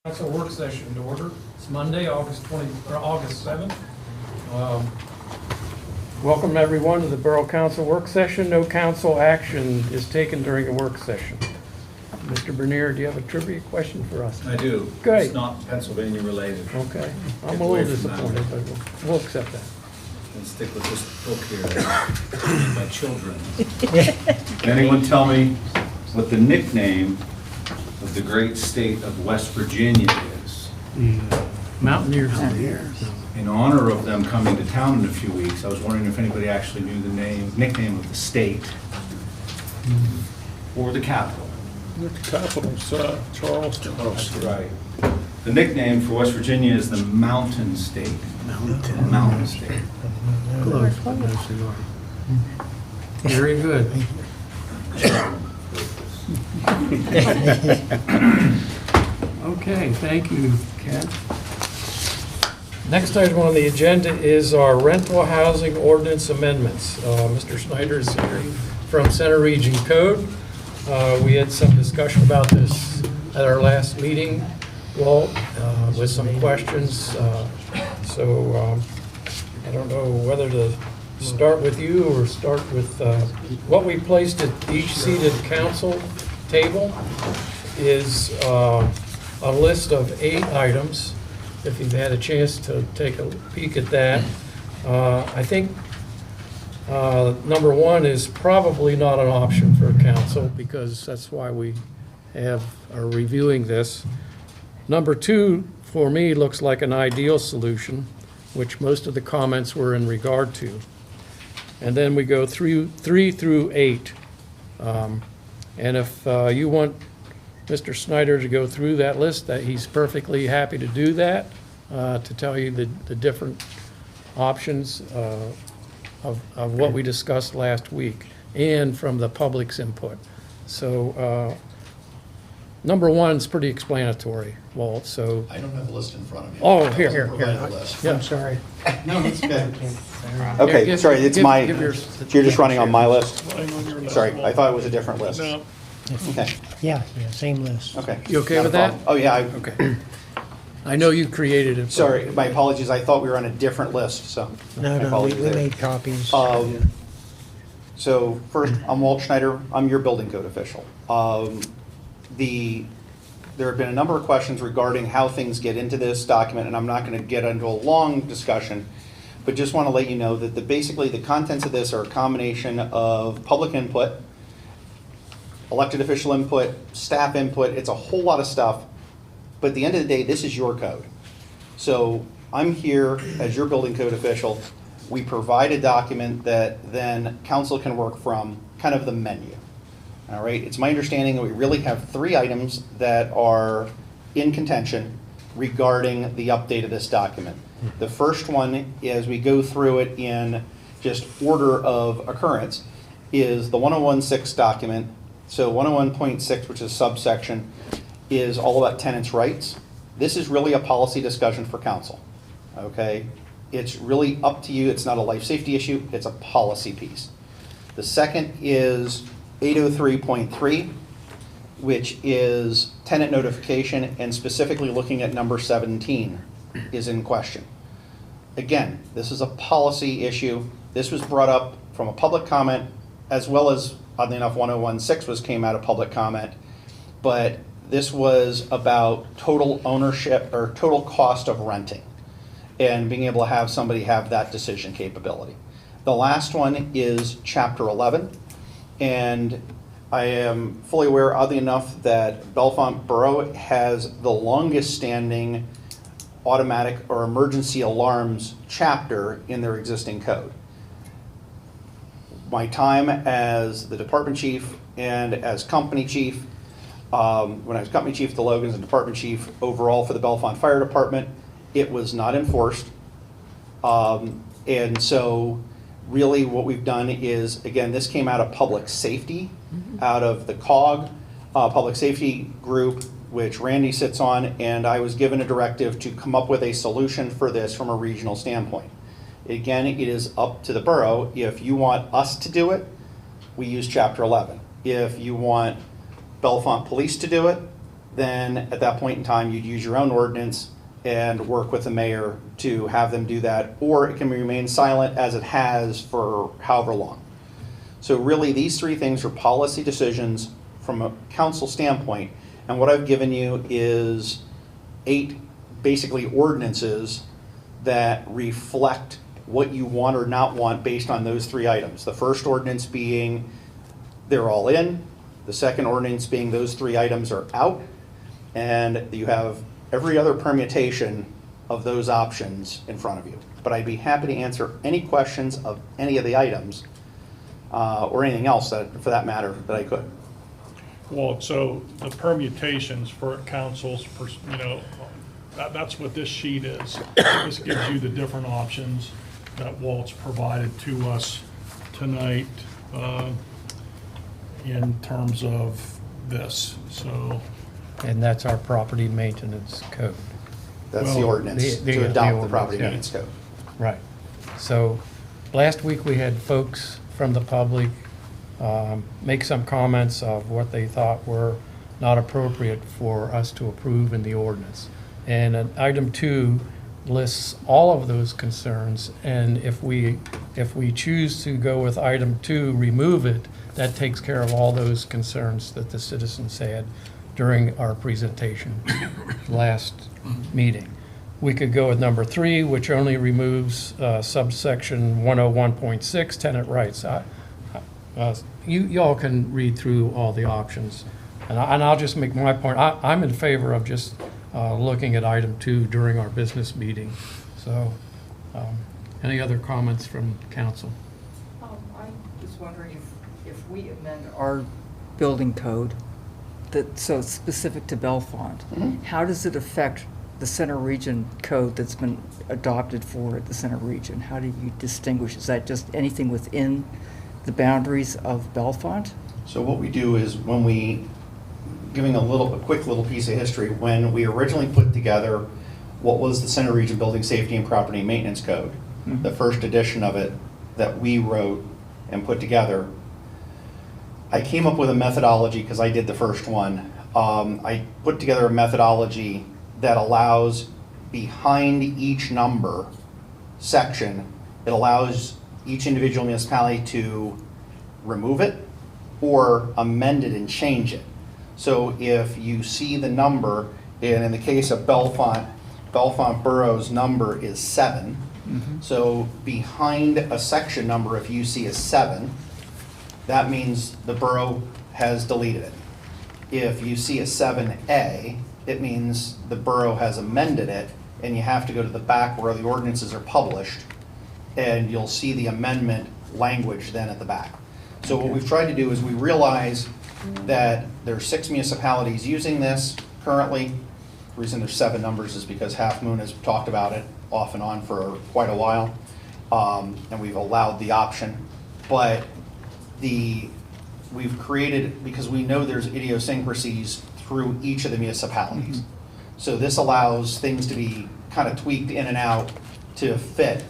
Council work session to order. It's Monday, August 7th. Welcome everyone to the Borough Council work session. No council action is taken during a work session. Mr. Bernier, do you have a trivia question for us? I do. Great. It's not Pennsylvania related. Okay. I'm Get a away little from that. disappointed, but we'll accept that. And stick with this book here. My children. Can anyone tell me what the nickname of the great state of West Virginia is? Mountaineers. In honor of them coming to town in a few weeks, I was wondering if anybody actually knew the nickname of the state or the capital. The capital's Charleston. That's right. The nickname for West Virginia is the Mountain State. Mountain State. Close, but no cigar. Very good. Okay, thank you, Ken. Next item on the agenda is our rental housing ordinance amendments. Mr. Snyder is here from Center Region Code. We had some discussion about this at our last meeting, Walt, with some questions. So I don't know whether to start with you or start with what we placed at each seated council table is a list of 8 items. If you've had a chance to take a peek at that, I think number 1 is probably not an option for council because that's why we are reviewing this. Number 2, for me, looks like an ideal solution, which most of the comments were in regard to. And then we go through 3 through 8. And if you want Mr. Snyder to go through that list, that he's perfectly happy to do that, to tell you the different options of what we discussed last week and from the public's input. So number 1 is pretty explanatory, Walt, so. I don't have a list in front of me. Oh, here. Provide a list. Yeah. I'm sorry. No, it's okay. Okay, Give- sorry, it's give- my, give your- you're just running on my list? Lying on your list. Sorry, I thought it was a different list. No. Okay, Yeah, same list. okay. You okay Not a with that? problem. Oh, yeah, Okay. I know you created it. sorry, my apologies, I thought we were on a different list, so. No, my no, we apologies there. made copies. Oh, So first, I'm Walt Schneider, I'm your building code official. There have been a number of questions regarding how things get into this document, and I'm not going to get into a long discussion, but just want to let you know that basically the contents of this are a combination of public input, elected official input, staff input, it's a whole lot of stuff, but at the end of the day, this is your code. So I'm here as your building code official. We provide a document that then council can work from, kind of the menu. All right, it's my understanding that we really have 3 items that are in contention regarding the update of this document. The first one, as we go through it in just order of occurrence, is the 1016 document. So 101.6, which is subsection, is all about tenants' rights. This is really a policy discussion for council, okay? It's really up to you. It's not a life safety issue. It's a policy piece. The second is 803.3, which is tenant notification, and specifically looking at number 17 is in question. Again, this is a policy issue. This was brought up from a public comment, as well as, oddly enough, 1016 came out of public comment, but this was about total ownership or total cost of renting and being able to have somebody have that decision capability. The last one is Chapter 11, and I am fully aware, oddly enough, that Bellefonte Borough has the longest standing automatic or emergency alarms chapter in their existing code. My time as the department chief and as company chief, when I was company chief at the Logans and department chief overall for the Bellefonte Fire Department, it was not enforced. And so really what we've done is, again, this came out of public safety, out of the COG, public safety group, which Randy sits on, and I was given a directive to come up with a solution for this from a regional standpoint. Again, it is up to the borough. If you want us to do it, we use Chapter 11. If you want Bellefonte Police to do it, then at that point in time, you'd use your own ordinance and work with the mayor to have them do that, or it can remain silent as it has for however long. So really, these three things are policy decisions from a council standpoint, and what I've given you is 8 basically ordinances that reflect what you want or not want based on those 3 items. The first ordinance being they're all in, the second ordinance being those 3 items are out, and you have every other permutation of those options in front of you. But I'd be happy to answer any questions of any of the items, or anything else that, for that matter, that I could. Well, so the permutations for councils, that's what this sheet is. This gives you the different options that Walt's provided to us tonight in terms of this, so. And that's our property maintenance code. That's the Well, ordinance, the to adopt the ordinance, property yeah. maintenance code. Right. So last week, we had folks from the public make some comments of what they thought were not appropriate for us to approve in the ordinance. And item 2 lists all of those concerns, and if we choose to go with item 2, remove it, that takes care of all those concerns that the citizens had during our presentation last meeting. We could go with number 3, which only removes subsection 101.6, tenant rights. You all can read through all the options, and I'll just make my point. I'm in favor of just looking at item 2 during our business meeting. So, any other comments from council? I was wondering if we amend our building code, so it's specific to Bellefonte, how does it affect the center region code that's been adopted for the center region? How do you distinguish? Is that just anything within the boundaries of Bellefonte? So what we do is when we, giving a quick little piece of history, when we originally put together what was the Center Region Building Safety and Property Maintenance Code, the first edition of it that we wrote and put together, I came up with a methodology because I did the first one. I put together a methodology that allows behind each number section, it allows each individual municipality to remove it or amend it and change it. So if you see the number, and in the case of Bellefonte Borough's number is 7. So behind a section number, if you see a 7, that means the borough has deleted it. If you see a 7A, it means the borough has amended it, and you have to go to the back where the ordinances are published, and you'll see the amendment language then at the back. So what we've tried to do is we realize that there are 6 municipalities using this currently. The reason there's 7 numbers is because Half Moon has talked about it off and on for quite a while, and we've allowed the option. But we've created, because we know there's idiosyncrasies through each of the municipalities. So this allows things to be kind of tweaked in and out to fit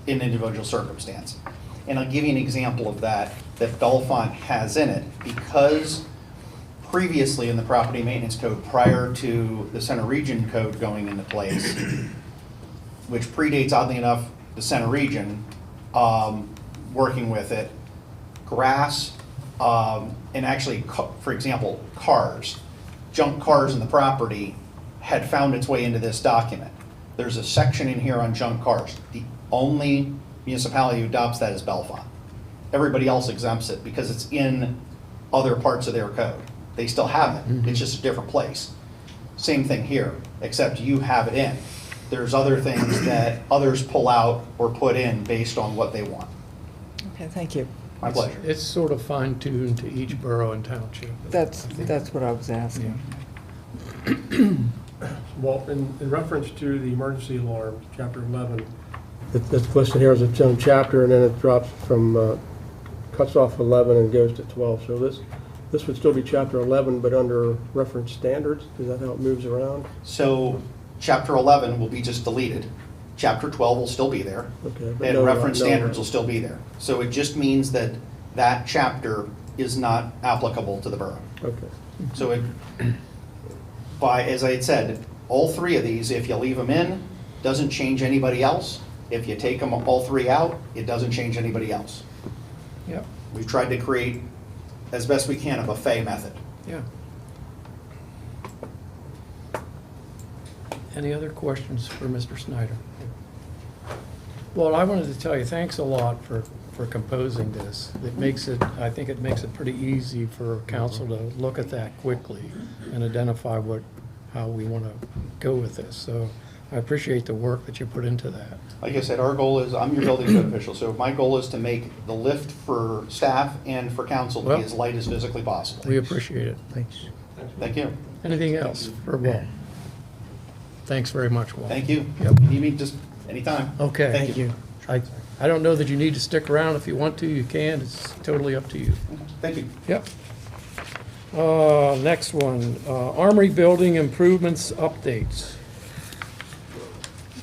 in individual circumstance. And I'll give you an example of that Bellefonte has in it, because previously in the property maintenance code, prior to the center region code going into place, which predates, oddly enough, the center region working with it, grass, and actually, for example, cars, junk cars in the property had found its way into this document. There's a section in here on junk cars. The only municipality who adopts that is Bellefonte. Everybody else exempts it because it's in other parts of their code. They still have it, it's just a different place. Same thing here, except you have it in. There's other things that others pull out or put in based on what they want. Okay, thank you. My pleasure. It's sort of fine-tuned to each borough and township. That's what I was asking. Well, in reference to the emergency alarm, chapter 11, it's listed here as its own chapter, and then it drops from, cuts off 11 and goes to 12. So this would still be chapter 11, but under reference standards. Is that how it moves around? So chapter 11 will be just deleted. Chapter 12 will still be there. Okay, but And no- reference no- standards will still be there. So it just means that that chapter is not applicable to the borough. Okay. So as I had said, all three of these, if you leave them in, doesn't change anybody else. If you take them all three out, it doesn't change anybody else. Yep, We've tried to create, as best we can, a buffet method. yeah. Any other questions for Mr. Snyder? Well, I wanted to tell you, thanks a lot for composing this. It makes it, I think it makes it pretty easy for council to look at that quickly and identify how we want to go with this. So I appreciate the work that you put into that. Like I said, our goal is, I'm your building code official, so my goal is to make the lift for staff and for council to Well, be as light as physically possible. We appreciate it. Thanks. Thank you. Anything else for Walt? Thanks very much, Walt. Thank you. Yep. You need me, just anytime. Okay. Thank you. I don't know that you need to stick around. If you want to, you can. It's totally up to you. Thank you. Yep. Next one, Armory Building Improvements Updates.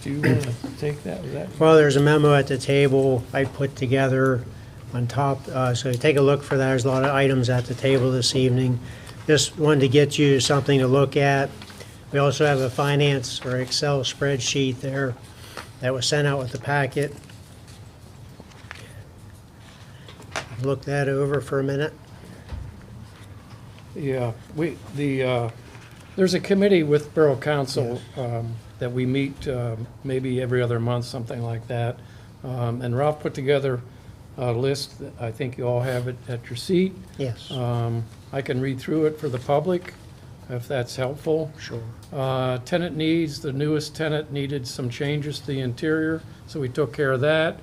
Do you want to take that? Is that? Well, there's a memo at the table I put together on top, so take a look for that. There's a lot of items at the table this evening. Just wanted to get you something to look at. We also have a finance or Excel spreadsheet there that was sent out with the packet. Look that over for a minute. Yeah, there's a committee with Borough Council that we meet maybe every other month, something like that. And Ralph put together a list. I think you all have it at your seat. Yes. I can read through it for the public, if that's helpful. Sure. Tenant needs, the newest tenant needed some changes to the interior, so we took care of that.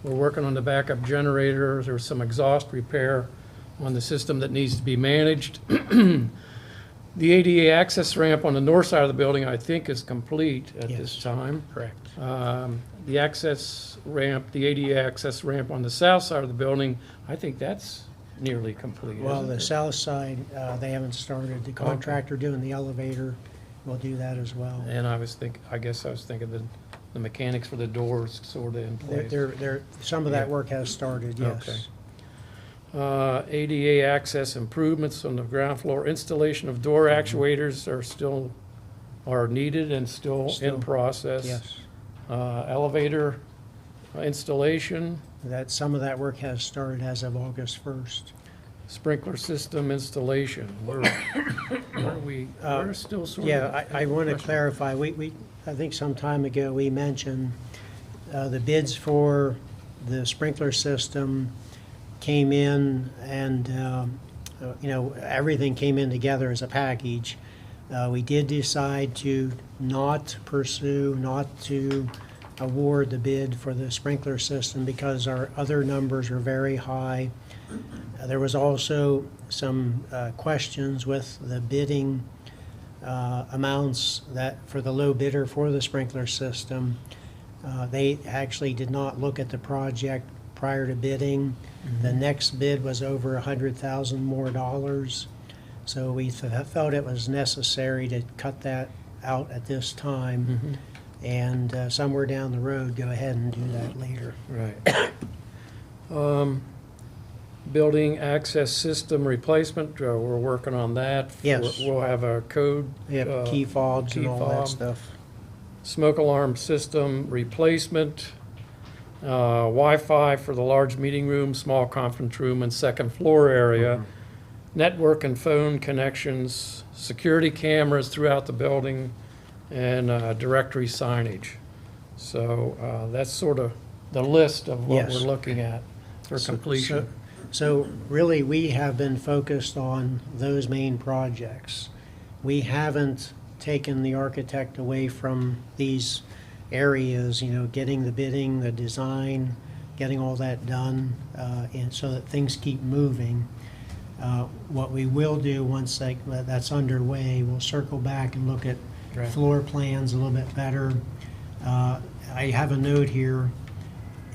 We're working on the backup generator. There's some exhaust repair on the system that needs to be managed. The ADA access ramp on the north side of the building, I think, is complete at this Yes. time. Correct. The access ramp, the ADA access ramp on the south side of the building, I think that's nearly complete. Well, isn't the it? south side, they haven't started. The contractor doing the elevator will do that as well. And I guess I was thinking the mechanics for the doors sort of in place. Some of that work has started, yes. ADA access improvements on the ground floor, installation of door actuators are needed and still in process. Yes. Elevator installation, Some of that work has started as of August 1st. sprinkler system installation. We're still sort of. Yeah, I want to clarify, I think some time ago, we mentioned the bids for the sprinkler system came in and, everything came in together as a package. We did decide to not to award the bid for the sprinkler system because our other numbers are very high. There was also some questions with the bidding amounts that for the low bidder for the sprinkler system. They actually did not look at the project prior to bidding. The next bid was over $100,000 more. So we felt it was necessary to cut that out at this time. And somewhere down the road, go ahead and do that later. Right. Building access system replacement, we're working on that. Yes. We'll have a code. Yep, key fobs and all key that fob. stuff. Smoke alarm system replacement, Wi-Fi for the large meeting room, small conference room, and second floor area, network and phone connections, security cameras throughout the building, and directory signage. So that's sort of the list of what Yes. we're looking at for completion. So really, we have been focused on those main projects. We haven't taken the architect away from these areas, getting the bidding, the design, getting all that done, and so that things keep moving. What we will do once that's underway, we'll circle back and look at Right. floor plans a little bit better. I have a note here.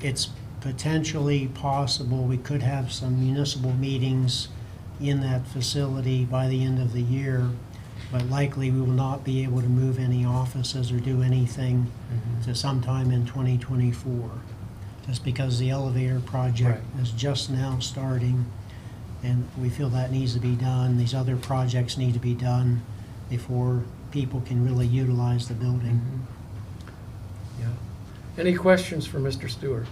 It's potentially possible we could have some municipal meetings in that facility by the end of the year, but likely we will not be able to move any offices or do anything to sometime in 2024, just because the elevator project is just now starting, and we feel that needs to be done. These other projects need to be done before people can really utilize the building. Yeah. Any questions for Mr. Stewart?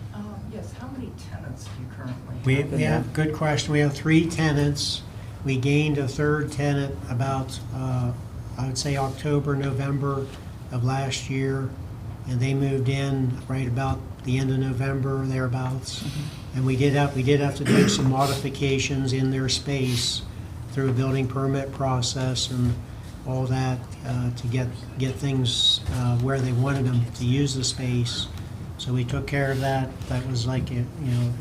Yes, how many tenants do you currently We have? have, good question, we have 3 tenants. We gained a 3rd tenant about, I would say October, November of last year, and they moved in right about the end of November, thereabouts. And we did have to do some modifications in their space through a building permit process and all that to get things where they wanted them to use the space. So we took care of that. That was like, we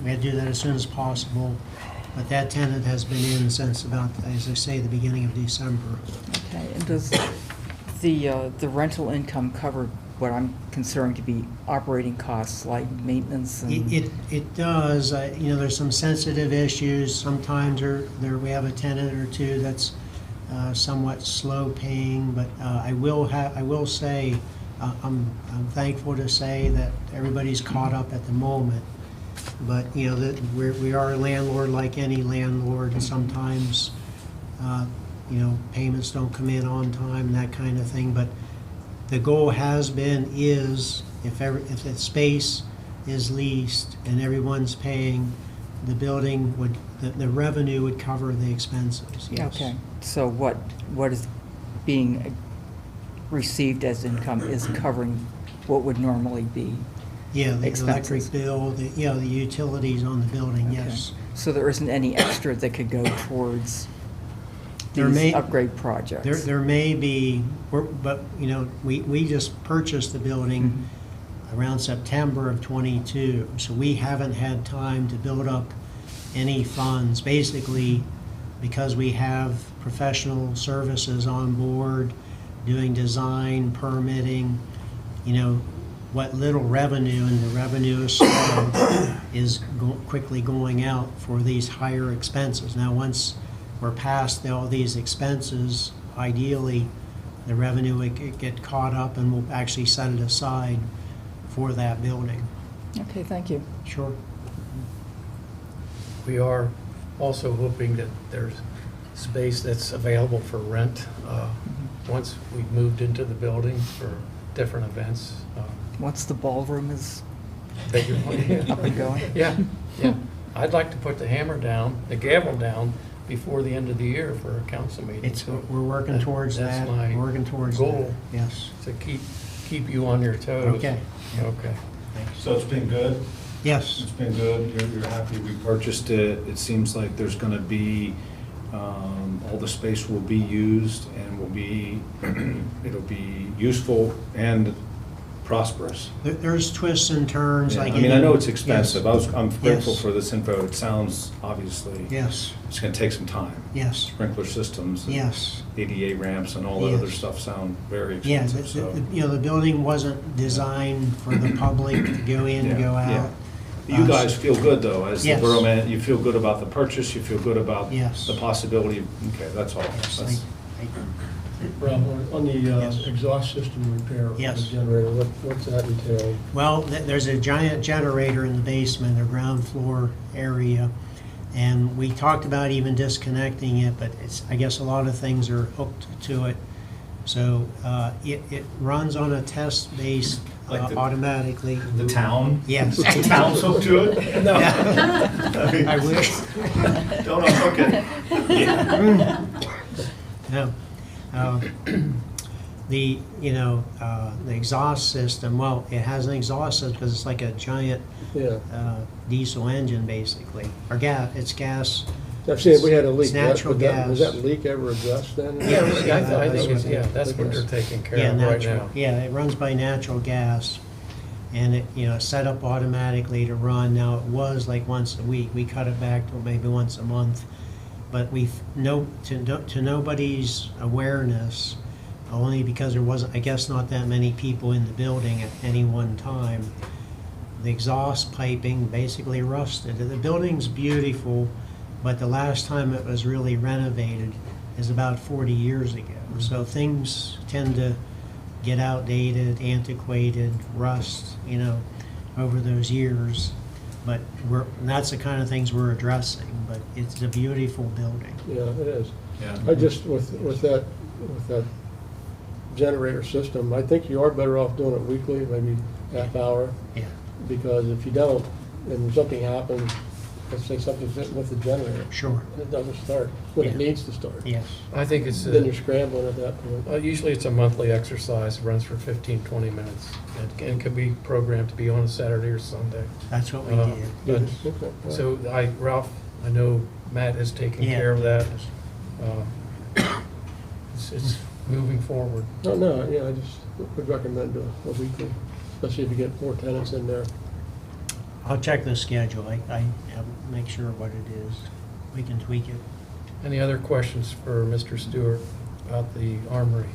had to do that as soon as possible. But that tenant has been in since about, as I say, the beginning of December. Okay, and does the rental income cover what I'm considering to be operating costs like maintenance and? It does. There's some sensitive issues. Sometimes we have a tenant or two that's somewhat slow paying, but I will say, I'm thankful to say that everybody's caught up at the moment. But, we are a landlord like any landlord, and sometimes, payments don't come in on time, that kind of thing. But the goal is if the space is leased and everyone's paying, the building the revenue would cover the expenses, yes. Okay, so what is being received as income is covering what would normally be? Yeah, the Expenses. electric bill, the utilities on the building, Okay. yes. So there isn't any extra that could go towards There these may- upgrade projects? There may be, but, we just purchased the building around September of '22, so we haven't had time to build up any funds, basically because we have professional services on board, doing design, permitting, what little revenue, and the revenue is slow, is quickly going out for these higher expenses. Now, once we're past all these expenses, ideally, the revenue would get caught up and we'll actually set it aside for that building. Okay, thank you. Sure. We are also hoping that there's space that's available for rent once we've moved into the building for different events. Once the ballroom is That you're- up and going? Yeah, yeah. I'd like to put the hammer down, the gavel down, before the end of the year for a council meeting. We're working towards That's that. my We're working towards goal. that. Yes. To keep you on your toes. Okay. Okay. So it's been good? Yes. It's been good, you're happy we purchased it, it seems like there's gonna be, all the space will be used and will be, it'll be useful and prosperous. There's twists and turns Yeah, like. I mean, I know it's any- expensive, Yes. I'm grateful Yes. for this info, it sounds, obviously, Yes, it's gonna take some time. yes, Sprinkler systems. and yes. ADA ramps and all that other Yes. stuff sound very Yeah, expensive, so. the building wasn't designed for the public to go in, Yeah, go yeah. out. You guys feel good, though, as the Yes. borough man, you feel good about the purchase, you feel good about Yes. the possibility, okay, that's all. Yes, That's- Rob, on the Yes. exhaust system repair of the Yes. generator, what's that entail? Well, there's a giant generator in the basement, or ground floor area, and we talked about even disconnecting it, but I guess a lot of things are hooked to it. So it runs on a test base Like the- automatically. The town? Yes. The town's hooked to it? No. I wish. Don't unhook it. No. The exhaust system, well, it has an exhaust system because it's like a giant Yeah, diesel engine, basically. Or it's gas. I've seen, we had a It's leak. natural Was that gas. leak ever addressed then? Yeah, I think it's, that's what- that's what they're taking care Yeah, of right natural. now. Yeah, it runs by natural gas. And it, set up automatically to run. Now, it was like once a week. We cut it back to maybe once a month. But to nobody's awareness, only because there wasn't, I guess, not that many people in the building at any one time, the exhaust piping basically rusted. The building's beautiful, but the last time it was really renovated is about 40 years ago. So things tend to get outdated, antiquated, rust, over those years. But that's the kind of things we're addressing, but it's a beautiful building. Yeah, it is. Yeah. I just, with that generator system, I think you are better off doing it weekly, maybe half hour. Yeah. Because if you don't, and something happens, let's say something's with the generator, Sure. and it doesn't start when it Yeah. needs to start. Yes. I think it's, Then you're scrambling at that point. usually it's a monthly exercise, runs for 15, 20 minutes. And can be programmed to be on a Saturday or Sunday. That's what we Uh, did. But, Okay. so Ralph, I know Matt has taken Yeah. care of that. It's moving forward. No, yeah, I just would recommend a weekly, especially if you get more tenants in there. I'll check the schedule. I have, make sure what it is. We can tweak it. Any other questions for Mr. Stewart about the armory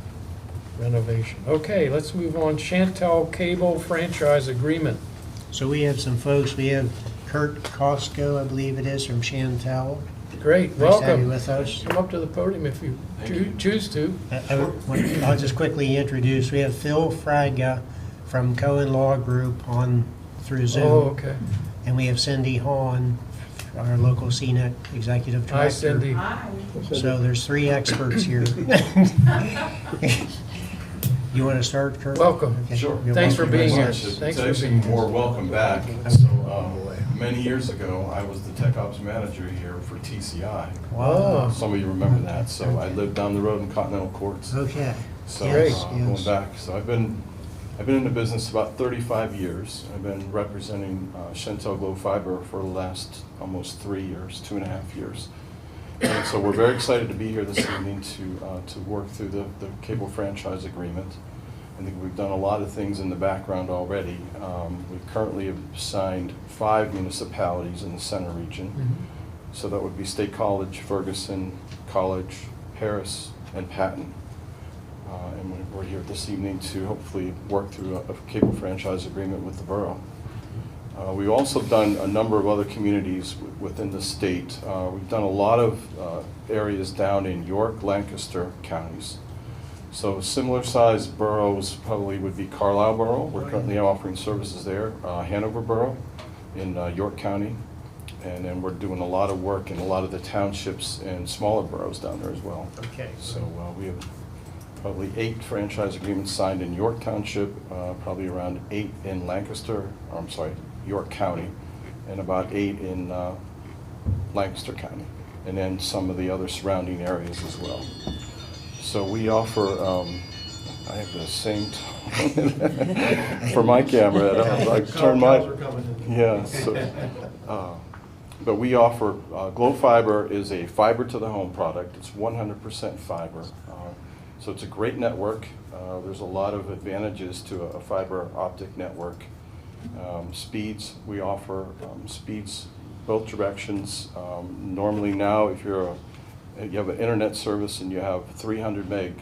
renovation? Okay, let's move on. Chantel Cable Franchise Agreement. So we have some folks, we have Kurt Costco, I believe it is, from Chantel. Great, Nice to have you welcome. with us. Come up to the podium if you choose to. I'll just quickly introduce, we have Phil Fraga from Cohen Law Group on through Zoom. Oh, okay. And we have Cindy Hahn, our local CNET executive director. Hi, Cindy. So there's 3 experts here. You want to start, Kurt? Welcome. Okay. Sure. Thanks for Thank you very being here. much. Thanks It's for actually being here. more welcome back. So, many years ago, I was the tech ops manager here for TCI. Wow. Some of you remember that. So I lived down the road in Continental Courts. Okay. So Yes, going yes. back, so I've been in the business about 35 years. I've been representing Chantel Glow Fiber for the last almost 3 years, 2.5 years. And so we're very excited to be here this evening to work through the cable franchise agreement. I think we've done a lot of things in the background already. We currently have signed 5 municipalities in the center region. So that would be State College, Ferguson College, Harris, and Patton. And we're here this evening to hopefully work through a cable franchise agreement with the borough. We've also done a number of other communities within the state. We've done a lot of areas down in York, Lancaster counties. So similar sized boroughs probably would be Carlisle Borough. We're currently offering services there. Hanover Borough in York County. And then we're doing a lot of work in a lot of the townships and smaller boroughs down there as well. Okay. So we have probably 8 franchise agreements signed in York Township, probably around 8 in York County, and about 8 in Lancaster County, and then some of the other surrounding areas as well. So we offer, I have the same time for my camera. I turn my, yeah. So, but we offer, Glow Fiber is a fiber to the home product. It's 100% fiber. So it's a great network. There's a lot of advantages to a fiber optic network. Speeds, we offer speeds both directions. Normally now, if you have an internet service and you have 300 meg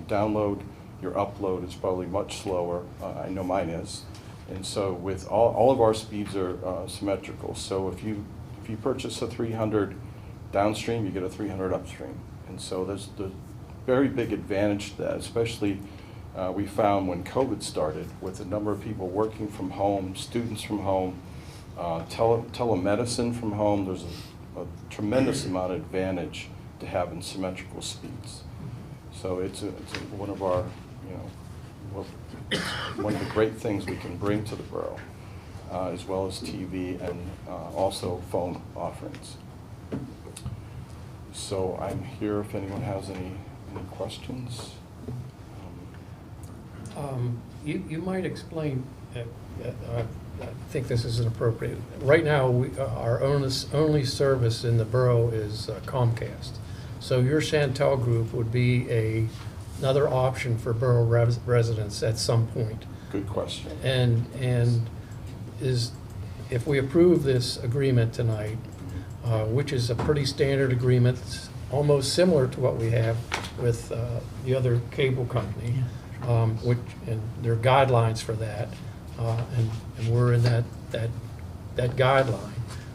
download, your upload is probably much slower. I know mine is. And so with all of our speeds are symmetrical. So if you purchase a 300 downstream, you get a 300 upstream. And so there's the very big advantage to that, especially we found when COVID started, with a number of people working from home, students from home, telemedicine from home. There's a tremendous amount of advantage to having symmetrical speeds. So it's one of our, one of the great things we can bring to the borough, as well as TV and also phone offerings. So I'm here if anyone has any questions. You might explain, I think this isn't appropriate. Right now, our only service in the borough is Comcast. So your Chantel Group would be another option for borough residents at some point. Good question. And if we approve this agreement tonight, which is a pretty standard agreement, it's almost similar to what we have with the other cable company, and there are guidelines for that, and we're in that guideline.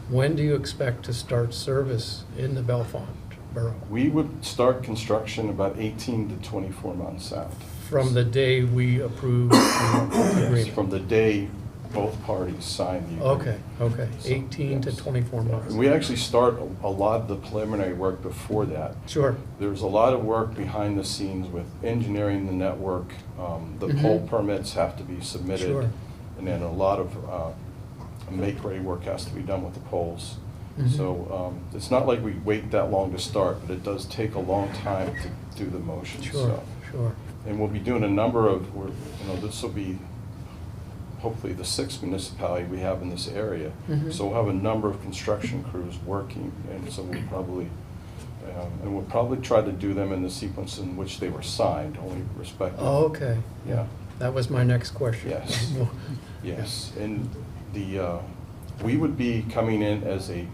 When do you expect to start service in the Bellefonte Borough? We would start construction about 18 to 24 months out. From the day we approve the Yes, agreement? from the day both parties sign the agreement. Okay, So, 18 to yes. 24 months. We actually start a lot of the preliminary work before that. Sure, There's a lot of work behind the scenes with engineering the network. The pole permits have to be submitted. Sure. And then a lot of make-ready work has to be done with the poles. So it's not like we wait that long to start, but it does take a long time to do the motions. sure, So. sure. And we'll be doing a number of, this will be hopefully the 6th municipality we have in this area. So we'll have a number of construction crews working, and so we'll probably try to do them in the sequence in which they were signed, only respecting. Oh, okay. Yeah. That was my next question. Yes. Yes, and we would be coming in as a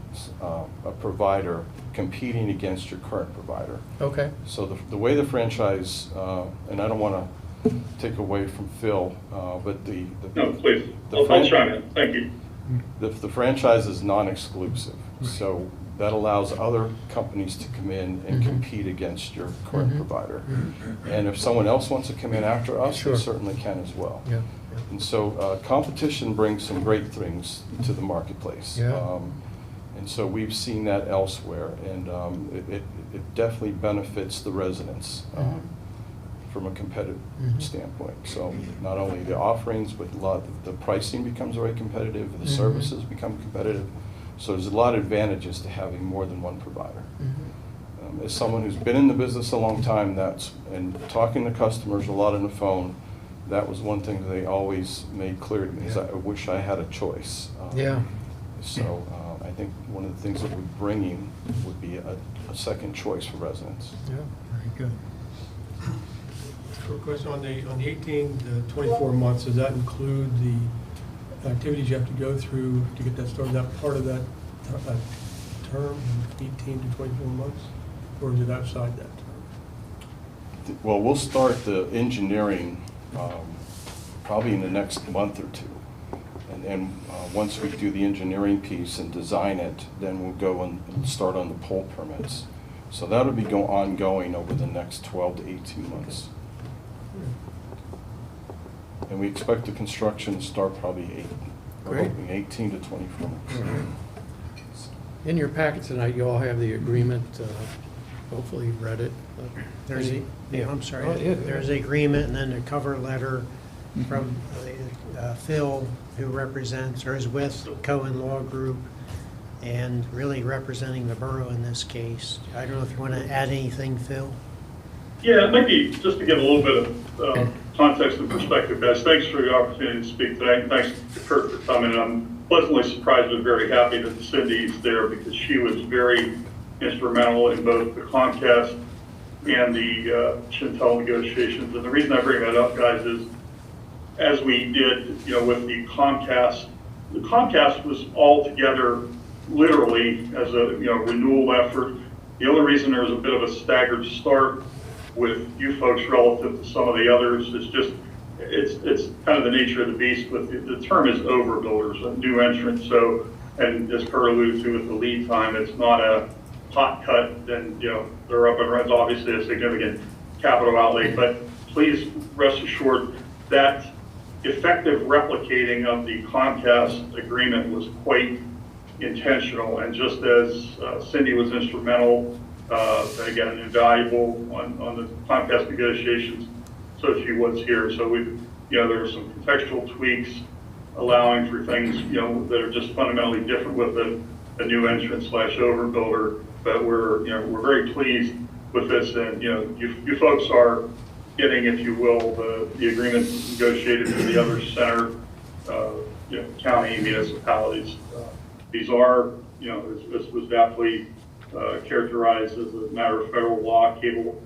provider competing against your current provider. Okay, So the way the franchise, and I don't want to take away from Phil, but No, please. the I'll chime in. Thank you. the franchise is non-exclusive, so that allows other companies to come in and compete against your current provider. And if someone else wants to come in after us, Sure. they certainly can as well. yeah, And so competition brings some great things to the marketplace. Yeah. And so we've seen that elsewhere, and it definitely benefits the residents from a competitive standpoint. So not only the offerings, but the pricing becomes very competitive, the services become competitive. So there's a lot of advantages to having more than one provider. As someone who's been in the business a long time, and talking to customers a lot on the phone, that was one thing that they always made clear to me, is I wish I had a choice. yeah. So I think one of the things that we're bringing would be a second choice for residents. Yeah, very good. Quick question on the 18 to 24 months, does that include the activities you have to go through to get that started? Is that part of that term, 18 to 24 months? Or is it outside that term? Well, we'll start the engineering probably in the next month or two. And once we do the engineering piece and design it, then we'll go and start on the pole permits. So that'll be ongoing over the next 12 to 18 months. And we expect the construction to start probably we're Great. hoping 18 to 24 months. In your packet tonight, you all have the agreement. Hopefully you've read it. There's I'm sorry, Oh, yeah. there's the agreement and then a cover letter from Phil, who represents, or is with Cohen Law Group, and really representing the borough in this case. I don't know if you want to add anything, Phil? Yeah, maybe just to give a little bit of context and perspective, guys. Thanks for the opportunity to speak today. And thanks to Kurt for coming. I'm pleasantly surprised and very happy that Cindy's there, because she was very instrumental in both the Comcast and the Chintel negotiations. And the reason I bring that up, guys, is as we did, with the Comcast was all together literally as a, renewal effort. The only reason there was a bit of a staggered start with you folks relative to some of the others is just, it's kind of the nature of the beast, but the term is overbuilders, a new entrant. So, and as Kurt alluded to with the lead time, it's not a hot cut, and they're up and running. It's obviously a significant capital outlay, but please rest assured that effective replicating of the Comcast agreement was quite intentional, and just as Cindy was instrumental, and again, invaluable on the Comcast negotiations, so she was here. So there are some contextual tweaks allowing for things, that are just fundamentally different with a new entrant / overbuilder. But we're very pleased with this, and you folks are getting, if you will, the agreement negotiated with the other center, county municipalities. These are, this was aptly characterized as a matter of federal law. Cable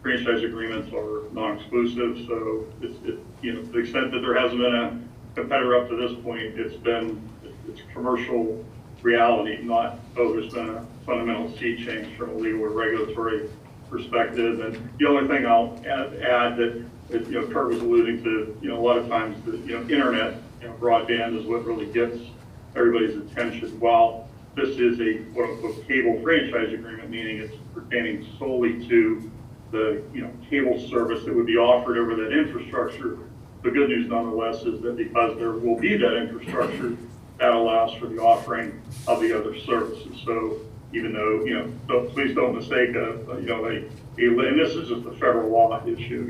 franchise agreements are non-exclusive, so to the extent that there hasn't been a competitor up to this point, it's commercial reality, not, there's been a fundamental sea change from a legal or regulatory perspective. And the only thing I'll add that Kurt was alluding to, a lot of times the internet, broadband is what really gets everybody's attention. While this is a quote unquote cable franchise agreement, meaning it's pertaining solely to the cable service that would be offered over that infrastructure, the good news nonetheless is that because there will be that infrastructure, that allows for the offering of the other services. So even though, please don't mistake and this is just a federal law issue,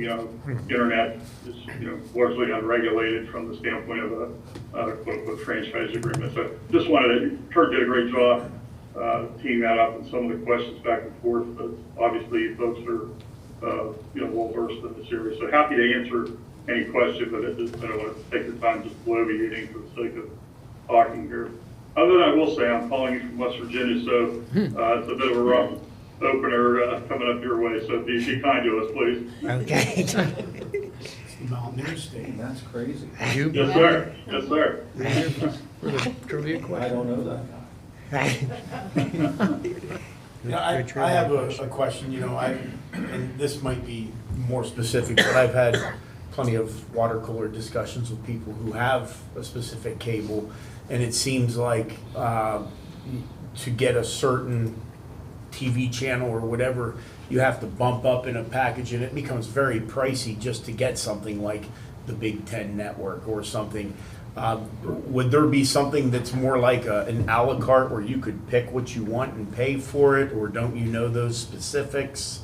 internet is, largely unregulated from the standpoint of a quote-unquote franchise agreement. So just Kurt did a great job teeing that up and some of the questions back and forth, but obviously folks are, well versed in this area. So happy to answer any question, but I don't want to take the time just bloviating for the sake of talking here. Other than I will say, I'm calling you from West Virginia, so it's a bit of a rough opener coming up your way, so be kind to us, please. Okay. Mountaineer State. That's crazy. You Yes, sir. Yes, sir. for the trivia question. don't know that. I have a question, and this might be more specific, but I've had plenty of water cooler discussions with people who have a specific cable, and it seems like to get a certain TV channel or whatever, you have to bump up in a package, and it becomes very pricey just to get something like the Big Ten Network or something. Would there be something that's more like an a la carte where you could pick what you want and pay for it, or don't you know those specifics?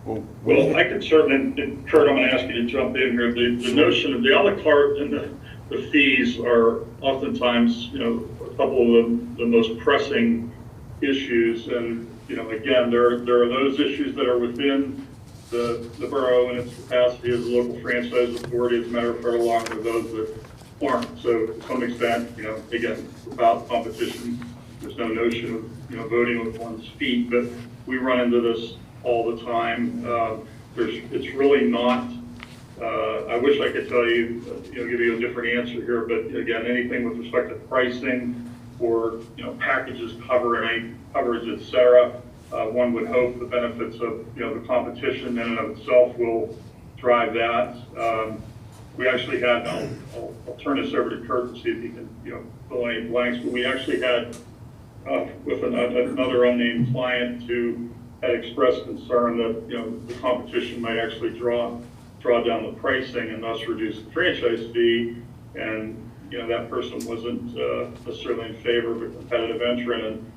Well, I could certainly, and Kurt, I'm going to ask you to jump in here. The notion of the a la carte and the fees are oftentimes, a couple of the most pressing issues. And, again, there are those issues that are within the borough and its capacity as a local franchise authority, as a matter of fact, along with those that aren't. So to some extent, again, without competition, there's no notion of, voting with one's feet, but we run into this all the time. It's really not, I wish I could tell you, give you a different answer here, but again, anything with respect to pricing or, packages coverage, et cetera, one would hope the benefits of, the competition in and of itself will drive that. We actually had, I'll turn this over to Kurt and see if he can, fill any blanks, but we actually had, with another unnamed client who had expressed concern that, the competition might actually draw down the pricing and thus reduce the franchise fee. And, that person wasn't necessarily in favor of a competitive entrant. And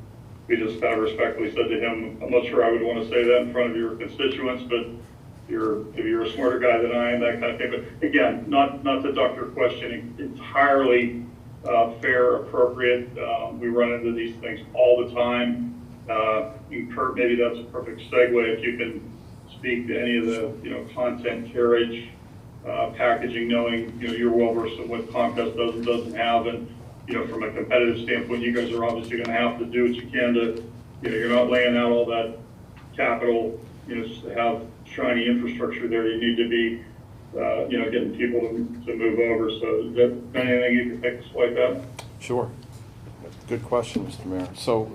we just kind of respectfully said to him, I'm not sure I would want to say that in front of your constituents, but maybe you're a smarter guy than I am, that kind of thing. But again, not to duck your question, entirely fair, appropriate. We run into these things all the time. And Kurt, maybe that's a perfect segue if you can speak to any of the, content carriage, packaging, knowing, you're well versed in what Comcast does and doesn't have. And, from a competitive standpoint, you guys are obviously going to have to do what you can to, you're not laying out all that capital, just to have shiny infrastructure there. You need to be, getting people to move over. So is that anything you can take a swipe at? Sure. Good question, Mr. Mayor. So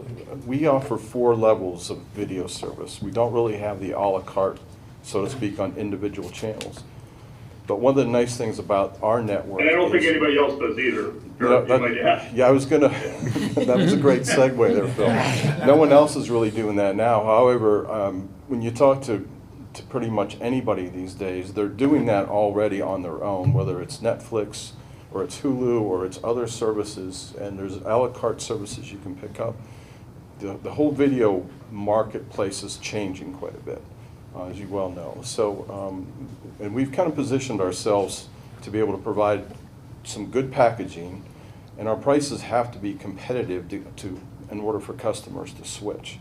we offer 4 levels of video service. We don't really have the a la carte, so to speak, on individual channels. But one of the nice things about our network And I don't think is- anybody else does either. Yeah, I was gonna, that was a great segue there, Phil. No one else is really doing that now. However, when you talk to pretty much anybody these days, they're doing that already on their own, whether it's Netflix or it's Hulu or it's other services, and there's a la carte services you can pick up. The whole video marketplace is changing quite a bit, as you well know. So, and we've kind of positioned ourselves to be able to provide some good packaging, and our prices have to be competitive in order for customers to switch.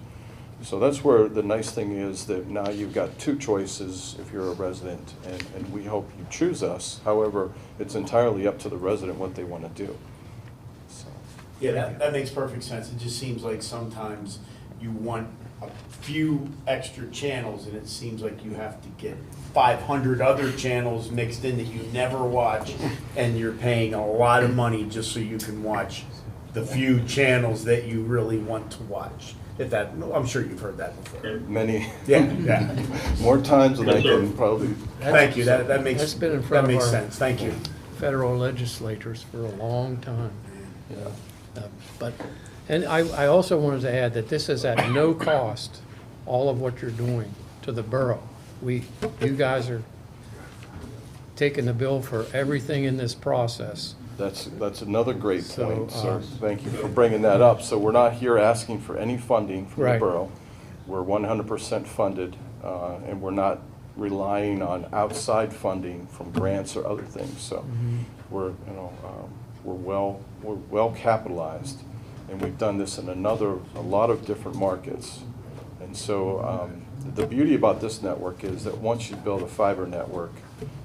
So that's where the nice thing is that now you've got 2 choices if you're a resident, and we hope you choose us. However, it's entirely up to the resident what they want to do. So. Yeah, that makes perfect sense. It just seems like sometimes you want a few extra channels, and it seems like you have to get 500 other channels mixed in that you never watch, and you're paying a lot of money just so you can watch the few channels that you really want to watch. If that, I'm sure you've heard that before. Many, Yeah. more times than I can probably. Thank you. That makes That's been in front that of makes our sense. Thank you. federal legislators for a long time. Yeah. But, and I also wanted to add that this is at no cost, all of what you're doing to the borough. You guys are taking the bill for everything in this process. That's another great So, point, sir. Thank you for bringing that up. So we're not here asking for any funding from the Right. borough. We're 100% funded, and we're not relying on outside funding from grants or other things. So we're, we're well capitalized, and we've done this in a lot of different markets. And so the beauty about this network is that once you build a fiber network,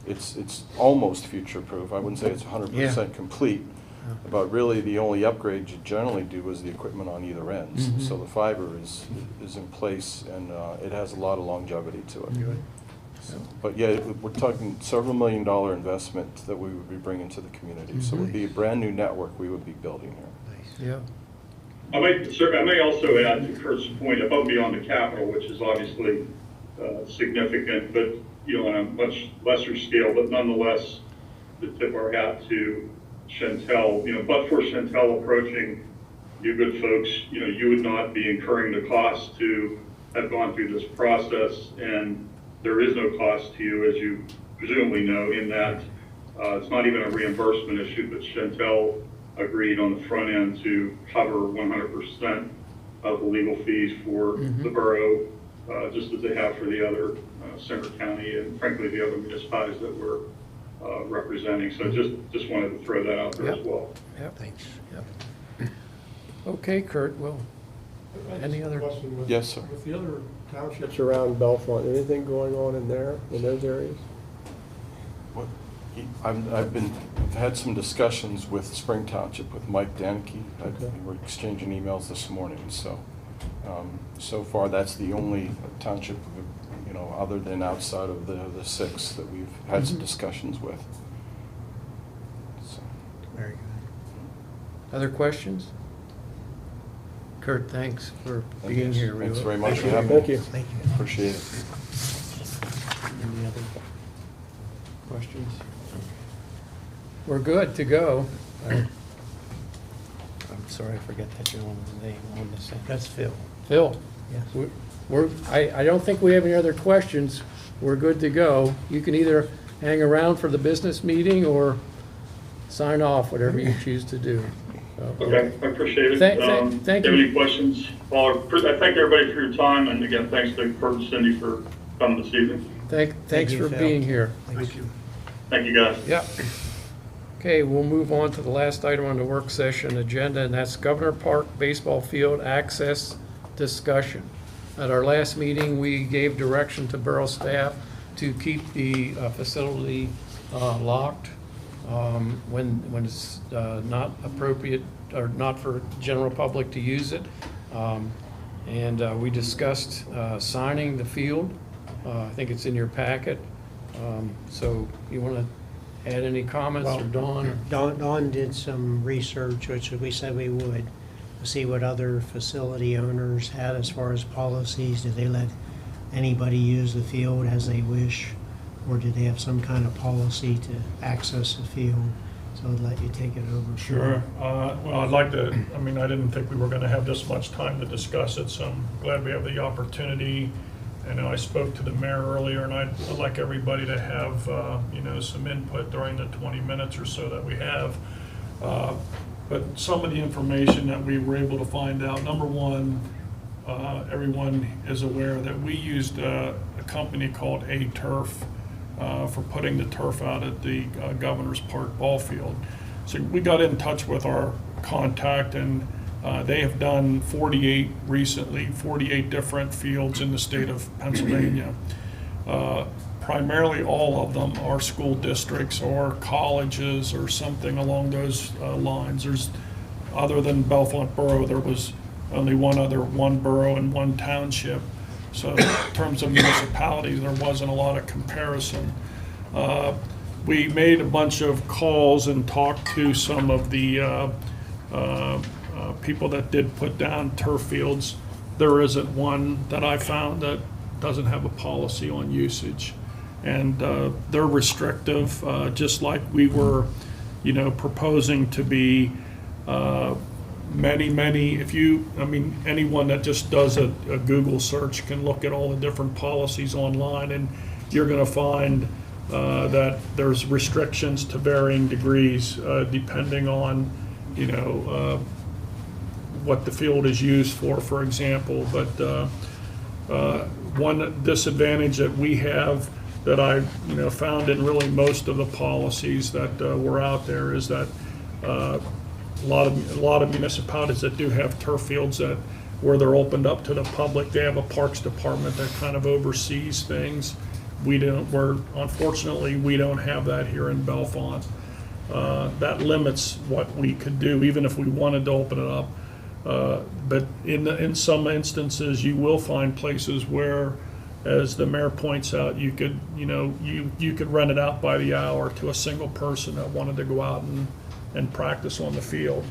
it's almost future-proof. I wouldn't say it's 100% complete, but really the only upgrade you generally do is the equipment on either ends. So the fiber is in place, and it has a lot of longevity to it. So, but yeah, we're talking several $1 million investment that we would be bringing to the community. So it would be a brand-new network we would be building here. Yeah. I may also add to Kurt's point, above and beyond the capital, which is obviously significant, but on a much lesser scale, but nonetheless, to tip our hat to Chantel, but for Chantel approaching you good folks, you would not be incurring the cost to have gone through this process, and there is no cost to you, as you presumably know, in that it's not even a reimbursement issue, but Chantel agreed on the front end to cover 100% of the legal fees for the borough, just as they have for the other Centre County and frankly the other municipalities that we're representing. So just wanted to throw that out there as well. Yep. Thanks. Yep. Okay, Kurt, well, any other? Question with- Yes, sir. With the other townships around Bellefonte, anything going on in there, in those areas? What- I've had some discussions with Spring Township with Mike Danke. Okay. We were exchanging emails this morning, so so far that's the only township, other than outside of the 6 that we've had some discussions with. So. Very good. Other questions? Kurt, thanks for being here. Thanks We very much for having Thank me. you. Thank you. Appreciate it. Any other questions? We're good to go. I'm sorry, I forget that gentleman's name on this. That's Phil. Phil? Yes. I don't think we have any other questions. We're good to go. You can either hang around for the business meeting or sign off, whatever you choose to do. So, Okay, I appreciate it. Thank Have you. any questions? Well, I thank everybody for your time, and again, thanks to Kurt and Cindy for coming this evening. Thanks you, for Phil. being here. Thank you. Thank you, guys. Yep. Okay, we'll move on to the last item on the work session agenda, and that's Governor Park Baseball Field access discussion. At our last meeting, we gave direction to borough staff to keep the facility locked when it's not appropriate or not for general public to use it. And we discussed signing the field. I think it's in your packet. So you want to add any comments, or Dawn? Dawn did some research, which we said we would, to see what other facility owners had as far as policies. Do they let anybody use the field as they wish, or do they have some kind of policy to access the field? So I'd let you take it over. Sure. Well, I'd like to, I didn't think we were going to have this much time to discuss it, so I'm glad we have the opportunity. And I spoke to the mayor earlier, and I'd like everybody to have, some input during the 20 minutes or so that we have. But some of the information that we were able to find out, number one, everyone is aware that we used a company called A-Turf for putting the turf out at the Governor's Park ball field. So we got in touch with our contact, and they have done 48 different fields in the state of Pennsylvania. Primarily all of them are school districts or colleges or something along those lines. Other than Bellefonte Borough, there was only one borough and one township. So in terms of municipalities, there wasn't a lot of comparison. We made a bunch of calls and talked to some of the people that did put down turf fields. There isn't one that I found that doesn't have a policy on usage. And they're restrictive, just like we were, proposing to be many, anyone that just does a Google search can look at all the different policies online, and you're gonna find that there's restrictions to varying degrees, depending on, what the field is used for example. But one disadvantage that we have that I, found in really most of the policies that were out there is that a lot of municipalities that do have turf fields that where they're opened up to the public, they have a parks department that kind of oversees things. Unfortunately, we don't have that here in Bellefonte. That limits what we could do, even if we wanted to open it up. But in some instances, you will find places where, as the mayor points out, you could, you could rent it out by the hour to a single person that wanted to go out and practice on the field.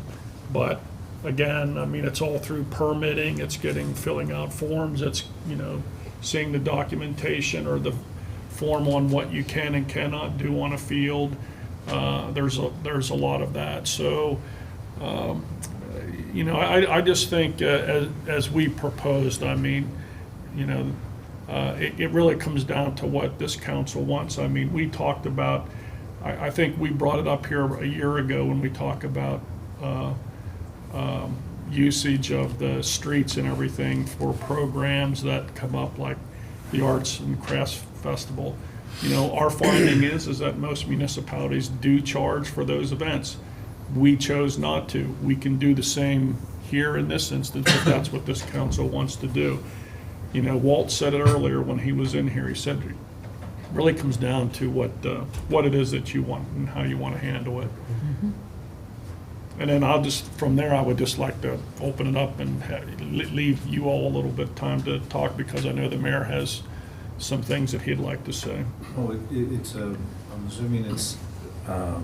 But again, I mean, it's all through permitting, it's filling out forms, it's, seeing the documentation or the form on what you can and cannot do on a field. There's a lot of that. So, I just think as we proposed, I mean, it really comes down to what this council wants. I mean, we talked about, I think we brought it up here a year ago when we talked about usage of the streets and everything for programs that come up, like the Arts and Crafts Festival. Our finding is that most municipalities do charge for those events. We chose not to. We can do the same here in this instance if that's what this council wants to do. Walt said it earlier when he was in here. He said it really comes down to what it is that you want and how you want to handle it. And then from there, I would just like to open it up and leave you all a little bit of time to talk, because I know the mayor has some things that he'd like to say. Well, I'm assuming it's a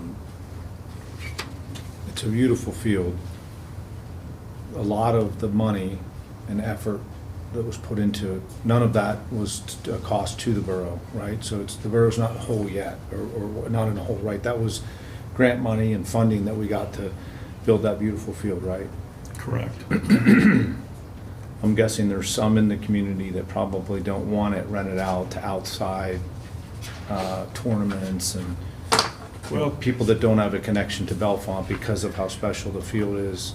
beautiful field. A lot of the money and effort that was put into it, none of that was a cost to the borough, right? So the borough's not whole yet, or not in a whole, right? That was grant money and funding that we got to build that beautiful field, right? Correct. I'm guessing there's some in the community that probably don't want it rented out to outside tournaments and people that don't have a connection to Bellefonte because of how special the field is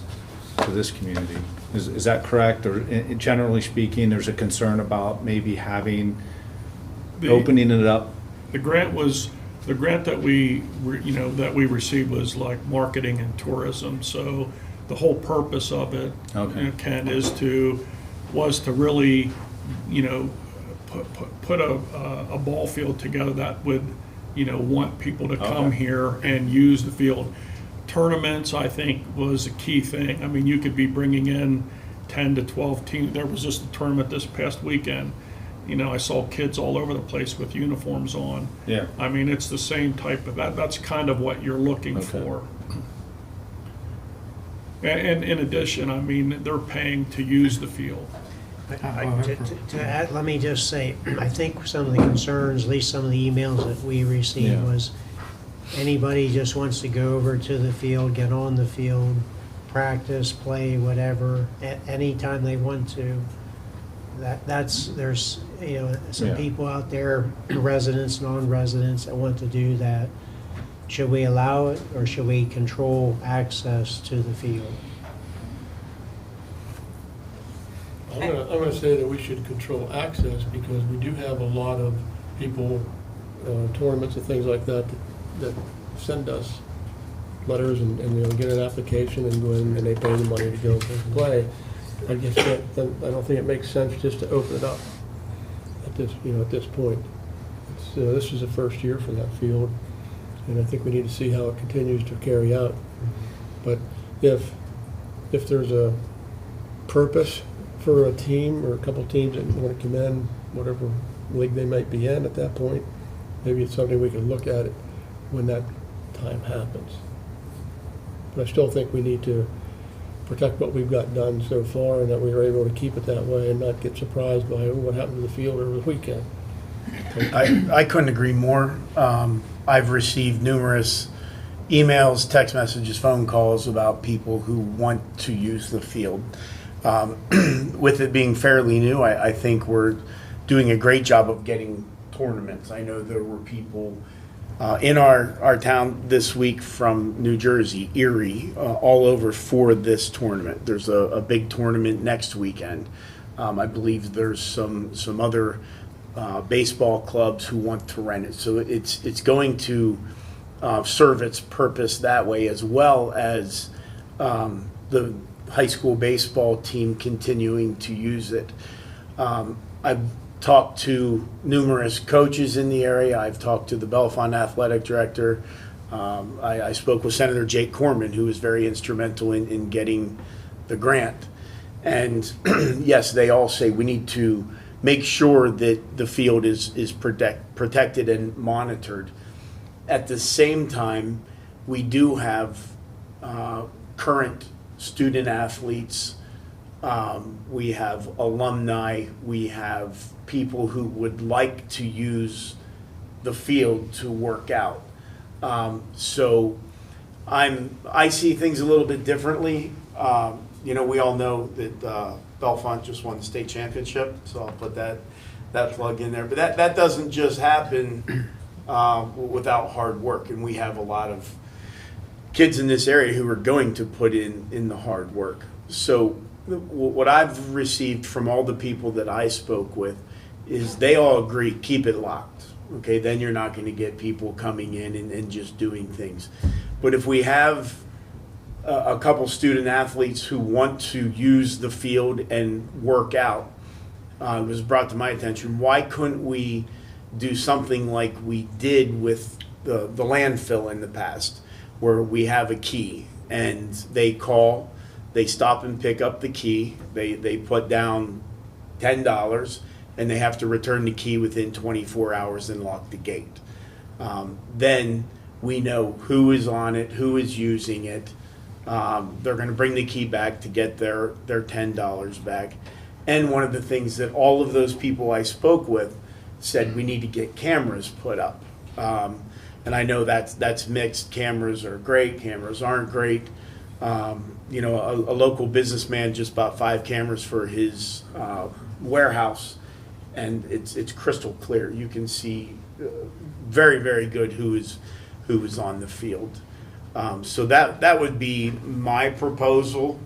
to this community. Is that correct? Or generally speaking, there's a concern about maybe opening it up? The grant that we received was like marketing and tourism. So the whole purpose of it, Ken, was to really, put a ball field together that would, want people to come here and use the field. Tournaments, I think, was a key thing. I mean, you could be bringing in 10 to 12 teams. There was just a tournament this past weekend. I saw kids all over the place with uniforms on. Yeah. I mean, it's the same type of that. That's kind of what you're looking for. And in addition, I mean, they're paying to use the field. To add, let me just say, I think some of the concerns, at least some of the emails that we received, was anybody just wants to go over to the field, get on the field, practice, play, whatever, at any time they want to. There's some people out there, residents, non-residents, that want to do that. Should we allow it, or should we control access to the field? I'm gonna say that we should control access, because we do have a lot of people, tournaments and things like that send us letters and get an application and go in and they pay the money to go play. I guess I don't think it makes sense just to open it up at this point. This is the first year for that field, and I think we need to see how it continues to carry out. But if there's a purpose for a team or a couple teams that want to come in, whatever league they might be in at that point, maybe it's something we can look at it when that time happens. But I still think we need to protect what we've got done so far, and that we were able to keep it that way and not get surprised by what happened to the field over the weekend. I couldn't agree more. I've received numerous emails, text messages, phone calls about people who want to use the field. With it being fairly new, I think we're doing a great job of getting tournaments. I know there were people in our town this week from New Jersey, Erie, all over for this tournament. There's a big tournament next weekend. I believe there's some other baseball clubs who want to rent it. So it's going to serve its purpose that way, as well as the high school baseball team continuing to use it. I've talked to numerous coaches in the area. I've talked to the Bellefonte athletic director. I spoke with Senator Jake Corman, who was very instrumental in getting the grant. And yes, they all say we need to make sure that the field is protected and monitored. At the same time, we do have current student athletes. We have alumni. We have people who would like to use the field to work out. So I see things a little bit differently. We all know that Bellefonte just won the state championship, so I'll put that plug in there. But that doesn't just happen without hard work, and we have a lot of kids in this area who are going to put in the hard work. So what I've received from all the people that I spoke with is they all agree, keep it locked. Okay, then you're not going to get people coming in and just doing things. But if we have a couple student athletes who want to use the field and work out, it was brought to my attention, why couldn't we do something like we did with the landfill in the past, where we have a key and they call, they stop and pick up the key, they put down $10, and they have to return the key within 24 hours and lock the gate. Then we know who is on it, who is using it. They're going to bring the key back to get their $10 back. And one of the things that all of those people I spoke with said, we need to get cameras put up. And I know that's mixed. Cameras are great, cameras aren't great. A local businessman just bought 5 cameras for his warehouse, and it's crystal clear. You can see very, very good who is on the field. So that would be my proposal,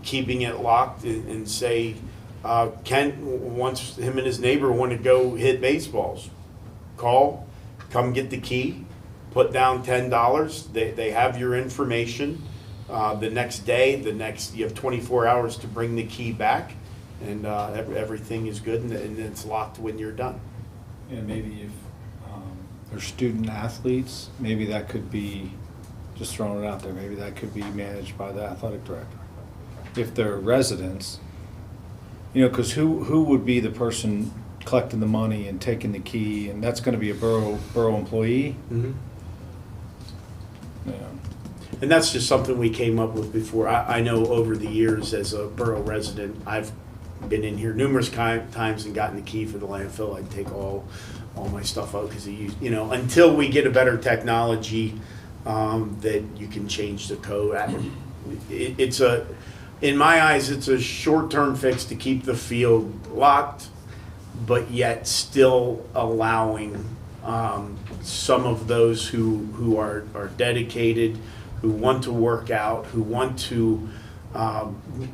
keeping it locked and say, once him and his neighbor want to go hit baseballs, call, come get the key, put down $10. They have your information. The next day, you have 24 hours to bring the key back, and everything is good, and it's locked when you're done. And maybe if they're student athletes, maybe that could be, just throwing it out there, maybe that could be managed by the athletic director. If they're residents, because who would be the person collecting the money and taking the key, and that's going to be a borough employee? Mm-hmm. Yeah. And that's just something we came up with before. I know over the years as a borough resident, I've been in here numerous times and gotten the key for the landfill. I'd take all my stuff out because until we get a better technology that you can change the code. In my eyes, it's a short-term fix to keep the field locked, but yet still allowing some of those who are dedicated, who want to work out, who want to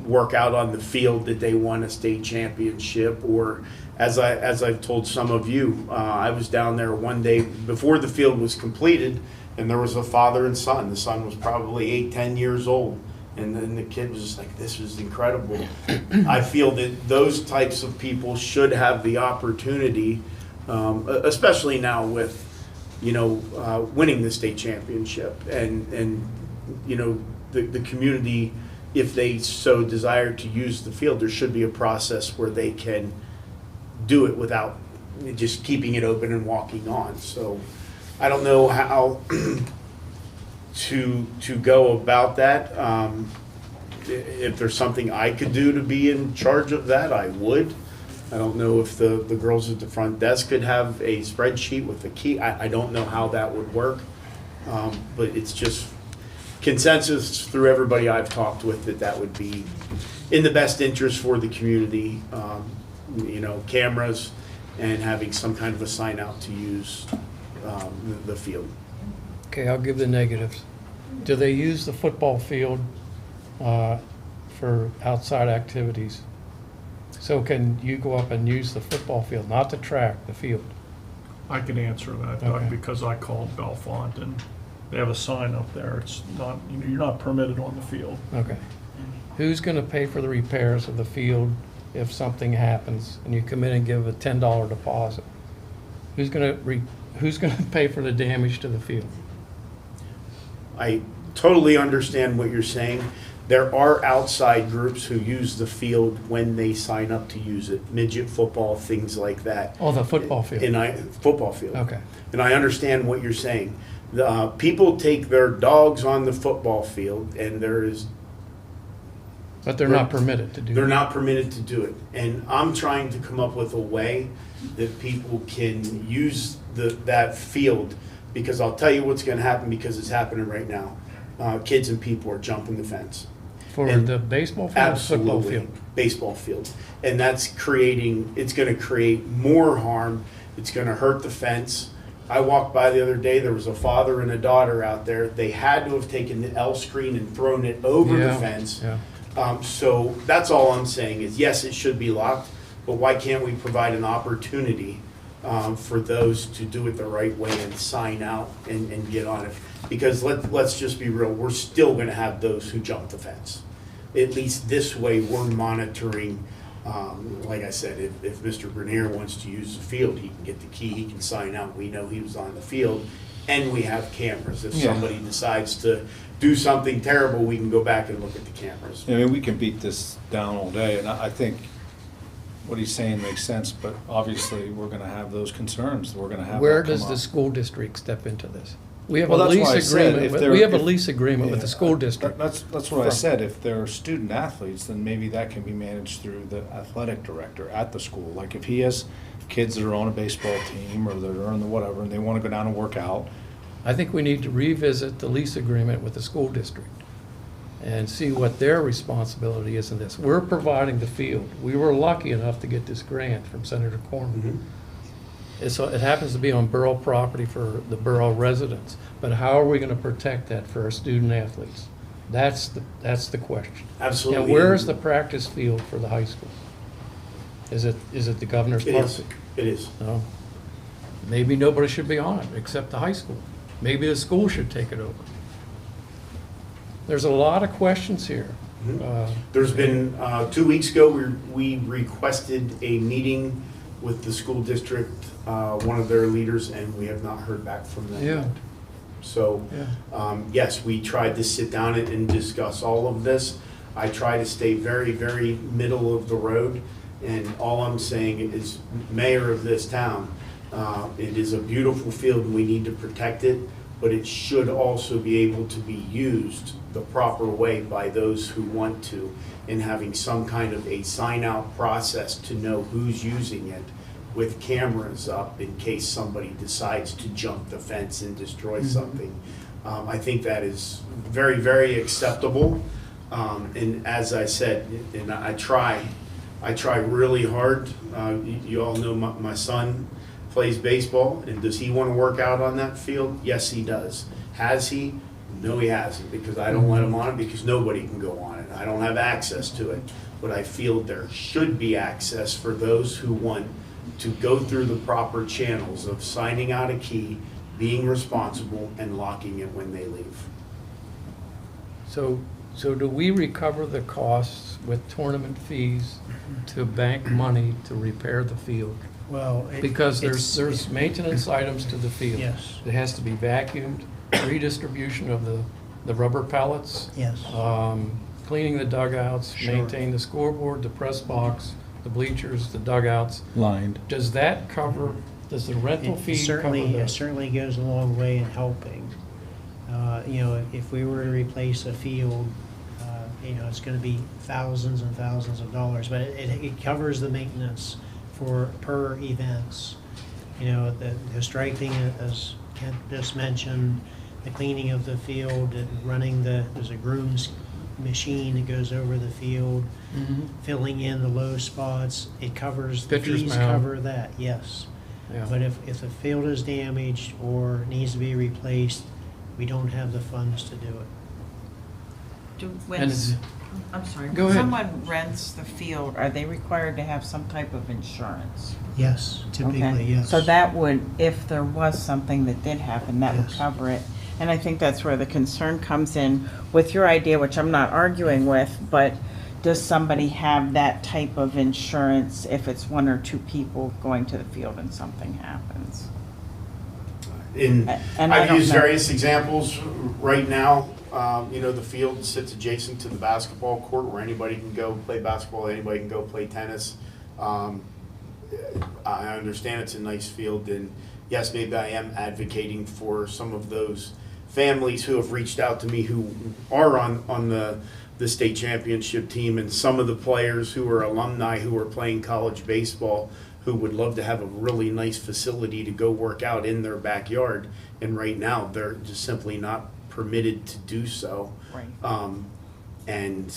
work out on the field that they won a state championship, or as I've told some of you, I was down there one day before the field was completed, and there was a father and son. The son was probably 8-10 years old, and then the kid was just like, this was incredible. I feel that those types of people should have the opportunity, especially now with winning the state championship, and the community, if they so desire to use the field, there should be a process where they can do it without just keeping it open and walking on. So I don't know how to go about that. If there's something I could do to be in charge of that, I would. I don't know if the girls at the front desk could have a spreadsheet with a key. I don't know how that would work. But it's just consensus through everybody I've talked with that would be in the best interest for the community. Cameras, and having some kind of a sign out to use the field. Okay, I'll give the negatives. Do they use the football field for outside activities? So can you go up and use the football field, not the track, the field? I can answer that, Doug, Okay. because I called Bellefonte, and they have a sign up there. It's not, you're not permitted on the field. Okay. Who's going to pay for the repairs of the field if something happens and you come in and give a $10 deposit? Who's going to pay for the damage to the field? I totally understand what you're saying. There are outside groups who use the field when they sign up to use it, midget football, things like that. Oh, the football field. Football field. Okay. And I understand what you're saying. The people take their dogs on the football field, and But they're not permitted to do they're that. not permitted to do it. And I'm trying to come up with a way that people can use that field, because I'll tell you what's going to happen, because it's happening right now. Kids and people are jumping the fence. For And the baseball field or football Absolutely, field? baseball field. And it's going to create more harm. It's going to hurt the fence. I walked by the other day, there was a father and a daughter out there. They had to have taken the L screen and thrown it over the Yeah, fence. yeah. So that's all I'm saying is, yes, it should be locked, but why can't we provide an opportunity for those to do it the right way and sign out and get on it? Because let's just be real, we're still gonna have those who jump the fence. At least this way, we're monitoring, like I said, if Mr. Grenier wants to use the field, he can get the key, he can sign out, we know he was on the field, and we have cameras. If Yeah. somebody decides to do something terrible, we can go back and look at the cameras. I mean, we can beat this down all day, and I think what he's saying makes sense, but obviously, we're gonna have those concerns, we're gonna have Where that come does the up. school district step into this? We have Well, a that's why I lease said agreement, if with- they're- we have a if- lease agreement with the Yeah, school district. That's what I From- said, if they're student athletes, then maybe that can be managed through the athletic director at the school. Like if he has kids that are on a baseball team or that are on the whatever, and they wanna go down and work out, I think we need to revisit the lease agreement with the school district and see what their responsibility is in this. We're providing the field. We were lucky enough to get this grant from Senator Cornyn. It happens to be on borough property for the borough residents, but how are we gonna protect that for our student athletes? That's the question. Absolutely. And where is the practice field for the high school? Is it the governor's It park? is, it is. No. Maybe nobody should be on it except the high school. Maybe the school should take it over. There's a lot of questions here. There's been, 2 weeks ago, we requested a meeting with the school district, one of their leaders, and we have not heard back from them. Yeah. So, Yeah. yes, we tried to sit down and discuss all of this. I try to stay very, very middle of the road, and all I'm saying is, mayor of this town, it is a beautiful field, and we need to protect it, but it should also be able to be used the proper way by those who want to, and having some kind of a sign-out process to know who's using it with cameras up in case somebody decides to jump the fence and destroy something. I think that is very, very acceptable. And as I said, and I try really hard. You all know my son plays baseball, and does he want to work out on that field? Yes, he does. Has he? No, he hasn't, because I don't let him on it, because nobody can go on it. I don't have access to it. But I feel there should be access for those who want to go through the proper channels of signing out a key, being responsible, and locking it when they leave. So do we recover the costs with tournament fees to bank money to repair the field? Well, Because it's- there's maintenance items to the field. Yes. It has to be vacuumed, redistribution of the rubber pellets. Yes. Cleaning the dugouts, Sure. maintain the scoreboard, the press box, the bleachers, the dugouts. lined. Does that cover, does the rental It fee cover certainly, it the? certainly goes a long way in helping. You know, if we were to replace a field, you know, it's gonna be thousands and thousands of dollars, but it covers the maintenance for per events. You know, the striping, as Kent just mentioned, the cleaning of the field, and running there's a grooms machine that goes over the field, filling in the low spots. It covers, the Pitcher's fees mound. cover that, yes. Yeah. But if the field is damaged or needs to be replaced, we don't have the funds to do it. And I'm sorry, Go when ahead. someone rents the field, are they required to have some type of insurance? Yes, typically, Okay. yes. So that would, if there was something that did happen, that would Yes. cover it. And I think that's where the concern comes in with your idea, which I'm not arguing with, but does somebody have that type of insurance if it's one or two people going to the field and something happens? And And I I've don't used know. various examples right now. The field sits adjacent to the basketball court where anybody can go play basketball, anybody can go play tennis. I understand it's a nice field, and yes, maybe I am advocating for some of those families who have reached out to me who are on the state championship team, and some of the players who are alumni who are playing college baseball who would love to have a really nice facility to go work out in their backyard. And right now, they're just simply not permitted to do so. Right. And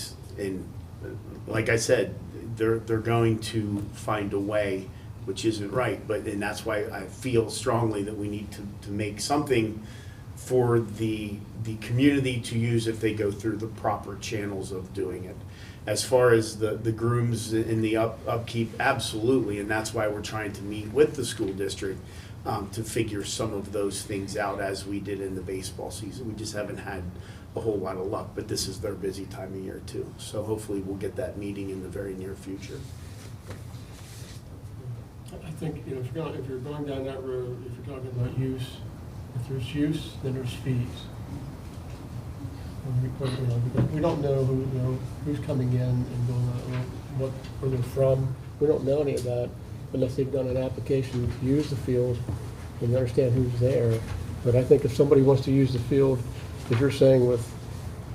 like I said, they're going to find a way, which isn't right. And that's why I feel strongly that we need to make something for the community to use if they go through the proper channels of doing it. As far as the grooms and the upkeep, absolutely, and that's why we're trying to meet with the school district to figure some of those things out as we did in the baseball season. We just haven't had a whole lot of luck, but this is their busy time of year too. So hopefully we'll get that meeting in the very near future. I think, if you're going down that road, if you're talking about use, if there's use, then there's fees. Because we don't know who's coming in and going, where they're from. We don't know any of that unless they've done an application to use the field and understand who's there. But I think if somebody wants to use the field, as you're saying with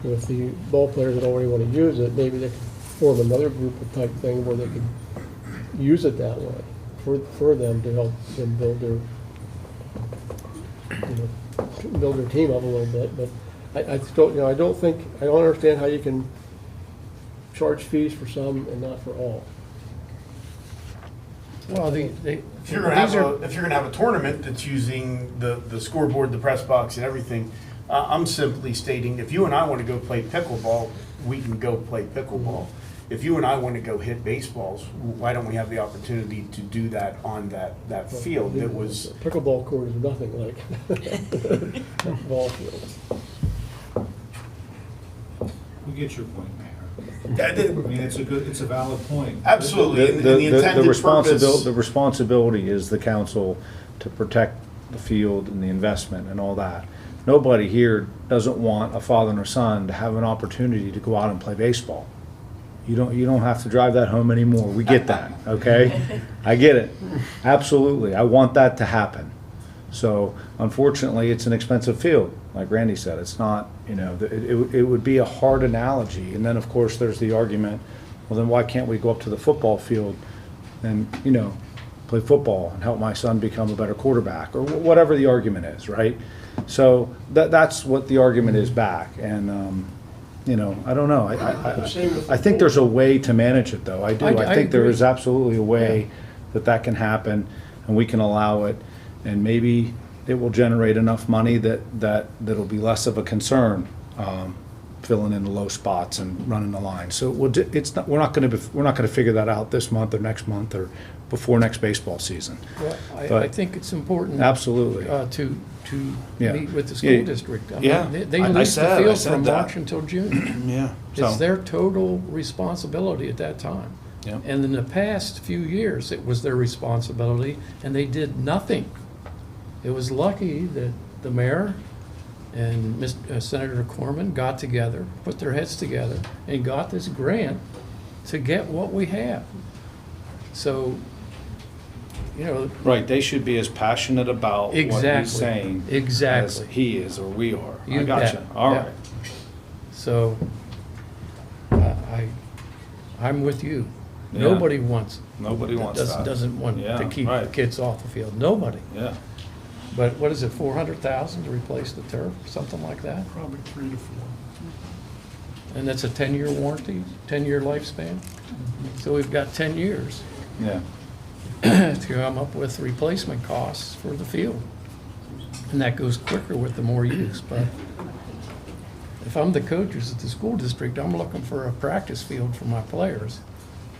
the ball players that already want to use it, maybe they can form another group of type thing where they can use it that way for them to help them build their team up a little bit. But I still, I don't understand how you can charge fees for some and not for all. Well, If you're gonna have a tournament that's using the scoreboard, the press box, and everything, I'm simply stating, if you and I want to go play pickleball, we can go play pickleball. If you and I want to go hit baseballs, why don't we have the opportunity to do that on that field that was? Pickleball court is nothing like ball field. We get your point, Mayor. I mean, it's a valid point. Absolutely, and the The intended responsibility, the purpose. responsibility is the council to protect the field and the investment and all that. Nobody here doesn't want a father and a son to have an opportunity to go out and play baseball. You don't have to drive that home anymore. We get that, okay? I get it. Absolutely. I want that to happen. So unfortunately, it's an expensive field. Like Randy said, it's not, it would be a hard analogy. And then, of course, there's the argument, well, then why can't we go up to the football field and, play football and help my son become a better quarterback, or whatever the argument is, right? So that's what the argument is back. And, I don't know. I think there's a way to manage it, though. I do. I think there agree. is absolutely a way that can happen, and we can allow it, and maybe it will generate enough money that'll be less of a concern, filling in the low spots and running the line. So we're not going to figure that out this month or next month or before next baseball season. Well, I But- think it's important. Absolutely. To Yeah. meet with the Yeah. school district. I mean, Yeah. They I lease the said field from that. March until June. Yeah. It's their total responsibility at that time. Yeah. And in the past few years, it was their responsibility, and they did nothing. It was lucky that the mayor and Senator Corman got together, put their heads together, and got this grant to get what we have. So, Right, they should be as passionate about what Exactly. he's saying as Exactly. he is or we are. I You gotcha. bet. All Yeah. right. So, I'm with you. Yeah. Nobody wants. Nobody wants that. Doesn't want Yeah, to keep the right. kids off the field. Nobody. Yeah. But what is it, 400,000 to replace the turf, something like that? Probably 3 to 4. And that's a 10-year warranty, 10-year lifespan. So we've got 10 years Yeah. to come up with replacement costs for the field. And that goes quicker with the more use, but if I'm the coaches at the school district, I'm looking for a practice field for my players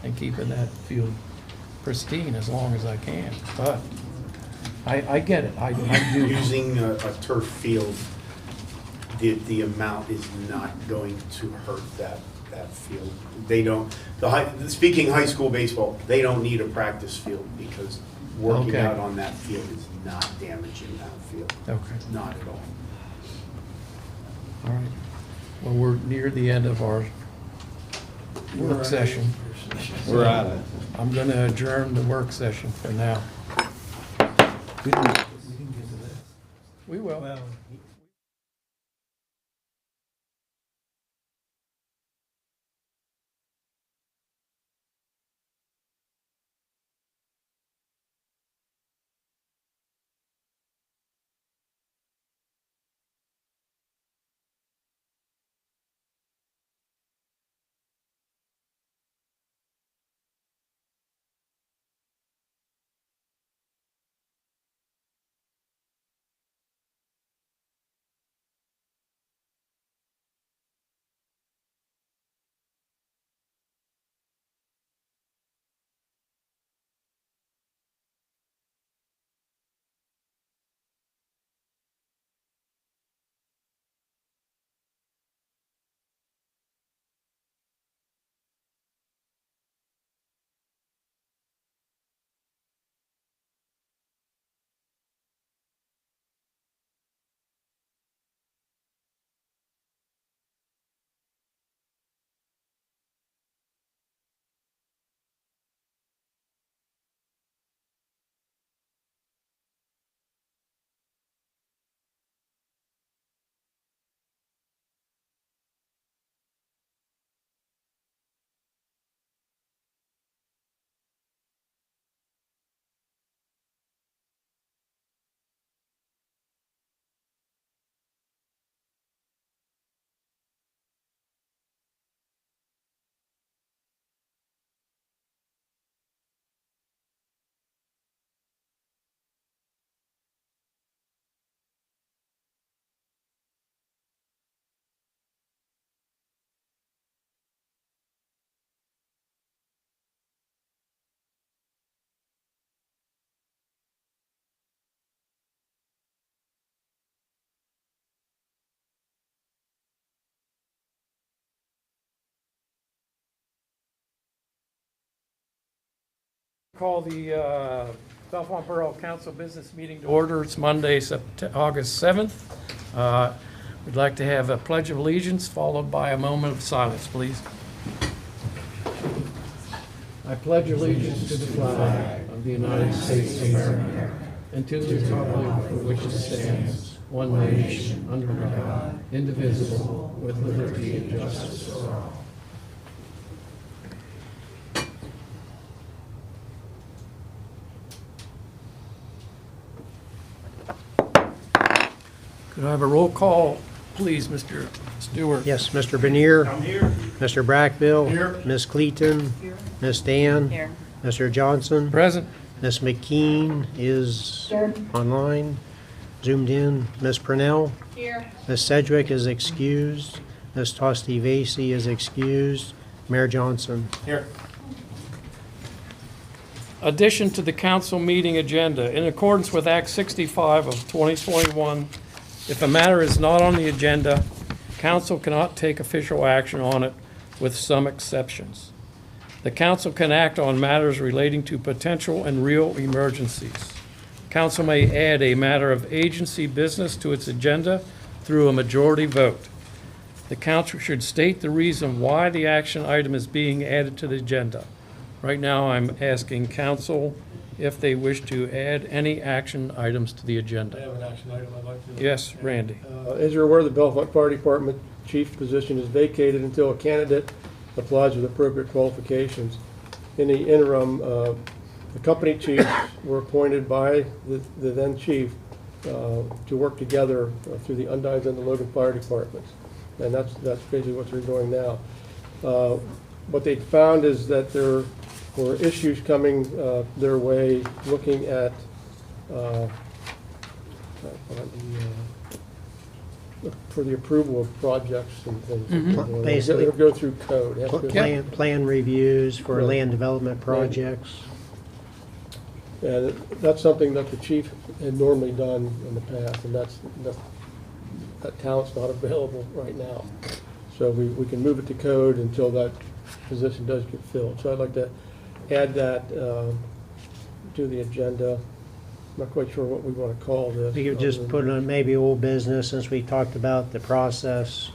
and keeping that field pristine as long as I can. But I get it, I do. Using a turf field, the amount is not going to hurt that field. They don't, speaking high school baseball, they don't need a practice field because working Okay. out on that field is not damaging that field. Okay, Not at all. all right. Well, we're near the end of our work session. We're at it. I'm going to adjourn the work session for now. We will. Well, Call the Bellefonte Borough Council business meeting to order. It's Monday, August 7th. We'd like to have a pledge of allegiance followed by a moment of silence, please. I pledge allegiance to the flag of the United States of America and to the republic for which it stands, one nation, under God, indivisible, with liberty and justice for all. Could I have a roll call, please, Mr. Stewart? yes, Mr. Benier. I'm here. Mr. Brackville. Here. Ms. Cleaton. Here. Ms. Dan. Here. Mr. Johnson. Present. Ms. McKean is online, zoomed in. Ms. Purnell. Here. Ms. Sedgwick is excused. Ms. Tosti Vasey is excused. Mayor Johnson. Here. Addition to the council meeting agenda. In accordance with Act 65 of 2021, if a matter is not on the agenda, council cannot take official action on it, with some exceptions. The council can act on matters relating to potential and real emergencies. Council may add a matter of agency business to its agenda through a majority vote. The council should state the reason why the action item is being added to the agenda. Right now, I'm asking council if they wish to add any action items to the I agenda. have an action item I'd like to. Yes, Randy. As you're aware, the Bellefonte Fire Department chief position is vacated until a candidate applies with appropriate qualifications. In the interim, the company chiefs were appointed by the then chief to work together through the Undine's and the Logan Fire Departments. And that's basically what they're doing now. What they found is that there were issues coming their way, looking at for the approval of projects and things. Mhm. Basically- It'll go through code. It has to go- Plan reviews for Right. land development projects. And that's something that the chief had normally done in the past, and that talent's not available right now. So we can move it to code until that position does get filled. So I'd like to add that to the agenda. Not quite sure what we want to call this. We could just put it on maybe old business, since we talked about the process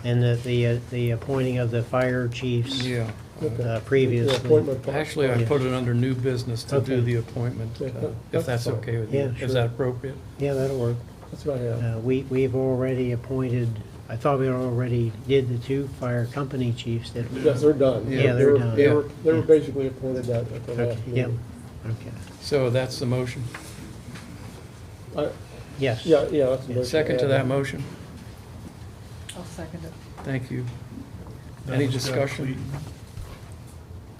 and the appointing of the fire chiefs Yeah. Yeah, previously. appointment. Actually, I Yeah. put it under new business to do Okay. the appointment, Yeah, if that's fine. okay with you. Yeah, sure. Is that appropriate? Yeah, that'll work. That's what I have. We've already appointed, I thought we already did the 2 fire company chiefs, didn't we? Yes, they're done. Yeah, they're done. They were Yeah. basically appointed at the Okay, last yeah, meeting. okay. So that's the motion. Yes. Yeah, that's the motion. Second to that motion? I'll second it. Thank you. That Any was discussion Clayton.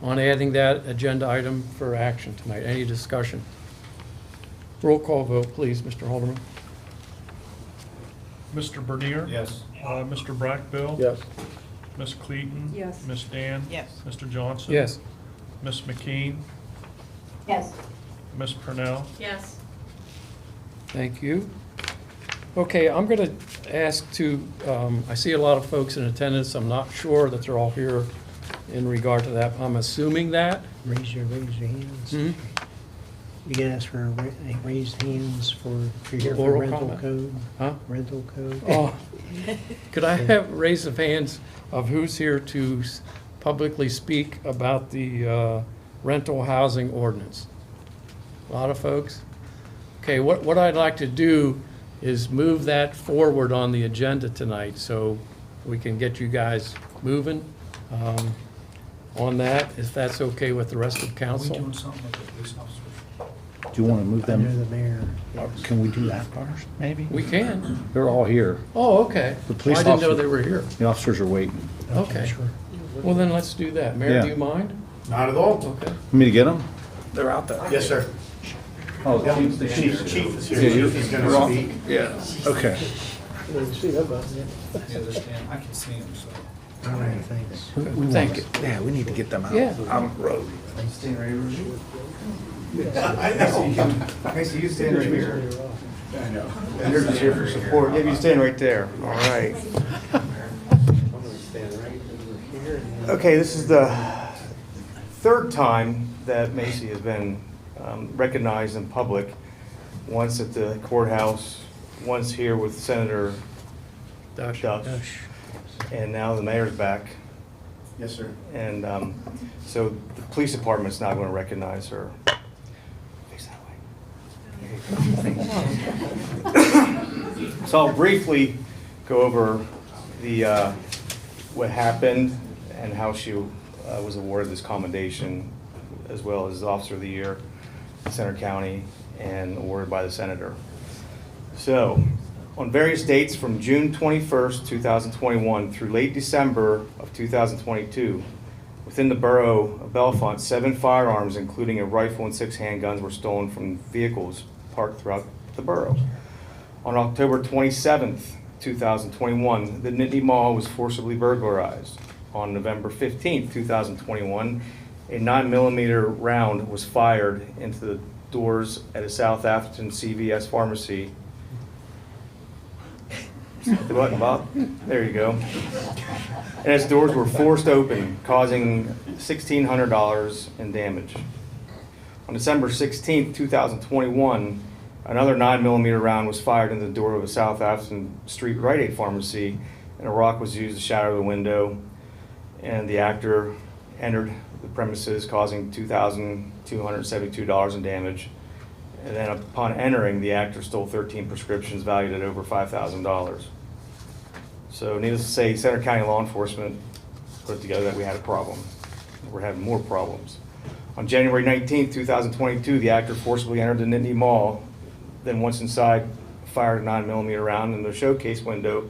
on adding that agenda item for action tonight? Any discussion? Roll call vote, please, Mr. Halderman. Mr. Bernier? Yes. Mr. Brackbill? Yes. Ms. Clayton? Yes. Ms. Dan? Yes. Mr. Johnson? Yes. Ms. McKean? Yes. Ms. Purnell? Yes. Thank you. Okay, I'm going to ask to, I see a lot of folks in attendance. I'm not sure that they're all here in regard to that. I'm assuming that. Raise your hands. Hmm? You can ask for raised hands for, if you're here for Oral rental comment. code. Huh? Rental code. Oh, could I have raise of hands of who's here to publicly speak about the rental housing ordinance? A lot of folks? Okay, what I'd like to do is move that forward on the agenda tonight so we can get you guys moving on that, if that's okay with the rest of council. something with the police officers? Do you want to move Under them? the mayor. Can we do that first, maybe? We can. They're all here. Oh, okay. The police I didn't know officer- they were here. The officers are waiting. Okay. Sure. Well, then let's do that. Mayor, Yeah. do you mind? Not at all. Okay. Want me to get them? They're out there. Yes, sir. Oh, Yeah, the chief is here. Yeah, you- He's you're gonna on. speak. Yeah, okay. You see them, but- Yeah, they're standing, I can see them, so. All right, thanks. Thank you. Yeah, we need to get them out. Yeah. On the road. I know. I see you standing right here. I know. And they're just here for support. Yeah, you stand right there. All right. Okay, this is the third time that Macy has been recognized in public. Once at the courthouse, once here with Senator Dush. Duff, and now the mayor's back. Yes, sir. And so the police department's now going to recognize her. Face that way. So I'll briefly go over the what happened and how she was awarded this commendation, as well as Officer of the Year, Center County, and awarded by the senator. So, on various dates from June 21st, 2021 through late December of 2022, within the borough of Bellefonte, 7 firearms, including a rifle and 6 handguns, were stolen from vehicles parked throughout the borough. On October 27th, 2021, the Nittany Mall was forcibly burglarized. On November 15th, 2021, a 9mm round was fired into the doors at a South Atherton CVS pharmacy. Hit the button, Bob. There you go. And its doors were forced open, causing $1,600 in damage. On December 16th, 2021, another 9mm round was fired into the door of a South Atherton Street Rite Aid pharmacy, and a rock was used to shatter the window, and the actor entered the premises, causing $2,272 in damage. And then upon entering, the actor stole 13 prescriptions valued at over $5,000. So needless to say, Center County law enforcement put together that we had a problem. We're having more problems. On January 19th, 2022, the actor forcibly entered the Nittany Mall, then once inside, fired a 9mm round in the showcase window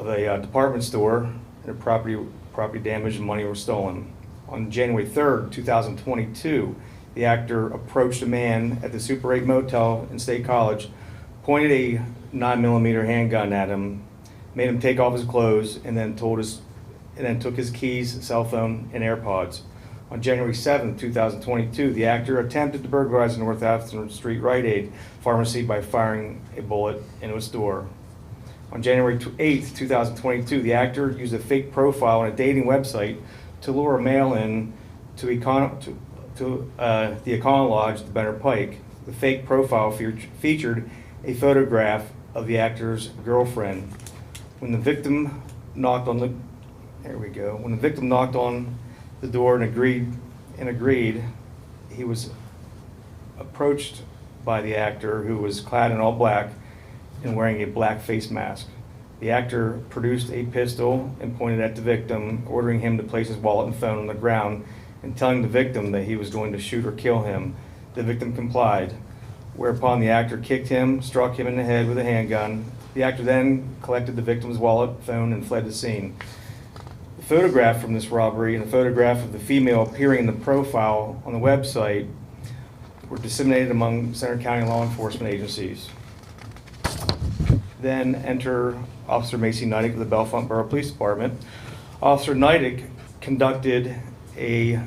of a department store, and property damage and money were stolen. On January 3rd, 2022, the actor approached a man at the Super 8 Motel in State College, pointed a 9mm handgun at him, made him take off his clothes, and then took his keys, cell phone, and AirPods. On January 7th, 2022, the actor attempted to burglarize the North Atherton Street Rite Aid pharmacy by firing a bullet into its door. On January 8th, 2022, the actor used a fake profile on a dating website to lure a male in to the Econo Lodge, the Benner Pike. The fake profile featured a photograph of the actor's girlfriend. When the victim knocked on the door and agreed, he was approached by the actor, who was clad in all black and wearing a black face mask. The actor produced a pistol and pointed at the victim, ordering him to place his wallet and phone on the ground and telling the victim that he was going to shoot or kill him. The victim complied, whereupon the actor kicked him, struck him in the head with a handgun. The actor then collected the victim's wallet, phone, and fled the scene. The photograph from this robbery and a photograph of the female appearing in the profile on the website were disseminated among Center County law enforcement agencies. Then enter Officer Macy Neidig of the Bellefonte Borough Police Department. Officer Neidig conducted a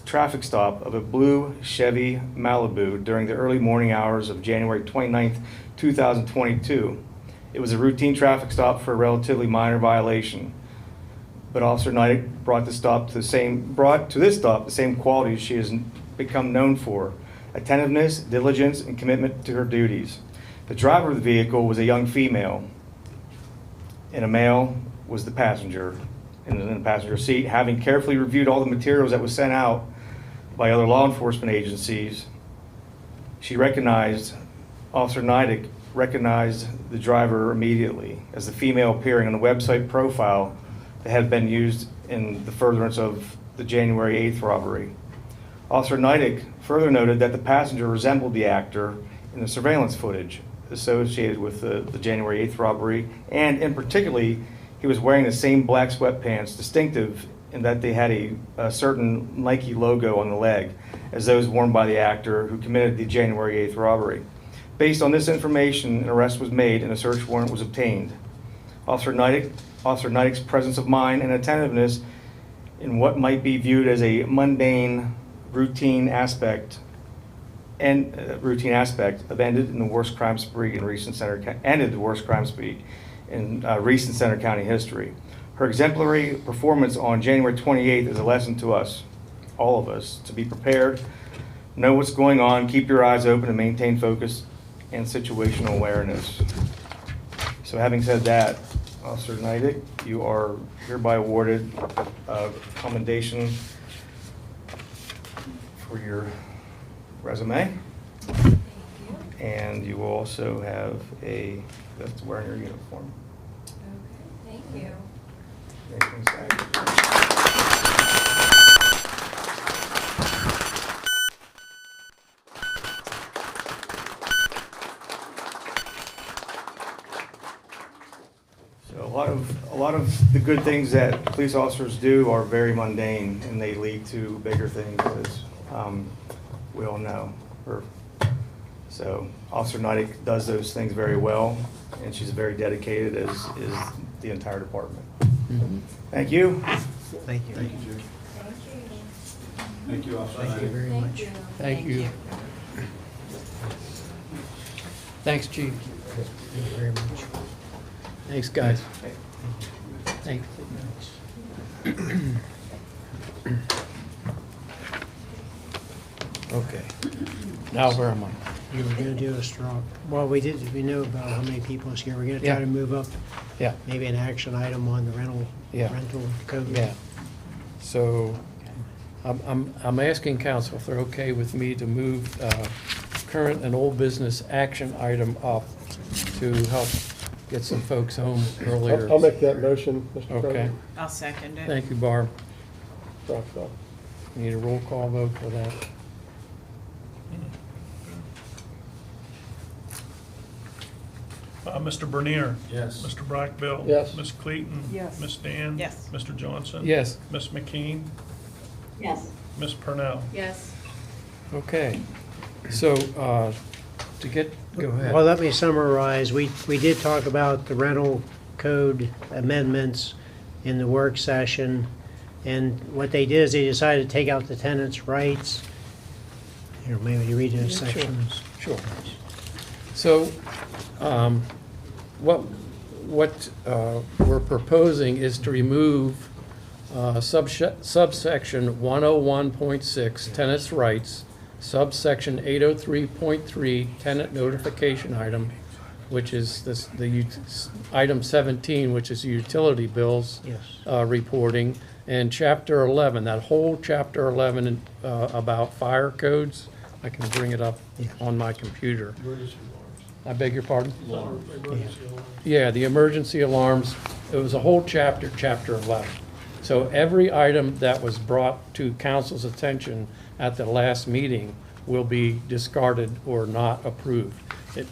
traffic stop of a blue Chevy Malibu during the early morning hours of January 29th, 2022. It was a routine traffic stop for a relatively minor violation, but Officer Neidig brought to this stop the same qualities she has become known for: attentiveness, diligence, and commitment to her duties. The driver of the vehicle was a young female, and a male was the passenger in the passenger seat. Having carefully reviewed all the materials that was sent out by other law enforcement agencies, Officer Neidig recognized the driver immediately as the female appearing on the website profile that had been used in the furtherance of the January 8th robbery. Officer Neidig further noted that the passenger resembled the actor in the surveillance footage associated with the January 8th robbery, and in particular, he was wearing the same black sweatpants, distinctive in that they had a certain Nike logo on the leg as those worn by the actor who committed the January 8th robbery. Based on this information, an arrest was made and a search warrant was obtained. Officer Neidig's presence of mind and attentiveness in what might be viewed as a mundane, routine aspect ended the worst crime spree in recent Center County history. Her exemplary performance on January 28th is a lesson to us, all of us, to be prepared, know what's going on, keep your eyes open, and maintain focus and situational awareness. So having said that, Officer Neidig, you are hereby awarded a commendation for your resume. And you will also have a vest to wear in your uniform. Okay, thank you. Anything to say? So a lot of the good things that police officers do are very mundane, and they lead to bigger things, as we all know. So Officer Neidig does those things very well, and she's very dedicated, as is the entire department. Thank you. Thank you. Thank you, Jim. Thank you. Thank you, Officer. Thank you very Thank much. you. Thank you. Thanks, Chief. Thank you very much. Thanks, guys. Thank Okay. Now where am I? You were gonna do a straw, well, we know about how many people is here. We're gonna Yeah. try to move up Yeah, maybe an action item on the rental code. yeah. So I'm asking council if they're okay with me to move current and old business action item up to help get some folks home earlier. I'll make that motion, Mr. Okay. President. I'll second it. Thank you, Barb. Rock call. Need a roll call vote for that. Mr. Bernier. Yes. Mr. Brackbill. Yes. Ms. Clayton. Yes. Ms. Dan. Yes. Mr. Johnson. Yes. Ms. McKean. Yes. Ms. Purnell. Yes. Okay. So, to get, go Well, ahead. let me summarize. We did talk about the rental code amendments in the work session. And what they did is they decided to take out the tenants' rights. Here, maybe you read those Yeah, sure. sections. Sure. So, what we're proposing is to remove subsection 101.6, tenants' rights, subsection 803.3, tenant notification item, which is item 17, which is utility bills Yes. reporting, and chapter 11, that whole chapter 11 about fire codes. I can bring it up Yeah. on my computer. Emergency I beg your pardon? alarms. Emergency alarms. Yeah, the emergency alarms, it was a whole chapter, chapter 11. So every item that was brought to council's attention at the last meeting will be discarded or not approved. It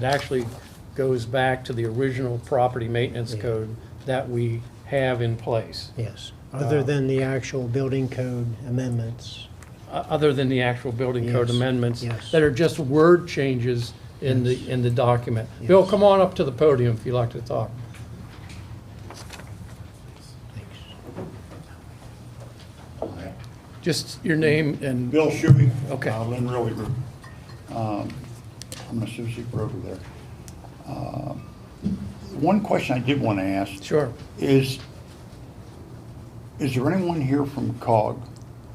actually goes back to the original property maintenance Yeah. code that we have in place, Yes. Other than the actual building code amendments. other than the actual building code Yes, amendments yes. that are just word changes in the document. Bill, Yes. come on up to the podium if you'd like to talk. Just your name and, Bill Shuey. Okay. Lynn Really Group. I'm an associate broker there. One question I did want to ask sure. is there anyone here from COG?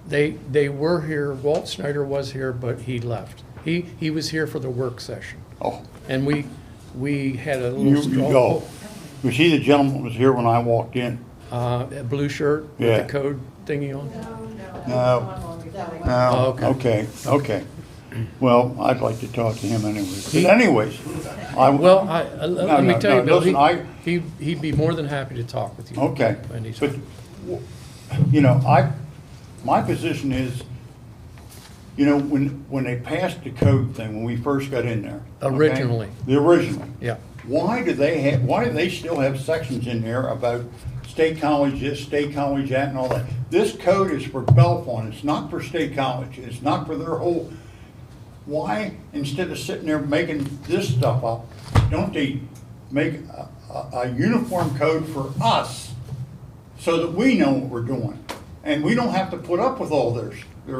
They were here, Walt Snyder was here, but he left. He was here for the work session. Oh, And we had a you little straw. go. Was he the gentleman that was here when I walked in? A blue shirt with Yeah. the code thingy on? No. Oh, No, okay. okay. Well, I'd like to talk to him anyways. But anyways, Well, let me no, tell you, Bill, listen, he'd be more than happy to talk with you. okay. But, Anytime. my position is, when they passed the code thing, when we first got in there. okay? Originally. The original. Yeah. Why do they still have sections in there about State College this, State College that, and all that? This code is for Bellefonte, it's not for State College, it's not for their whole, why, instead of sitting there making this stuff up, don't they make a uniform code for us so that we know what we're doing? And we don't have to put up with all their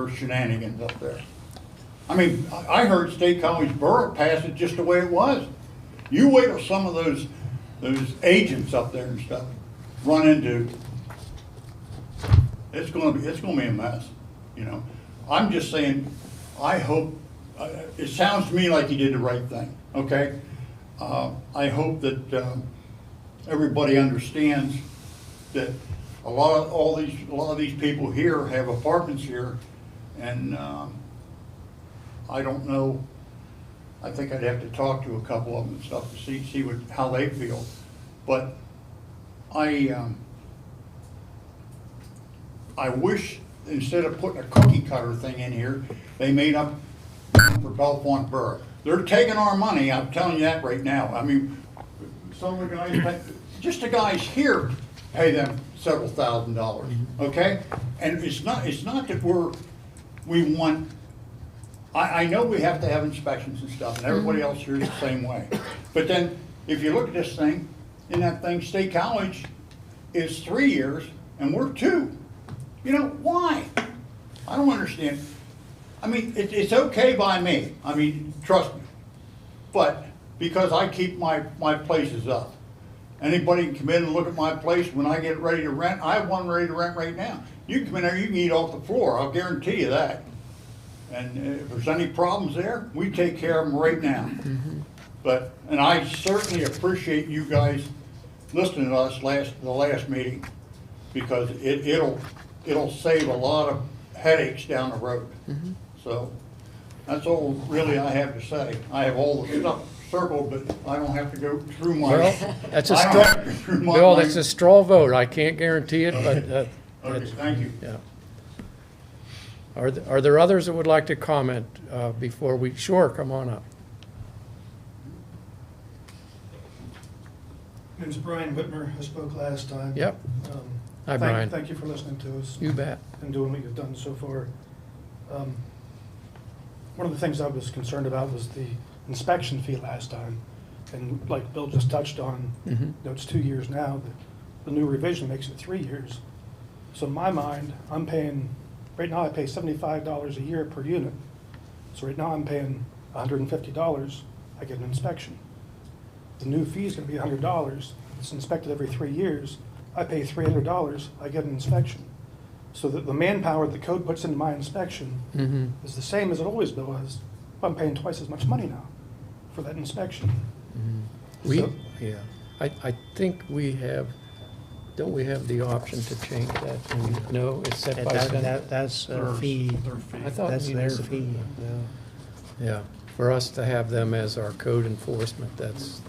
shenanigans up there. I mean, I heard State College Borough pass it just the way it was. You wait till some of those agents up there and stuff run into, it's gonna be a mess, I'm just saying, I hope, it sounds to me like you did the right thing, okay? I hope that, everybody understands that a lot of these people here have apartments here, and, I don't know, I think I'd have to talk to a couple of them and stuff to see how they feel. But I wish instead of putting a cookie cutter thing in here, they made up for Bellefonte Borough. They're taking our money, I'm telling you that right now. I mean, some of the guys, just the guys here pay them several $1,000s, okay? And it's not that we want, I know we have to have inspections and stuff, and everybody else here is the same way. But then, if you look at this thing, in that thing, State College is 3 years, and we're 2. Why? I don't understand. I mean, it's okay by me, I mean, trust me. But, because I keep my places up. Anybody can come in and look at my place when I get ready to rent. I have one ready to rent right now. You can come in there, you can eat off the floor, I'll guarantee you that. And if there's any problems there, we take care of them right now. And I certainly appreciate you guys listening to us the last meeting, because it'll save a lot of headaches down the road. So, that's all really I have to say. I have all the stuff circled, but I don't have to go through my. Well, that's a I don't straw, have to go through my- Bill, that's a straw vote. I can't guarantee it, but, Okay, thank you. yeah. Are there others that would like to comment before we, sure, come on up. name's Brian Whitmer. I spoke last time. Yep. Um, Hi, Brian. Thank you for listening to us You bet. and doing what you've done so far. One of the things I was concerned about was the inspection fee last time. And like Bill just touched on, it's 2 years now. The new revision makes it 3 years. So in my mind, I'm paying, right now I pay $75 a year per unit. So right now I'm paying $150, I get an inspection. The new fee is gonna be $100, it's inspected every 3 years. I pay $300, I get an inspection. So that the manpower the code puts into my inspection is the same as it always was. I'm paying twice as much money now for that inspection. We, So- yeah, I think we have, don't we have the option to change that? No, it's set by Senate? That's a fee. I thought That's their municipal- fee. Yeah, for us to have them as our code enforcement, that's,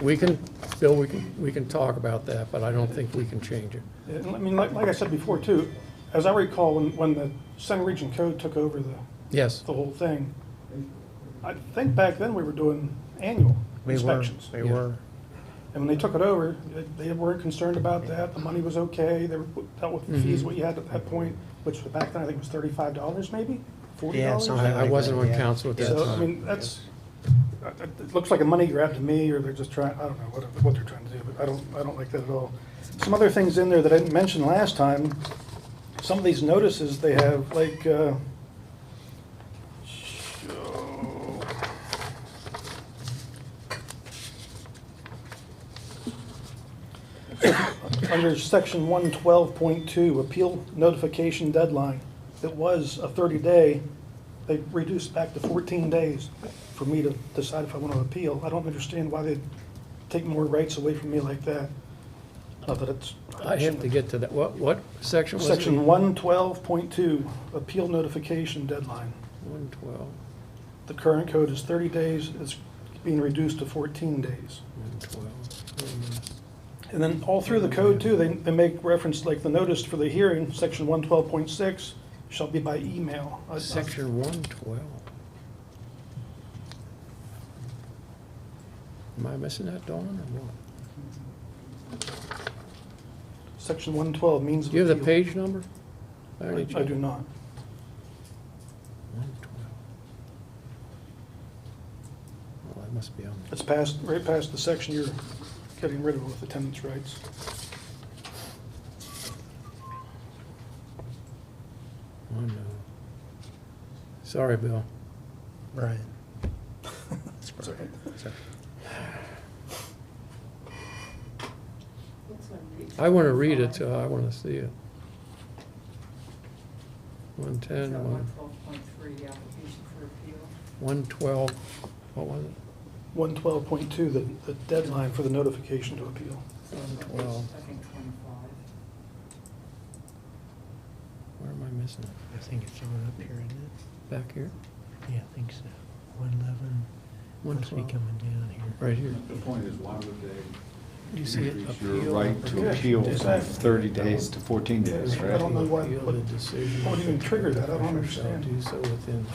we can, Bill, we can talk about that, but I don't think we can change it. I mean, like I said before too, as I recall, when the Center Region Code took over Yes, the whole thing, I think back then we were doing annual inspections. We were. And when they took it over, they weren't concerned about that, the money was okay, they dealt with the fees, what you had at that point, which back then I think was $35 maybe, $40? Yeah, something I like wasn't that, on yeah. council at that So, I time. mean, that's, it looks like a money grab to me, or they're just trying, I don't know what they're trying to do, but I don't like that at all. Some other things in there that I didn't mention last time, some of these notices they have, like, under section 112.2, appeal notification deadline, it was a 30-day, they reduced back to 14 days for me to decide if I want to appeal. I don't understand why they'd take more rights away from me like that. Not that it's. I have to get to that. What section was it? Section 112.2, appeal notification deadline. 112, The current code is 30 days, it's being reduced to 14 days. 112. And then all through the code too, they make reference, like the notice for the hearing, section 112.6, shall be by email. Section 112. Am I missing that, Dawn, or what? Section 112 means. Do you have the page number? By any I chance? do not. 112. Well, that must be on there. It's past, right past the section you're getting rid of with attendance rights. Oh, no. Sorry, Bill. Right. Sorry. I want to read it, so I want to see it. 110, 112.3, application for appeal. 112, what was it? 112.2, the deadline for the notification to appeal. 112, I think 25. where am I missing it? I think it's on up here, isn't it? Back here? Yeah, I think so. 111, must be 112, coming down here. right here. The point is, why would they Do you see it? increase your Appeal right to or- appeal from 30 days to 14 days, I don't know right? why, Appeal the decision. what would even trigger that? I don't Shall understand. do so within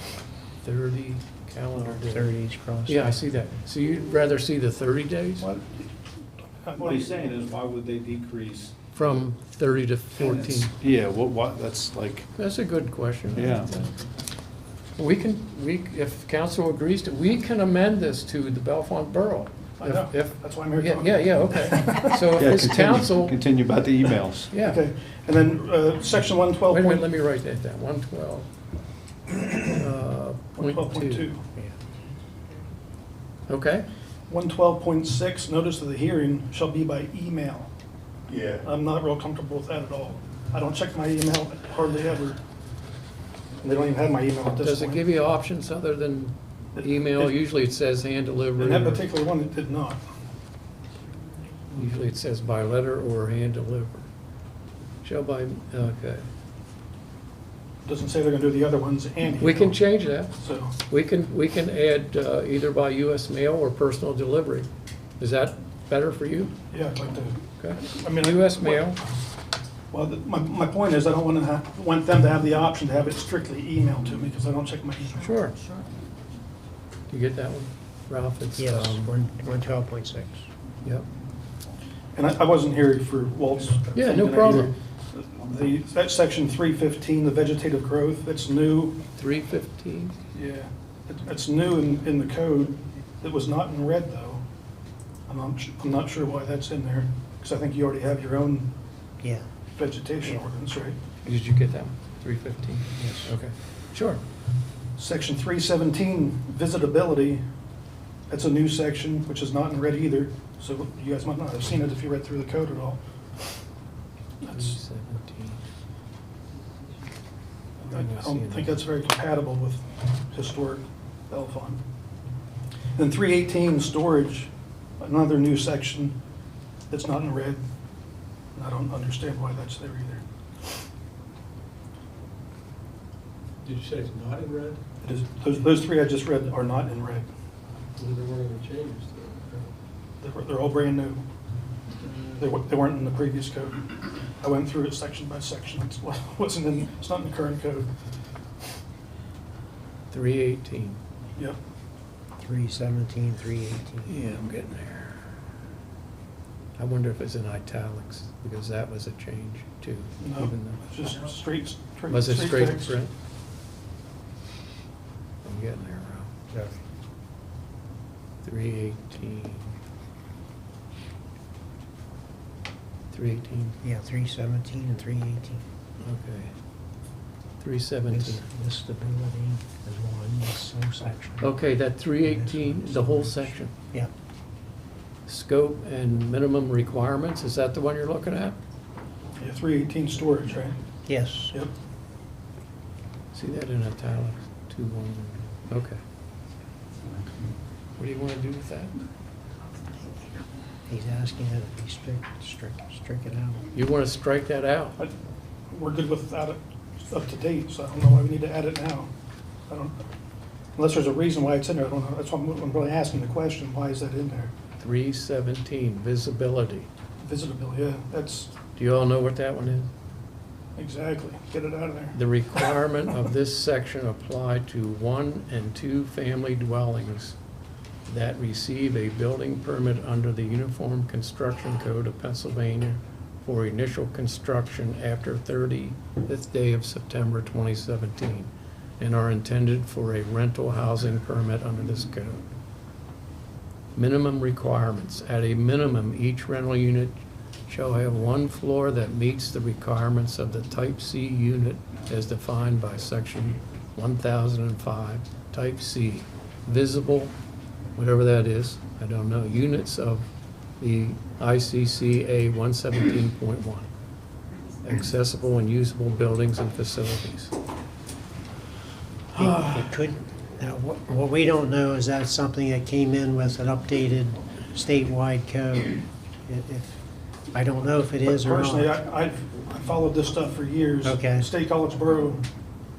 30 calendar days. 30s cross. Yeah, I see that. So you'd rather see the 30 days What? What he's saying is, why would they decrease? from 30 to 14? Yeah, what, that's like, That's a good question. Yeah. If council agrees to, we can amend this to the Bellefonte Borough. I know, If- that's why I'm here Yeah, talking. yeah, okay. So if yeah, it's continue, council, continue about the emails. yeah. Okay, and then section Wait a minute, 112. let me write that down, 112. Point 112.2. 2. Okay, 112.6, notice of the hearing shall be by email. Yeah. I'm not real comfortable with that at all. I don't check my email hardly ever. And they don't even have my email at this point. does it give you options other than email? Usually it says hand delivery. In that or- particular one, it did not. Usually it says by letter or hand delivered. Shall by, okay. Doesn't say they're gonna do the other ones and. We can email. change that. So, We can add either by US mail or personal delivery. Is that better for you? yeah, I'd like to, Okay. I mean. US mail, Well, my point is, I don't want them to have the option to have it strictly emailed to me, because I don't check my email. sure. You get that one, Ralph? It's, Yes, 112.6. Yep. And I wasn't here for Walt's. Yeah, no thing problem. either. That section 315, the vegetative growth, that's new. 315? Yeah, it's new in the code. It was not in red, though. I'm not sure why that's in there, because I think you already have your own Yeah. vegetation ordinance, right? Did you get that one? 315? Yes. Okay, sure. Section 317, visitability, that's a new section, which is not in red either, so you guys might not have seen it if you read through the code at all. That's, 317. I don't think that's very compatible with historic Bellefonte. Then 318, storage, another new section that's not in red. And I don't understand why that's there either. Did you say it's not in red? It is, those three I just read are not in red. Well, there weren't any changes to They're all brand new. They weren't in the previous code. I went through it section by section. It's not in the current code. 318. Yep. 317, 318. Yeah, I'm getting there. I wonder if it's in italics, because that was a change too. No, even it's just straight. though- Was it straight text. print? I'm getting there, Ralph. Yeah. 318. 318, Yeah, 317 and 318. okay. 317. This stability is one, this whole section. Okay, that 318, the whole section. Yeah. Scope and minimum requirements, is that the one you're looking at? Yeah, 318 storage, right? Yes. Yep. See that in italics, 2-1, okay. What do you want to do with that? He's asking that it be stricken out. You want to strike that out? We're good without it up to date, so I don't know why we need to add it now. I don't, unless there's a reason why it's in there, I don't know. That's why I'm really asking the question, why is that in there? 317, visibility. Visitability, yeah, that's Do you all know what that one is? exactly, get it out of there. The requirement of this section apply to 1 and 2 family dwellings that receive a building permit under the Uniform Construction Code of Pennsylvania for initial construction after 30th day of September 2017 and are intended for a rental housing permit under this code. Minimum requirements. At a minimum, each rental unit shall have one floor that meets the requirements of the Type C unit as defined by Section 1005, Type C. Visible, whatever that is, I don't know, units of the ICCA 117.1. Accessible and usable buildings and facilities. It could, now, what we don't know is that's something that came in with an updated statewide code. I don't know if it is or Personally, not. I've followed this stuff for years. Okay. State College Borough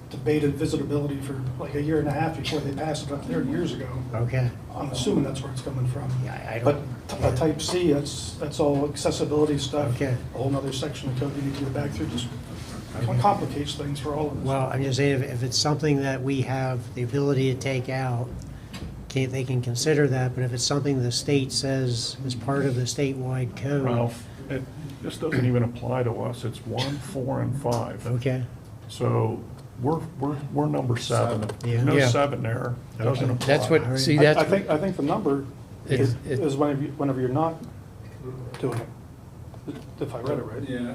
debated visitability for like a year and a half before they passed it up there years ago. Okay. I'm assuming that's where it's coming from. Yeah, I But don't. Type C, that's all accessibility stuff. Okay. A whole nother section of code you need to go back through, just complicates things for all of us. Well, I'm just saying, if it's something that we have the ability to take out, they can consider that, but if it's something the state says is part of the statewide code. Ralph, this doesn't even apply to us. It's 1, 4, and 5. Okay. So we're number 7. Yeah. No Yeah. 7 there. Doesn't Okay. apply. That's what, see, I that's, think the number It's- is whenever you're not doing it, if I read it right. Yeah,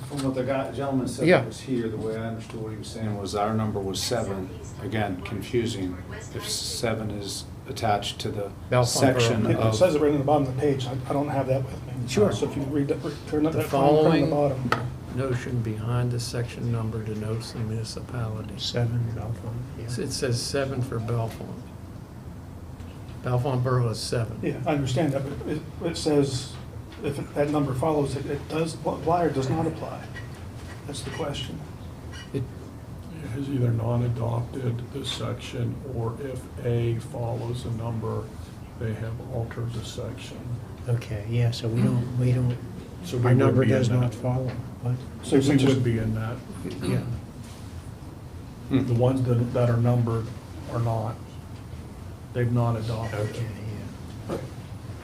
from what the gentleman said Yeah. that was here, the way I understood what he was saying was our number was 7. Again, confusing if 7 is attached to the Bellefonte section Borough. It says of. it right in the bottom of the page. I don't have that with me. Sure. So if you read that, turn that The fine print on following- the bottom. notion behind the section number denotes the municipality. 7, Bellefonte, yeah. It says 7 for Bellefonte. Bellefonte Borough is 7. Yeah, I understand that, but it says if that number follows it, it does apply or does not apply. That's the question. It has either not adopted this section, or if A follows a number, they have altered the section. Okay, yeah, so we don't, So we our would number be in does that. not follow. What? So We since would be in that. Yeah. The ones that are numbered are not. They've not adopted Okay, it. yeah.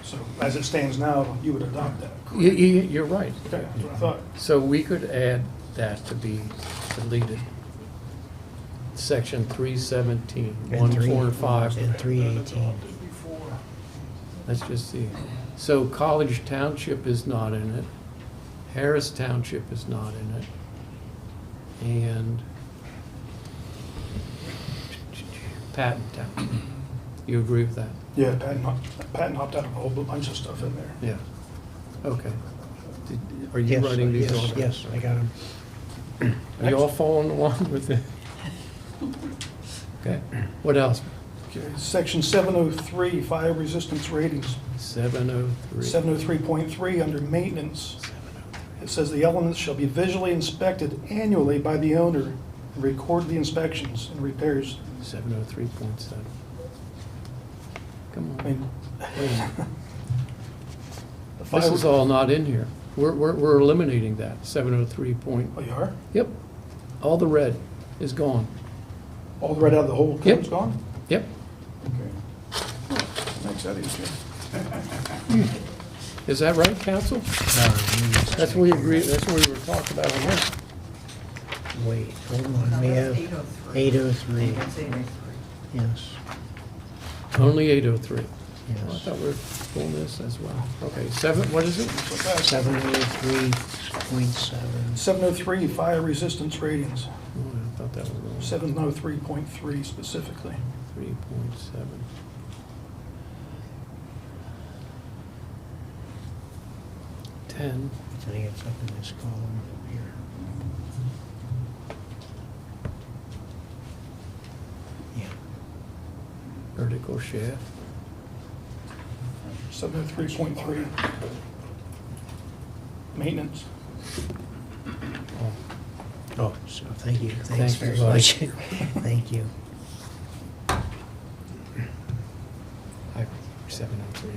So as it stands now, you would adopt that. You're right. Okay, that's what I thought. So we could add that to be deleted. Section 317, 1, 4, and 5. And 318. Let's just see. So College Township is not in it. Harris Township is not in it. And Patton Township. You agree with that? Yeah, Patton hopped out of a whole bunch of stuff in there. Yeah. Okay. Are you Yes, writing these yes, all? yes, I got them. Are you all following along with it? Okay. What else? Okay, Section 703, fire resistance ratings. 703. 703.3, under maintenance. It says the elements shall be visually inspected annually by the owner and record the inspections and repairs. 703.7. Come I on. mean, the This fire- is all not in here. We're eliminating that, 703 point. Oh, you are? Yep. All the red is gone. All the right out of the whole Yep. code's gone? Yep. Makes that easier. Is that right, council? That's what we agreed, that's what we were talking about on this. Wait, hold on, we have 803. Yes, Only 803. I yes. thought we were pulling this as well. Okay, what is it? 703.7. 703, fire resistance ratings. Oh, I thought that was wrong. 703.3 specifically. 3.7. I think it's up in this column here. Yeah, Vertical shaft. 703.3. Maintenance. oh, so thank you, thanks Thank you, very buddy. much. Thank you. 703.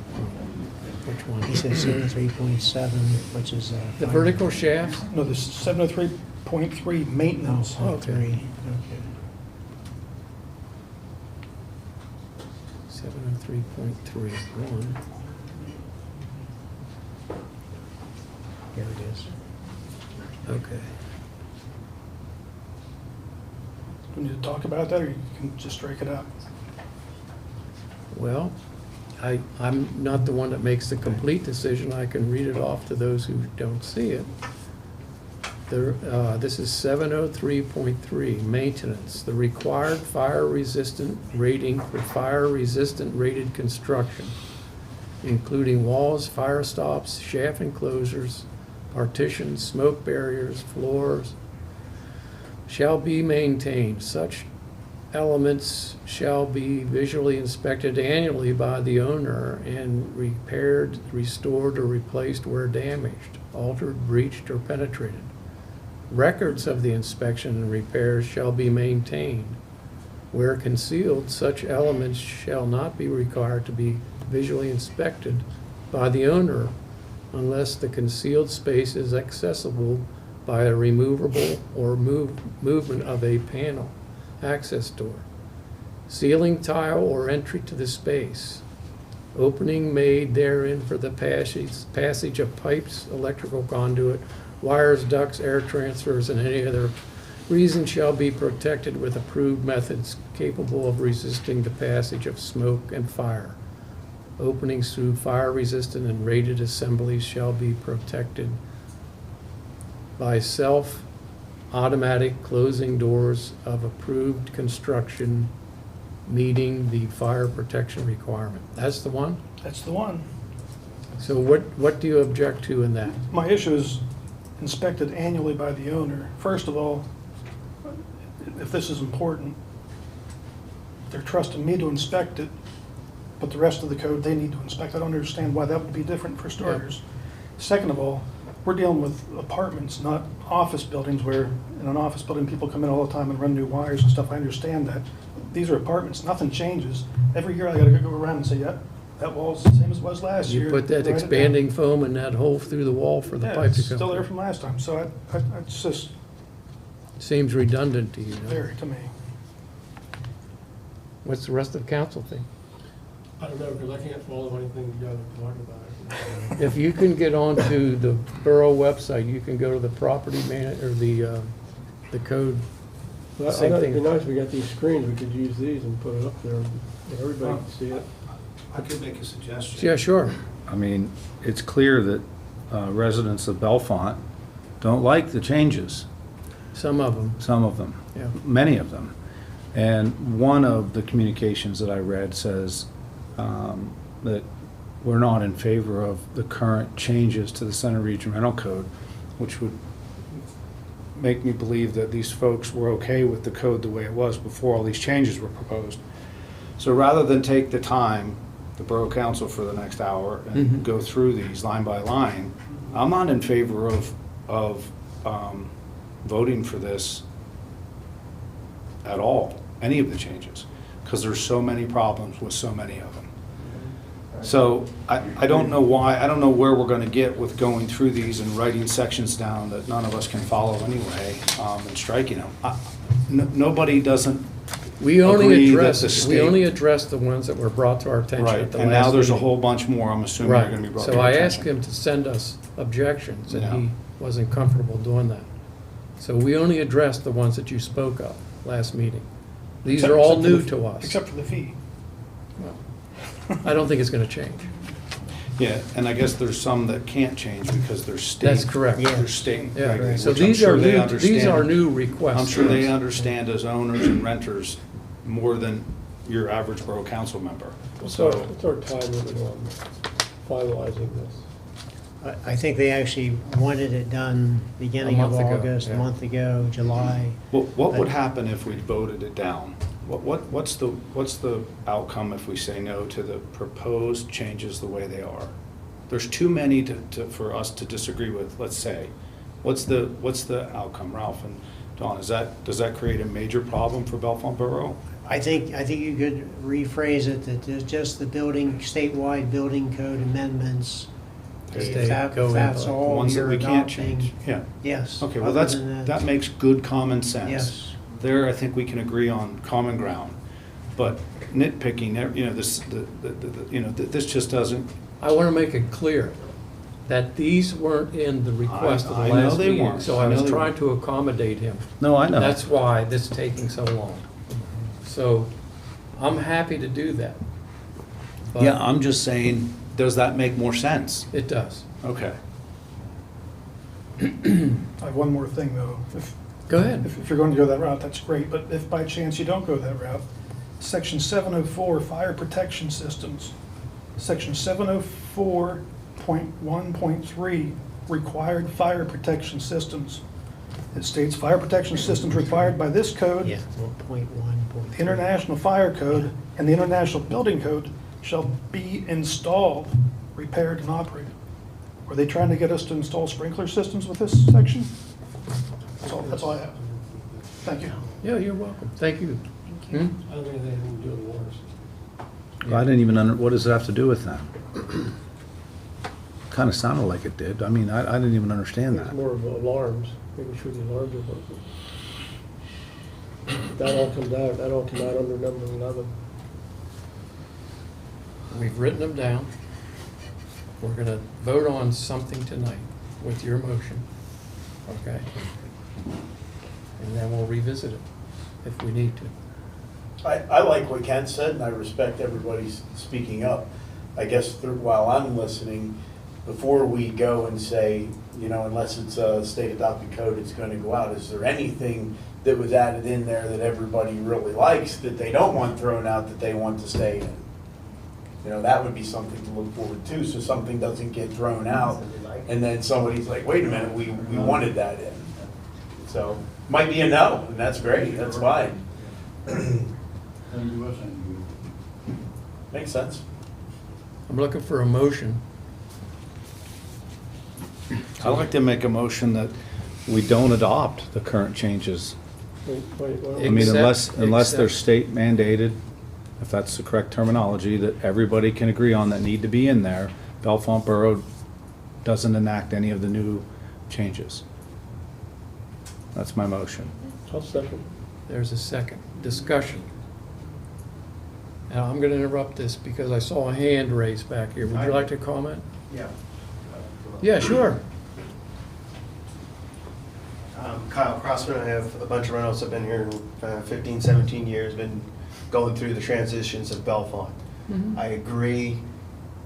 Which one? He said 703.7, which is. The vertical shaft? No, this is 703.3 maintenance. Oh, Okay. 3, okay. 703.31. Here it is. Okay. Do we need to talk about that, or you can just strike it out? Well, I'm not the one that makes the complete decision. I can read it off to those who don't see it. This is 703.3, maintenance. The required fire-resistant rating for fire-resistant rated construction, including walls, fire stops, shaft enclosures, partitions, smoke barriers, floors, shall be maintained. Such elements shall be visually inspected annually by the owner and repaired, restored, or replaced where damaged, altered, breached, or penetrated. Records of the inspection and repairs shall be maintained. Where concealed, such elements shall not be required to be visually inspected by the owner unless the concealed space is accessible by a removable or movement of a panel, access door, ceiling tile or entry to the space, opening made therein for the passage of pipes, electrical conduit, wires, ducts, air transfers, and any other reason shall be protected with approved methods capable of resisting the passage of smoke and fire. Openings through fire-resistant and rated assemblies shall be protected by self-automatic closing doors of approved construction meeting the fire protection requirement. That's the one? That's the one. So what do you object to in that? My issue is inspected annually by the owner. First of all, if this is important, they're trusting me to inspect it, but the rest of the code, they need to inspect. I don't understand why that would be different for starters. Second of all, we're dealing with apartments, not office buildings, where in an office building, people come in all the time and run new wires and stuff. I understand that. These are apartments. Nothing changes. Every year I gotta go around and say, yep, that wall's the same as it was last year. You put that Write it down. expanding foam in that hole through the wall for the Yeah, pipe to it's come still there through. from last time, so it's just Seems redundant to you, no? very to me. What's the rest of the council think? I don't know, because I can't follow anything you guys are talking about. If you can get onto the borough website, you can go to the property or the code. Well, Same it'd be thing. nice if we got these screens, we could use these and put it up there, so everybody can see it. I could make a suggestion. Yeah, sure. I mean, it's clear that residents of Bellefonte don't like the changes, Some of them, some of them, yeah. many of them. And one of the communications that I read says that we're not in favor of the current changes to the Center Region Rental Code, which would make me believe that these folks were okay with the code the way it was before all these changes were proposed. So rather than take the time, the Borough Council for the next hour, and go through these line by line, I'm not in favor of voting for this at all, any of the changes, because there's so many problems with so many of them. So I don't know why, I don't know where we're gonna get with going through these and writing sections down that none of us can follow anyway, and striking them. Nobody doesn't We only agree that addressed, the we state- only addressed the ones that were brought to our attention Right, at the last and now there's a meeting. whole bunch more, I'm assuming, are gonna be Right, brought to so our I attention. asked him to send us objections, and Yeah. he wasn't comfortable doing that. So we only addressed the ones that you spoke of last meeting. These are all new to us. Except for the fee. I don't think it's gonna change. Yeah, and I guess there's some that can't change because they're state. That's correct. They're state Yeah, regulated, so which I'm these sure are they new, understand. these are new requests. I'm sure for they us. understand as owners and renters more than your average borough council member. What's So, our time limit on finalizing this? I think they actually wanted it done beginning of month ago, August, a yeah. month ago, July. what would happen if we voted it down? What's the outcome if we say no to the proposed changes the way they are? There's too many for us to disagree with, let's say. What's the outcome, Ralph and Dawn? Does that create a major problem for Bellefonte Borough? I think you could rephrase it that there's just the statewide building code amendments. Stay- If go that's into it. all Ones that you're we can't adopting. change? Yeah. Yes. Okay, well, Other than that makes good common sense. Yes. There, I think we can agree on common ground. But nitpicking, this just doesn't, I wanna make it clear that these weren't in the request of the I know last they meeting. weren't. So I I was know they trying weren't. to accommodate him. no, I know. That's why this is taking so long. So I'm happy to do that. But Yeah, I'm just saying, does that make more sense? It does. Okay. I have one more thing, though. Go ahead. If you're going to go that route, that's great, but if by chance you don't go that route, Section 704, fire protection systems. Section 704.1.3, required fire protection systems. It states fire protection systems required by this code, Yeah, 1.1. the International Fire Code, and the International Building Code shall be installed, repaired, and operated. Are they trying to get us to install sprinkler systems with this section? That's all I have. Thank you. Yeah, you're welcome. Thank you. Hmm? I don't think it has anything to do with water system. I didn't even, what does it have to do with that? Kind of sounded like it did. I mean, I didn't even understand It's that. more of alarms, making sure the alarms are working. That all comes out under number 11. We've written them down. We're gonna vote on something tonight with your motion, okay? And then we'll revisit it if we need to. I like what Ken said, and I respect everybody's speaking up. I guess while I'm listening, before we go and say, unless it's a state adopted code, it's going to go out, is there anything that was added in there that everybody really likes that they don't want thrown out that they want to stay in? That would be something to look forward to, so something doesn't get thrown out, and then somebody's like, wait a minute, we wanted that in. So, might be a no, and that's great, that's fine. Makes sense. I'm looking for a motion. I'd like to make a motion that we don't adopt the current changes. Wait, I mean, Except- unless they're except- state mandated, if that's the correct terminology, that everybody can agree on that need to be in there, Bellefonte Borough doesn't enact any of the new changes. That's my motion. I'll second. There's a second. Discussion. And I'm going to interrupt this because I saw a hand raised back here. Would you like to comment? Yeah. Yeah, sure. Kyle Crossman, I have a bunch of rentals. I've been here 15, 17 years, been going through the transitions of Bellefonte. Mhm. I agree.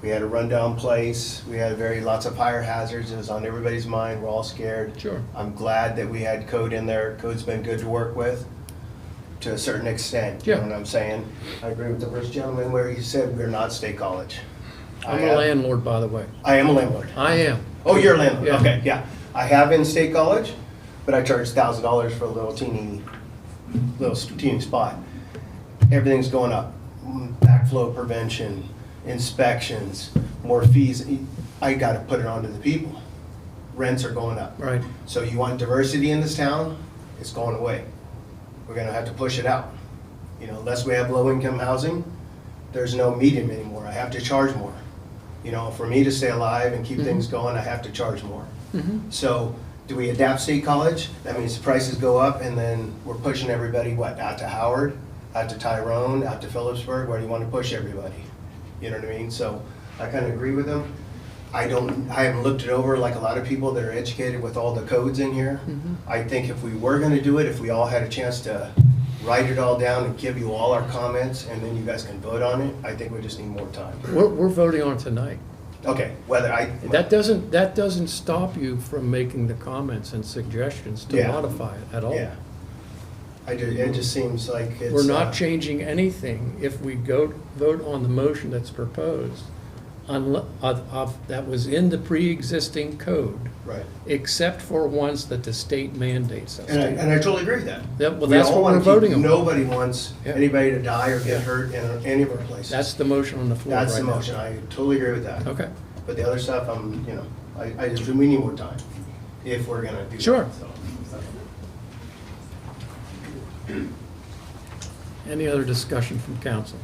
We had a rundown place. We had lots of fire hazards. It was on everybody's mind. We're all scared. Sure. I'm glad that we had code in there. Code's been good to work with to a certain extent. You Yeah. know what I'm saying? I agree with the first gentleman where he said we're not State College. I'm a landlord, by the way. I am a landlord. I am. Oh, you're a landlord, Yeah. okay, yeah. I have in State College, but I charge $1,000 for a little teeny spot. Everything's going up. Backflow prevention, inspections, more fees. I gotta put it onto the people. Rents are going up. Right. So you want diversity in this town, it's going away. We're gonna have to push it out. You know, unless we have low-income housing, there's no medium anymore. I have to charge more. You know, for me to stay alive and keep things going, I have to charge more. So do we adapt State College? That means the prices go up and then we're pushing everybody, what, out to Howard, out to Tyrone, out to Phillipsburg? Where do you want to push everybody? You know what I mean? So I kind of agree with them. I haven't looked it over like a lot of people that are educated with all the codes in here. I think if we were gonna do it, if we all had a chance to write it all down and give you all our comments, and then you guys can vote on it, I think we just need more time. We're voting on it tonight. Okay, That doesn't stop you from making the comments and suggestions to Yeah. modify it at all. Yeah. It just seems like it's. We're not changing anything if we vote on the motion that's proposed that was in the pre-existing code. Right. Except for ones that the state mandates us And to. I totally agree with that. Well, We that's all what wanna we're voting keep- on. Nobody wants Yeah. anybody to die or get Yeah. hurt in any of our places. That's the motion on the floor right now. That's the motion. I totally agree with that. Okay. But the other stuff, I just, we need more time if we're gonna do that. Sure. so. Any other discussion from council?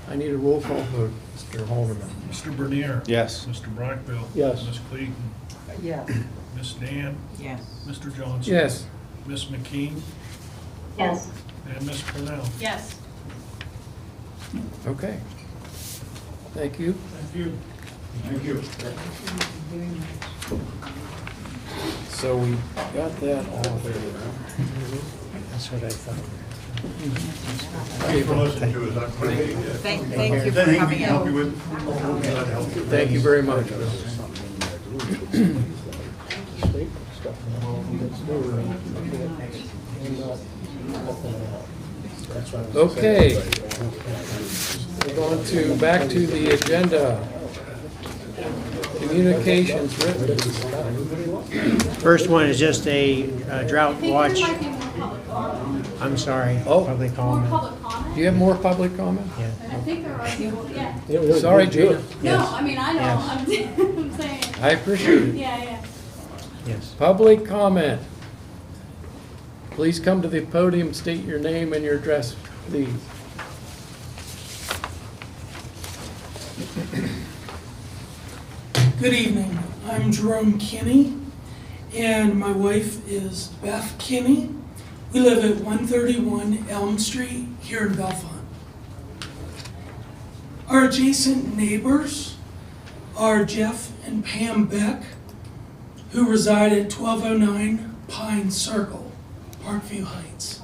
I need a roll call vote, Mr. Halverman. Mr. Bernier. Yes. Mr. Brockville. Yes. Ms. Clayton. Yes. Ms. Dan. Yes. Mr. Johnson. Yes. Ms. McKean. Yes. And Ms. Purnell. Yes. Okay. Thank you. Thank you. Thank you. So we got that all there. That's what I thought. Thanks for listening to us. Thank you for Anything we coming can help you out. with? Thank you very much. Okay. We're going to, back to the agenda. Communications written. First one is just a drought watch. I'm sorry, Oh. public comment. Do you have more public comment? Yeah. I think there are people, yeah. Sorry, Gina. No, I mean, I know, Yes. I'm saying, I appreciate it. yeah. Yes. Public comment. Please come to the podium, state your name and your address, please. Good evening. I'm Jerome Kinney, and my wife is Beth Kinney. We live at 131 Elm Street here in Bellefonte. Our adjacent neighbors are Jeff and Pam Beck, who reside at 1209 Pine Circle, Parkview Heights.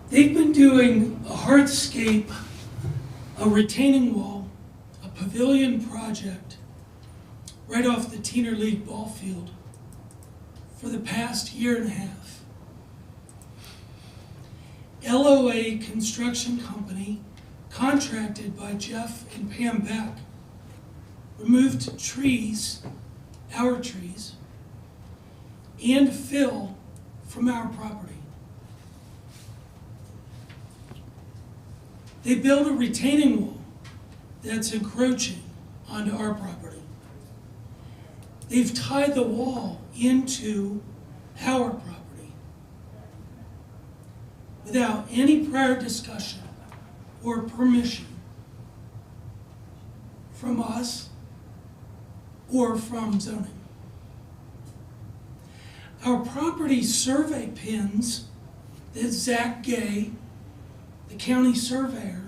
They've been doing a hardscape, a retaining wall, a pavilion project right off the Teener League ball field for the past year and a half. LOA Construction Company, contracted by Jeff and Pam Beck, removed trees, our trees, and fill from our property. They built a retaining wall that's encroaching onto our property. They've tied the wall into our property without any prior discussion or permission from us or from zoning. Our property survey pins that Zach Gay, the county surveyor,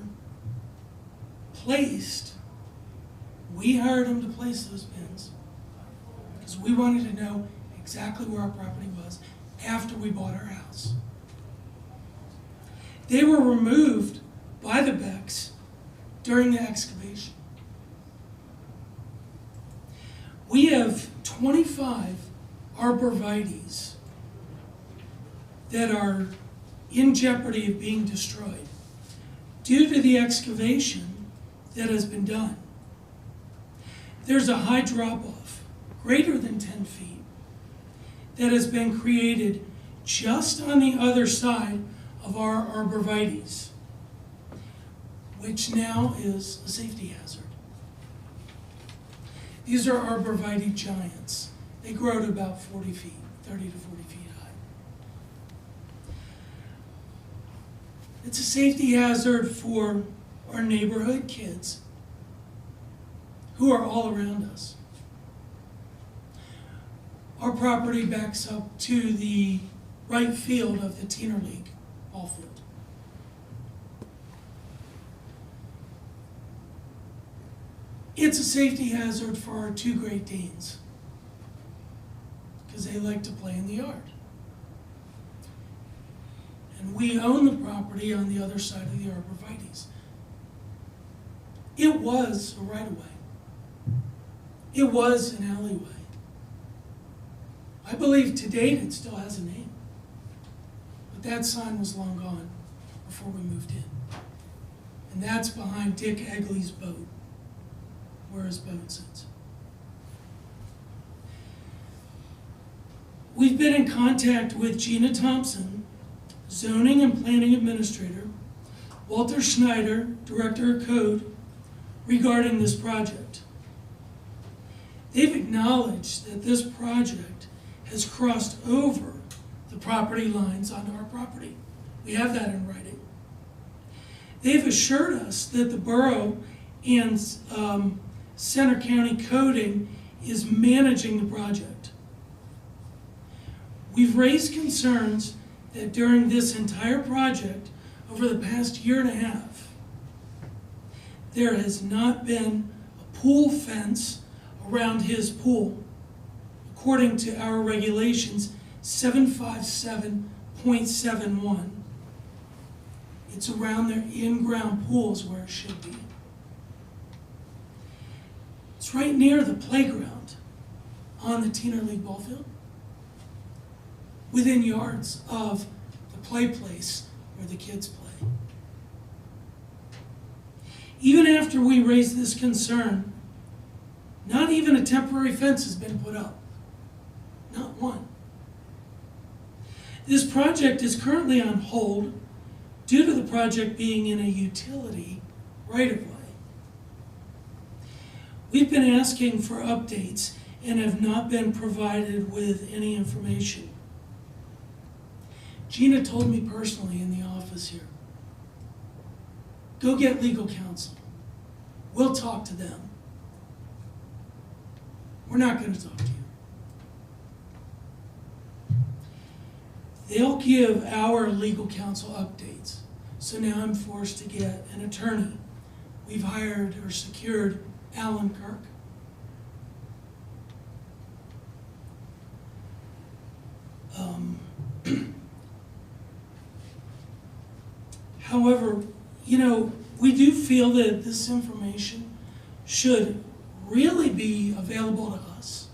placed. We hired him to place those bins because we wanted to know exactly where our property was after we bought our house. They were removed by the Becks during the excavation. We have 25 arborvitaes that are in jeopardy of being destroyed due to the excavation that has been done. There's a high drop-off, greater than 10 feet, that has been created just on the other side of our arborvitaes, which now is a safety hazard. These are arborvitae giants. They grow to about 40 feet, 30 to 40 feet high. It's a safety hazard for our neighborhood kids who are all around us. Our property backs up to the right field of the Teener League ball field. It's a safety hazard for our two Great Danes because they like to play in the yard. And we own the property on the other side of the arborvitaes. It was a right-of-way. It was an alleyway. I believe to date it still has a name. But that sign was long gone before we moved in. And that's behind Dick Egley's boat, where his boat sits. We've been in contact with Gina Thompson, Zoning and Planning Administrator, Walter Schneider, Director of Code, regarding this project. They've acknowledged that this project has crossed over the property lines on our property. We have that in writing. They've assured us that the borough and Center County Coding is managing the project. We've raised concerns that during this entire project, over the past year and a half, there has not been a pool fence around his pool, according to our regulations 757.71. It's around their in-ground pools where it should be. It's right near the playground on the Teener League ball field, within yards of the play place where the kids play. Even after we raised this concern, not even a temporary fence has been put up. Not one. This project is currently on hold due to the project being in a utility right-of-way. We've been asking for updates and have not been provided with any information. Gina told me personally in the office here, go get legal counsel. We'll talk to them. We're not going to talk to you. They'll give our legal counsel updates. So now I'm forced to get an attorney. We've hired or secured Alan Kirk. However, we do feel that this information should really be available to us.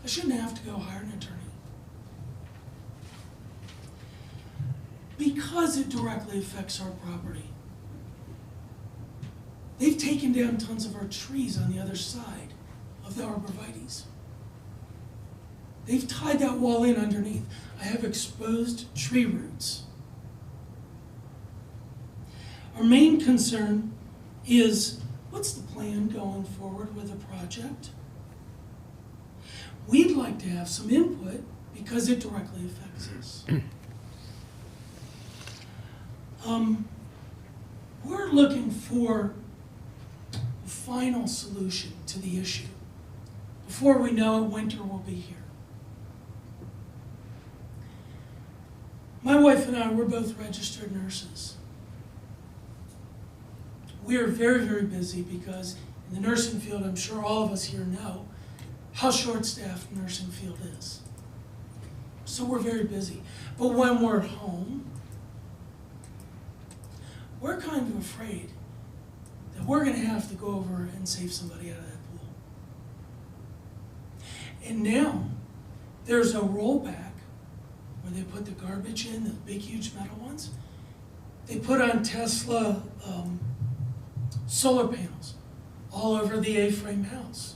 I shouldn't have to go hire an attorney. Because it directly affects our property. They've taken down tons of our trees on the other side of the arborvitaes. They've tied that wall in underneath. I have exposed tree roots. Our main concern is, what's the plan going forward with the project? We'd like to have some input because it directly affects us. We're looking for a final solution to the issue. Before we know it, winter will be here. My wife and I, we're both registered nurses. We are very, very busy because in the nursing field, I'm sure all of us here know how short-staffed the nursing field is. So we're very busy. But when we're home, we're kind of afraid that we're going to have to go over and save somebody out of that pool. And now, there's a rollback where they put the garbage in, the big, huge metal ones. They put on Tesla solar panels all over the A-frame house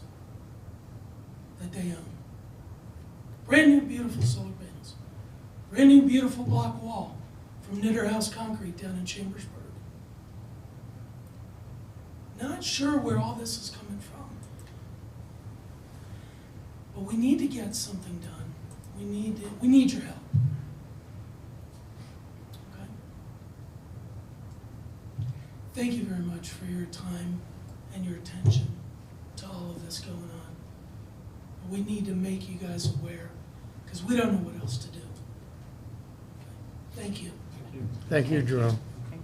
that they own. Brand new, beautiful solar panels. Brand new, beautiful block wall from Knitter House Concrete down in Chambersburg. Not sure where all this is coming from. But we need to get something done. We need your help. Okay? Thank you very much for your time and your attention to all of this going on. We need to make you guys aware because we don't know what else to do. Okay? Thank you. Thank you, Jerome. Thank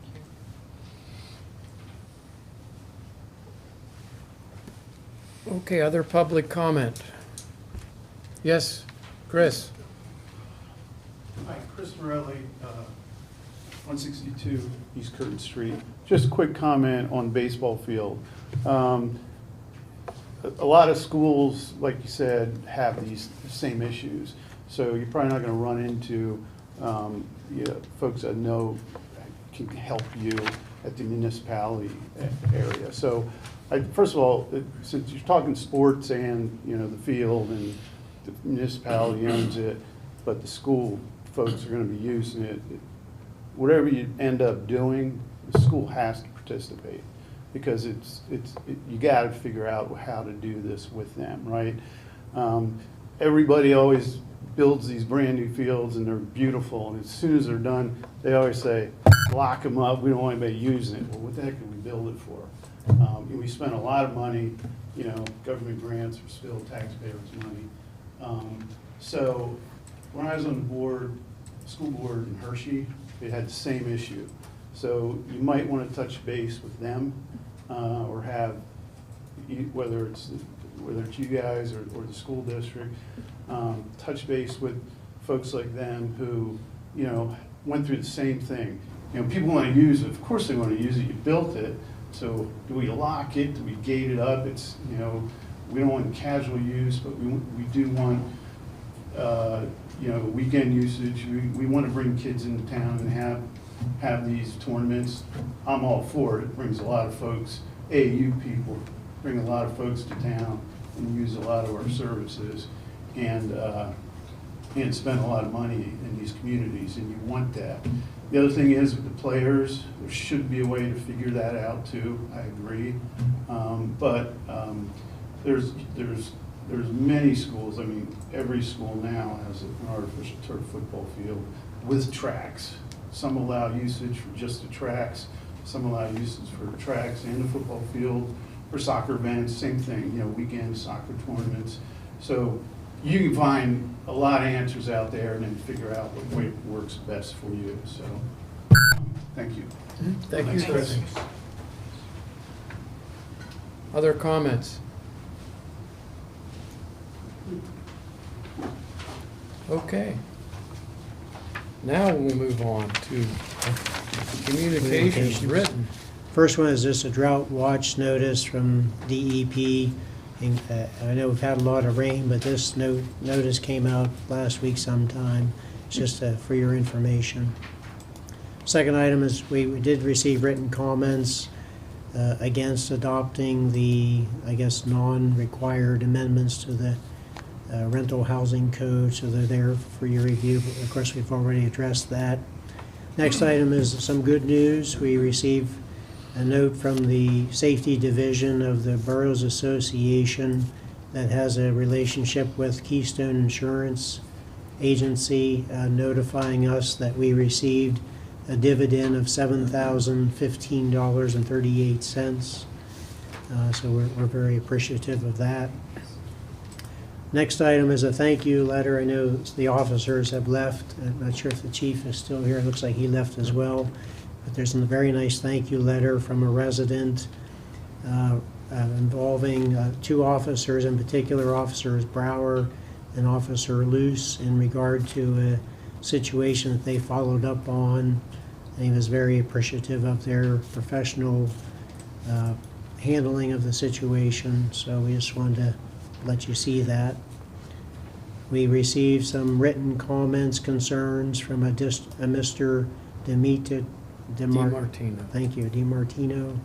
you. Okay, other public comment? Yes, Chris? Hi, Chris Morelli, 162 East Curtin Street. Just a quick comment on baseball field. A lot of schools, like you said, have these same issues. So you're probably not going to run into folks that know can help you at the municipality area. So first of all, since you're talking sports and the field and the municipality owns it, but the school folks are going to be using it, whatever you end up doing, the school has to participate. Because you got to figure out how to do this with them, right? Everybody always builds these brand new fields and they're beautiful, and as soon as they're done, they always say, lock them up, we don't want anybody using it. Well, what the heck can we build it for? And we spend a lot of money, government grants are still taxpayers' money. So when I was on the board, school board in Hershey, they had the same issue. So you might want to touch base with them, or have, whether it's you guys or the school district, touch base with folks like them who, went through the same thing. People want to use it. Of course they want to use it. You built it. So do we lock it? Do we gate it up? It's, we don't want casual use, but we do want, weekend usage. We want to bring kids into town and have these tournaments. I'm all for it. It brings a lot of folks, AAU people, bring a lot of folks to town and use a lot of our services and spend a lot of money in these communities, and you want that. The other thing is with the players, there should be a way to figure that out too. I agree, but there's many schools. I mean, every school now has an artificial turf football field with tracks. Some allow usage for just the tracks. Some allow usage for the tracks and the football field. For soccer events, same thing, weekend soccer tournaments. So you can find a lot of answers out there and then figure out what way works best for you. So, thank you. Thank you, Chris. Other comments? Okay. Now we'll move on to communications written. First one is just a drought watch notice from DEP. And, I know we've had a lot of rain, but this notice came out last week sometime. It's just for your information. Second item is we did receive written comments against adopting the, non-required amendments to the rental housing code, so they're there for your review. But of course, we've already addressed that. Next item is some good news. We received a note from the Safety Division of the Boroughs Association that has a relationship with Keystone Insurance Agency, notifying us that we received a dividend of $7,015.38. So we're very appreciative of that. Next item is a thank you letter. I know the officers have left. I'm not sure if the chief is still here. It looks like he left as well. But there's a very nice thank you letter from a resident involving two officers, in particular Officers Brower and Officer Luce, in regard to a situation that they followed up on. And he was very appreciative of their professional handling of the situation, so we just wanted to let you see that. We received some written comments, concerns from a Mr. DiMartino. Thank you, DiMartino.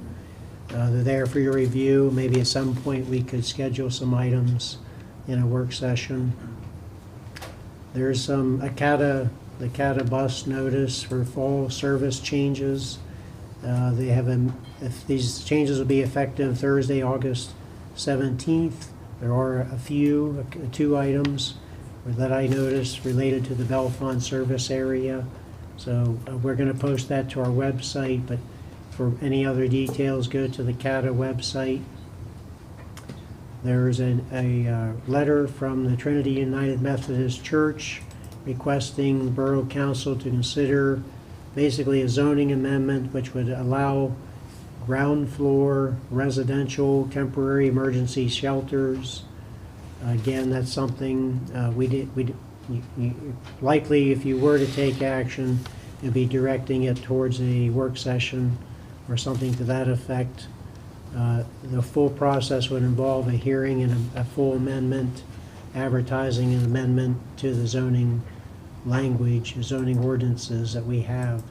They're there for your review. Maybe at some point we could schedule some items in a work session. There's the CATA bus notice for fall service changes. They have if these changes will be effective Thursday, August 17th. There are two items that I noticed related to the Bellefonte service area. So we're going to post that to our website, but for any other details, go to the CATA website. There's a letter from the Trinity United Methodist Church requesting Borough Council to consider basically a zoning amendment which would allow ground floor residential temporary emergency shelters. Again, that's something likely if you were to take action, you'd be directing it towards a work session or something to that effect. The full process would involve a hearing and a full amendment, advertising an amendment to the zoning language, zoning ordinances that we have.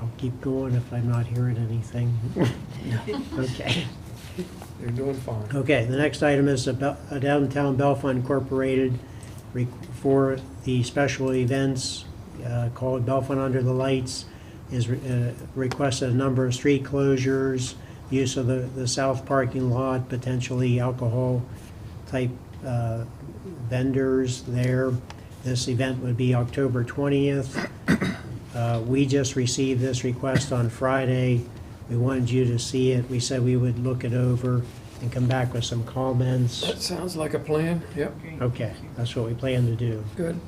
I'll keep going if I'm not hearing anything. Okay. You're doing fine. Okay, the next item is a Downtown Bellefonte Incorporated for the special events called Bellefonte Under the Lights is requested a number of street closures, use of the south parking lot, potentially alcohol type vendors there. This event would be October 20th. We just received this request on Friday. We wanted you to see it. We said we would look it over and come back with some comments. That sounds like a plan. Yep. Okay, that's what we plan to do. Good.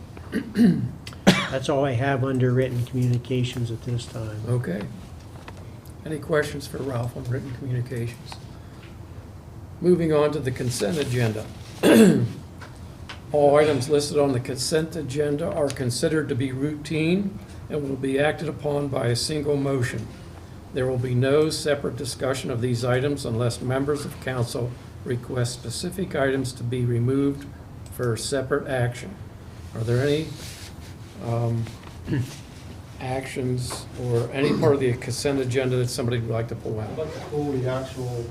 That's all I have under written communications at this time. Okay. Any questions for Ralph on written communications? Moving on to the consent agenda. All items listed on the consent agenda are considered to be routine and will be acted upon by a single motion. There will be no separate discussion of these items unless members of council request specific items to be removed for separate action. Are there any actions or any part of the consent agenda that somebody would like to pull out? I'd like to pull the actual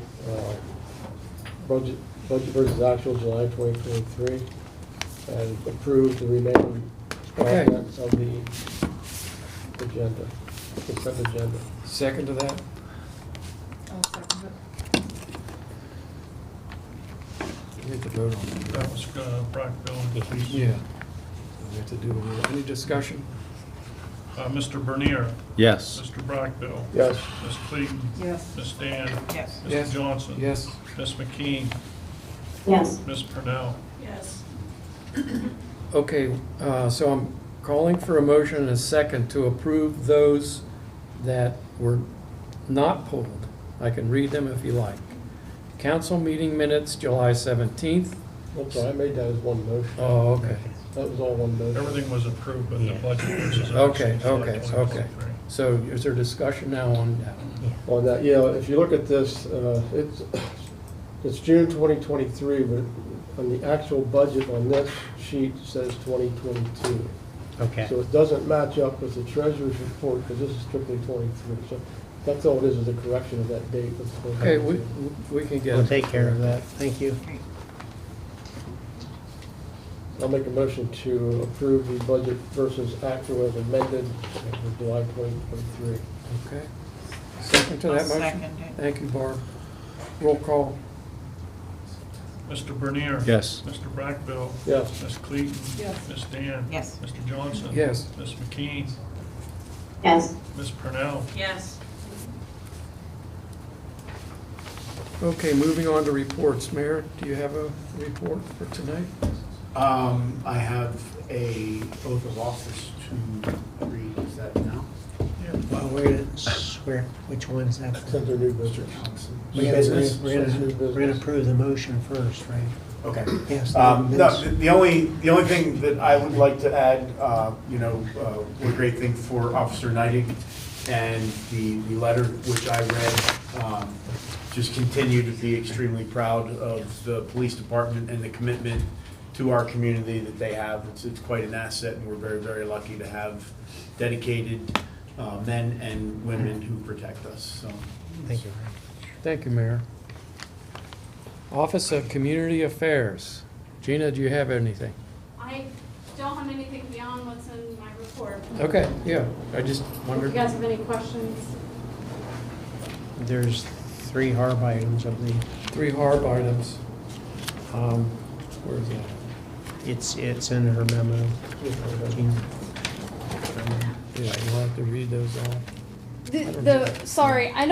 budget versus actual July 2023 and approve the remaining elements of the agenda, consent agenda. Second to that? I'll second We have to vote on that. That was Brockville and Cleveland. Yeah. We have to do, any discussion? Mr. Bernier. Yes. Mr. Brockville. Yes. Ms. Clayton. Yes. Ms. Dan. Yes. Mr. Yes. Johnson. Yes. Ms. McKean. Yes. Ms. Purnell. Yes. Okay, so I'm calling for a motion and a second to approve those that were not pulled. I can read them if you like. Council meeting minutes, July 17th. Oops, I made that as one motion. Oh, okay. That was all one motion. Everything was approved, but the budget versus. Okay, actual July okay, 2023. So is there discussion now on that? On that, yeah, if you look at this, it's June 2023, but on the actual budget on this sheet says 2022. Okay. So it doesn't match up with the treasurer's report, because this is strictly 23. So that's all it is a correction of that date. Okay, we can get. We'll take care of that. Thank you. I'll make a motion to approve the budget versus actual as amended for July 2023. Okay. Second to that I'll motion? second it. Thank you, Barb. Roll call. Mr. Bernier. Yes. Mr. Brockville. Yes. Ms. Clayton. Yes. Ms. Dan. Yes. Mr. Johnson. Yes. Ms. McKean. Yes. Ms. Purnell. Yes. Okay, moving on to reports. Mayor, do you have a report for tonight? I have a oath of office to read, is that now? Well, we're gonna swear, which one's that? It's under new business. We're Business? gonna approve the motion first, right? Okay. Yes. No, the only thing that I would like to add, what a great thing for Officer Neidig and the letter which I read, just continue to be extremely proud of the police department and the commitment to our community that they have. It's quite an asset, and we're very, very lucky to have dedicated men and women who protect us, so. Thank you. Thank you, Mayor. Office of Community Affairs. Gina, do you have anything? I don't have anything beyond what's in my report. Okay, yeah, I just If you wondered. guys have any questions. There's 3 harb items of the, 3 harb items. Where is that? it's in her memo. Jean. Yeah, you'll have to read those all. Sorry, I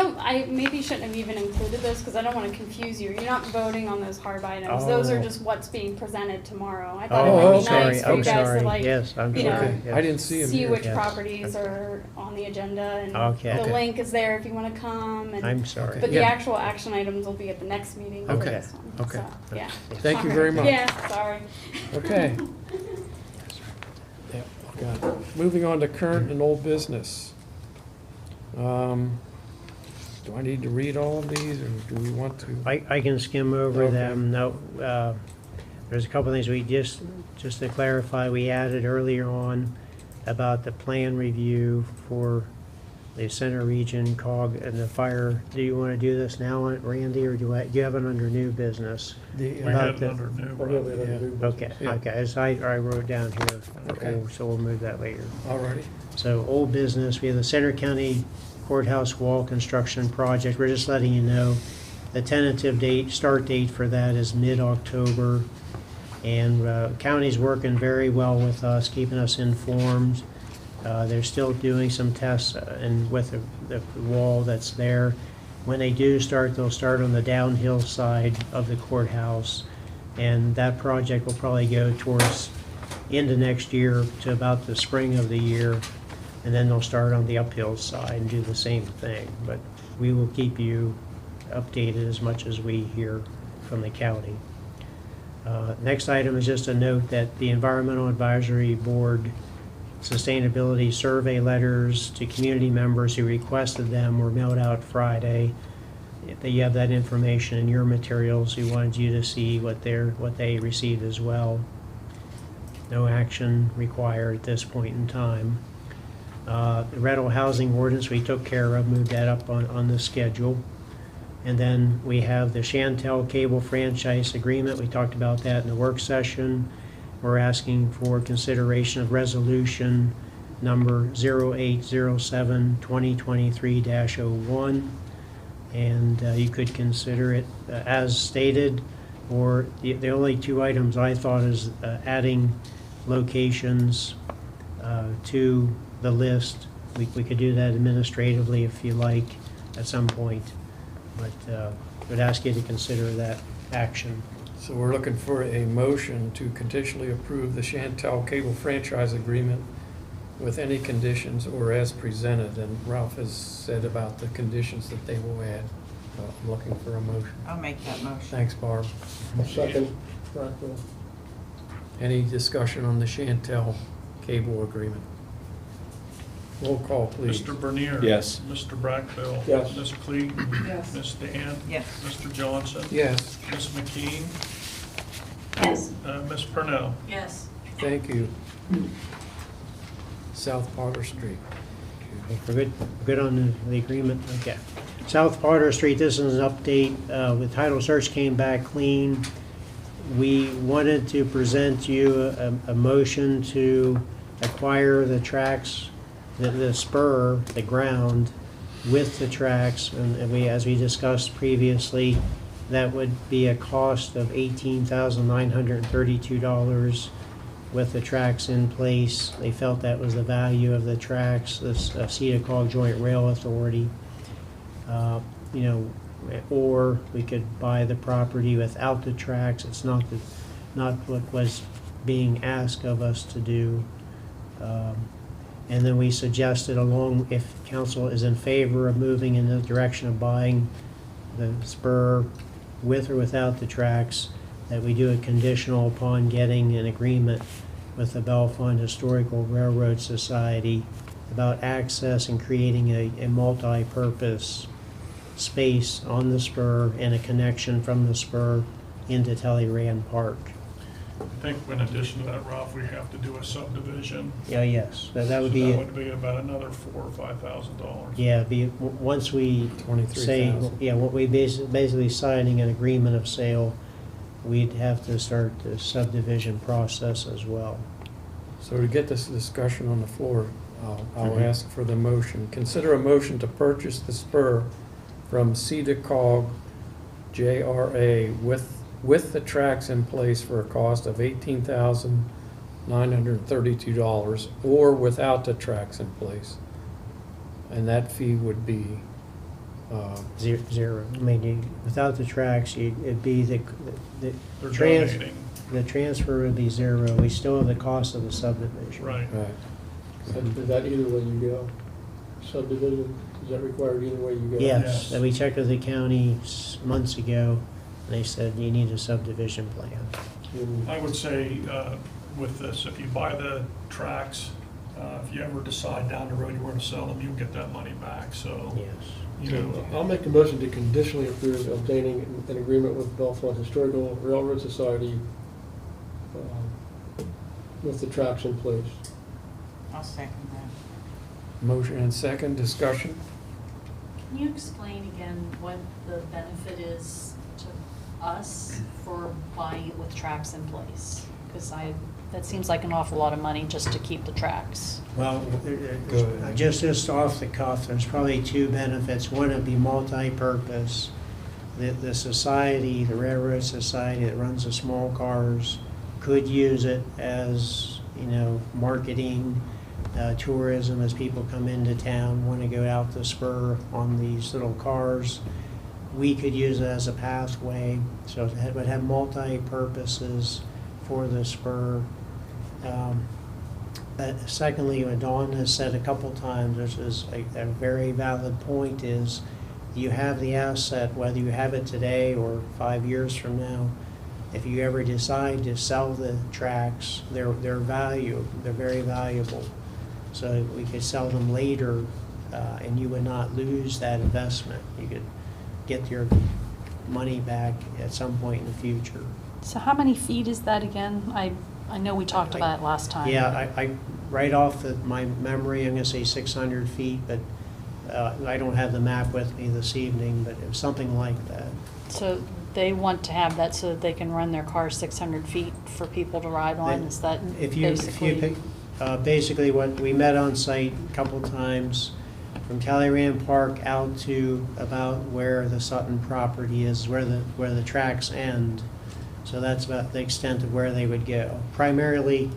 maybe shouldn't have even included this because I don't want to confuse you. You're not voting on those hard items. Those are Oh. just what's being presented tomorrow. I thought Oh, it might be sorry, nice for you I'm guys sorry. to like, Yes, I'm you know, sorry. Okay, I didn't see them see here. which Yes. properties are on the agenda and Okay. the Okay. link is there if you want to come. And, I'm sorry. But the Yeah. actual action items will be at the next meeting for Okay. this one. Okay. So, yeah. Thank you All very right. much. Yeah, sorry. Okay. Yep, got it. Moving on to current and old business. Do I need to read all of these, or do we want to? I can skim over Okay. them. No, there's a couple things we just to clarify, we added earlier on about the plan review for the center region cog and the fire. Do you want to do this now, Randy, or do you have it under new business? We The, had it the- under new. Or he'll be under new business. Okay, Yeah. okay, as I wrote down here, Okay. so we'll move that later. Alrighty. So old business, we have the Center County Courthouse Wall Construction Project. We're just letting you know, the tentative start date for that is mid-October. And county's working very well with us, keeping us informed. They're still doing some tests and with the wall that's there. When they do start, they'll start on the downhill side of the courthouse. And that project will probably go towards into next year to about the spring of the year. And then they'll start on the uphill side and do the same thing. But we will keep you updated as much as we hear from the county. Next item is just a note that the Environmental Advisory Board sustainability survey letters to community members who requested them were mailed out Friday. You have that information in your materials. We wanted you to see what they received as well. No action required at this point in time. The rental housing ordinance we took care of, moved that up on the schedule. And then we have the Chantel Cable franchise agreement. We talked about that in the work session. We're asking for consideration of resolution number 0807-2023-01. And you could consider it as stated, or the only 2 items I thought is adding locations to the list. We could do that administratively if you like at some point, but would ask you to consider that action. So we're looking for a motion to conditionally approve the Chantel Cable franchise agreement with any conditions or as presented. And Ralph has said about the conditions that they will add. So I'm looking for a motion. I'll make that motion. Thanks, Barb. I'll second Rockwell. Any discussion on the Chantel Cable agreement? Roll call, please. Mr. Bernier. Yes. Mr. Brackbill. Yes. Ms. Cleaton. Yes. Ms. Dan. Yes. Mr. Johnson. Yes, Ms. McKean. Yes. Ms. Purnell. Yes. thank you. South Potter Street. We're good on the agreement? Okay. South Potter Street, this is an update. The title search came back clean. We wanted to present you a motion to acquire the tracks, the spur, the ground with the tracks. And we, as we discussed previously, that would be a cost of $18,932 with the tracks in place. They felt that was the value of the tracks, this Cedar Cog Joint Rail Authority. or we could buy the property without the tracks. It's not what was being asked of us to do. And then we suggested if council is in favor of moving in the direction of buying the spur with or without the tracks, that we do a conditional upon getting an agreement with the Bellefonte Historical Railroad Society about access and creating a multi-purpose space on the spur and a connection from the spur into Talleyrand Park. I think in addition to that, Ralph, we have to do a subdivision. Yeah, yes, that would So be. that would be about another $4,000 or $5,000. Yeah, once we say, 23,000. what we basically signing an agreement of sale, we'd have to start the subdivision process as well. So to get this discussion on the floor, I'll Mhm. ask for the motion. Consider a motion to purchase the spur from CEDACOG JRA with the tracks in place for a cost of $18,932, or without the tracks in place. And that fee would be, Zero. I mean, without the tracks, it'd be the They're trans, donating. the transfer would be zero. We still have the cost of the subdivision. Right. right. Is that either way you go? Subdivision, is that required either way you go? Yes, Yes. and we checked with the county months ago, and they said you need a subdivision plan. I would say with this, if you buy the tracks, if you ever decide down the road you want to sell them, you'll get that money back, so. Yes. You know, I'll make a motion to conditionally approve obtaining an agreement with Bellefonte Historical Railroad Society with the tracks in place. I'll second that. Motion and second, discussion? Can you explain again what the benefit is to us for buying it with tracks in place? Because that seems like an awful lot of money just to keep the tracks. Well, ahead. just off the cuff, there's probably two benefits. One would be multi-purpose. The society, the railroad society that runs the small cars could use it as, marketing, tourism, as people come into town, want to go out the spur on these little cars. We could use it as a pathway, so it would have multi-purposes for the spur. Secondly, what Dawn has said a couple times, which is a very valid point, is you have the asset, whether you have it today or 5 years from now. If you ever decide to sell the tracks, they're very valuable. So we could sell them later, and you would not lose that investment. You could get your money back at some point in the future. So how many feet is that again? I know we talked about it last time. Yeah, I right off my memory, I'm gonna say 600 feet, but I don't have the map with me this evening, but it was something like that. So they want to have that so that they can run their cars 600 feet for people to ride on? Is that If you basically? pick, basically what we met on site a couple times, from Talleyrand Park out to about where the Sutton property is, where the tracks end. So that's about the extent of where they would go. Primarily,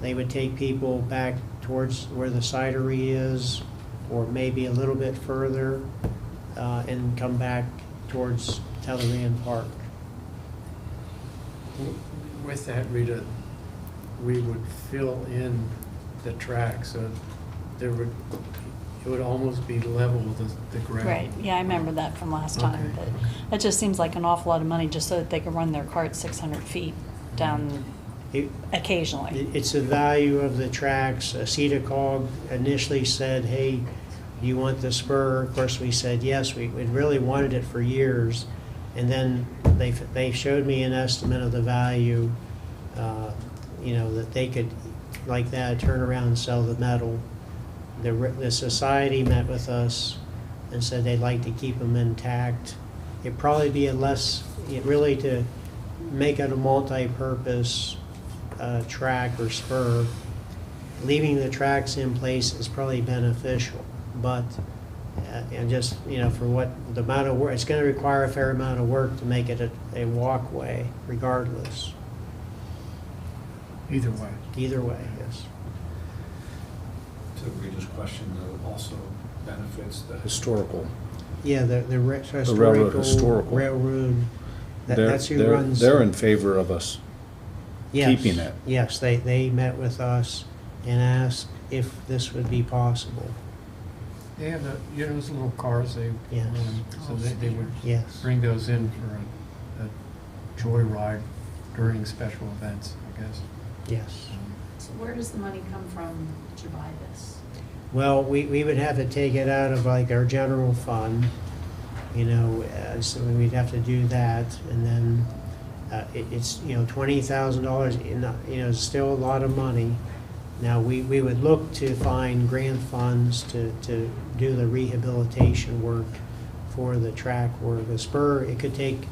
they would take people back towards where the cidery is, or maybe a little bit further, and come back towards Talleyrand Park. With that, Rita, we would fill in the track, so it would almost be level with the ground. Right, yeah, I remember that from last time, Okay, but okay. that just seems like an awful lot of money just so that they can run their cart 600 feet down occasionally. It's the value of the tracks. CEDACOG initially said, hey, do you want the spur? Of course, we said yes. We really wanted it for years. And then they showed me an estimate of the value, that they could, like that, turn around and sell the metal. The society met with us and said they'd like to keep them intact. It'd probably be really to make it a multi-purpose track or spur. Leaving the tracks in place is probably beneficial, but and just, for what the amount of work, it's going to require a fair amount of work to make it a walkway regardless. Either way. Either way, yes. To Rita's question, though, also benefits the Historical. Yeah, the railroad historical historical. railroad, They're- that's who they're- runs. They're in favor of us Yes, keeping it. Yes, they met with us and asked if this would be possible. They have those little cars, Yes. so they would Yes. bring those in for a joyride during special events, I guess. Yes. So where does the money come from to buy this? Well, we would have to take it out of like our general fund, so we'd have to do that, and then it's, $20,000, it's still a lot of money. Now, we would look to find grant funds to do the rehabilitation work for the track work. The spur, it could take,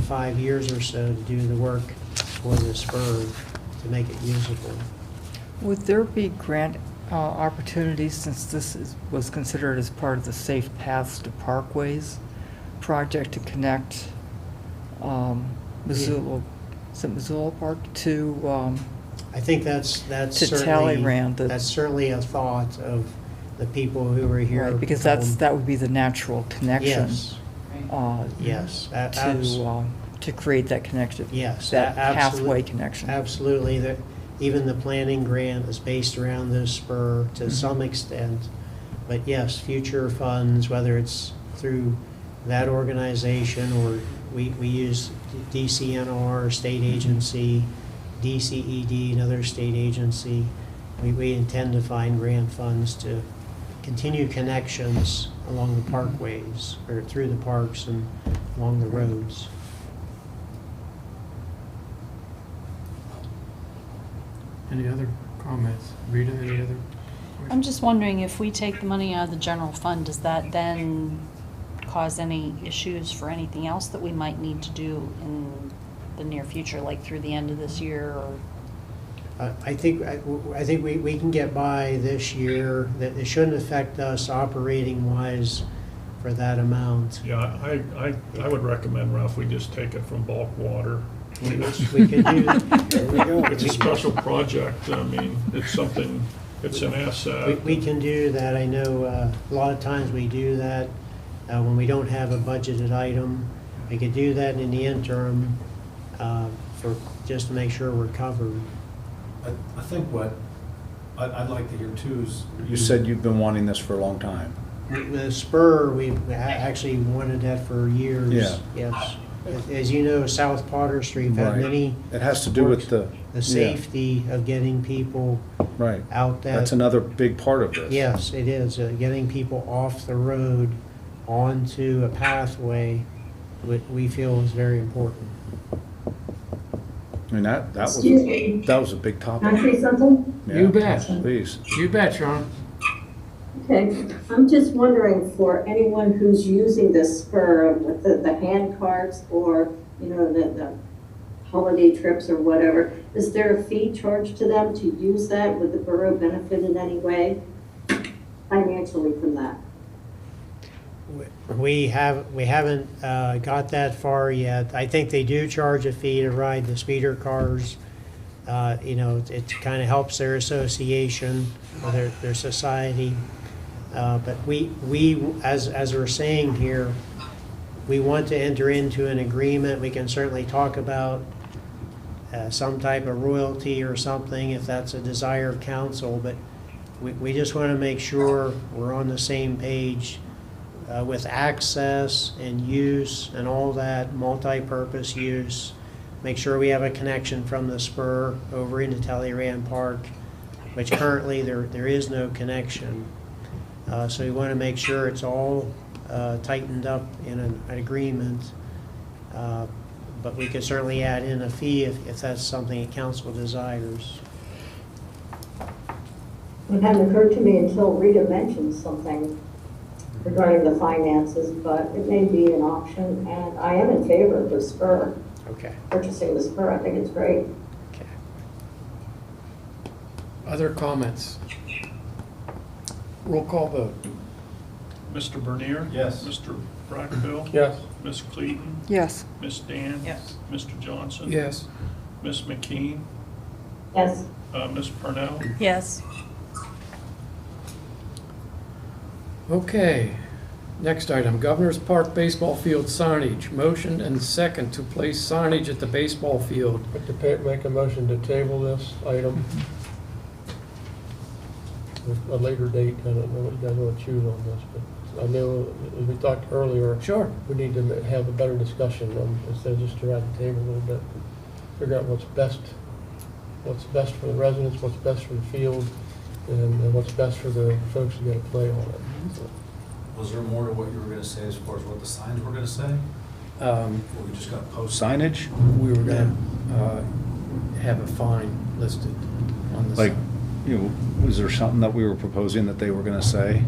5 years or so to do the work for the spur to make it usable. Would there be grant opportunities, since this was considered as part of the Safe Paths to Parkways project, to connect Missoula, is it Missoula Park to I think that's to certainly, Talleyrand? that's certainly a thought of the people who were here. Right, because that would be the natural connection. Yes, yes. To create that connection. Yes, That absolute- pathway connection. Absolutely. Even the planning grant is based around this spur to some extent. But yes, future funds, whether it's through that organization or we use DCNR, state agency, DCED, another state agency, we intend to find grant funds to continue connections along the parkways, or through the parks and along the roads. Any other comments? Rita, any other? I'm just wondering, if we take the money out of the general fund, does that then cause any issues for anything else that we might need to do in the near future, like through the end of this year, or? I think we can get by this year, that it shouldn't affect us operating wise for that amount. Yeah, I would recommend, Ralph, we just take it from bulk water. I mean, We could do, It's a special project. I mean, it's something, it's an asset. we can do that. I know a lot of times we do that when we don't have a budgeted item. We could do that in the interim just to make sure we're covered. I think what I'd like to hear too is. You said you've been wanting this for a long time. The spur, we actually wanted that for years. Yeah. Yes. As you know, South Potter Street, we've had Right. many. It has to do with the. The safety of getting people Right. out that. That's another big part of this. Yes, it is, getting people off the road onto a pathway, we feel is very important. I mean, that Excuse me. was a big topic. Can I say something? Yeah, You bet. Please. You bet, Sean. Okay, I'm just wondering, for anyone who's using this spur with the hand carts or, the holiday trips or whatever, is there a fee charged to them to use that? Would the borough benefit in any way financially from that? We haven't got that far yet. I think they do charge a fee to ride the speeder cars. It kind of helps their association, or their society. But we, as we're saying here, we want to enter into an agreement. We can certainly talk about some type of royalty or something if that's a desire of council, but we just want to make sure we're on the same page with access and use and all that, multi-purpose use. Make sure we have a connection from the spur over into Talleyrand Park, which currently there is no connection. So we want to make sure it's all tightened up in an agreement. But we could certainly add in a fee if that's something that council desires. It hadn't occurred to me until Rita mentioned something regarding the finances, but it may be an option, and I am in favor of the spur. Okay. Purchasing the spur, I think it's great. Okay. Other comments? Roll call vote. Mr. Bernier? Yes. Mr. Brackbill? Yes. Ms. Cleaton? Yes. Ms. Dan? Yes. Mr. Johnson? Yes. Ms. McKean? Yes. Ms. Purnell? Yes. Okay. Next item, Governor's Park baseball field signage. Motion and second to place signage at the baseball field. But to make a motion to table this item with a later date. I don't know what you guys want to choose on this, but I know, as we talked earlier. Sure. We need to have a better discussion instead of just around the table a little bit. Figure out what's best for the residents, what's best for the field, and what's best for the folks who got to play on it. So, Was there more to what you were gonna say as far as what the signs were gonna say? Or we just gonna post? Signage? We were gonna have a fine listed on the Like, sign. you know, was there something that we were proposing that they were gonna say?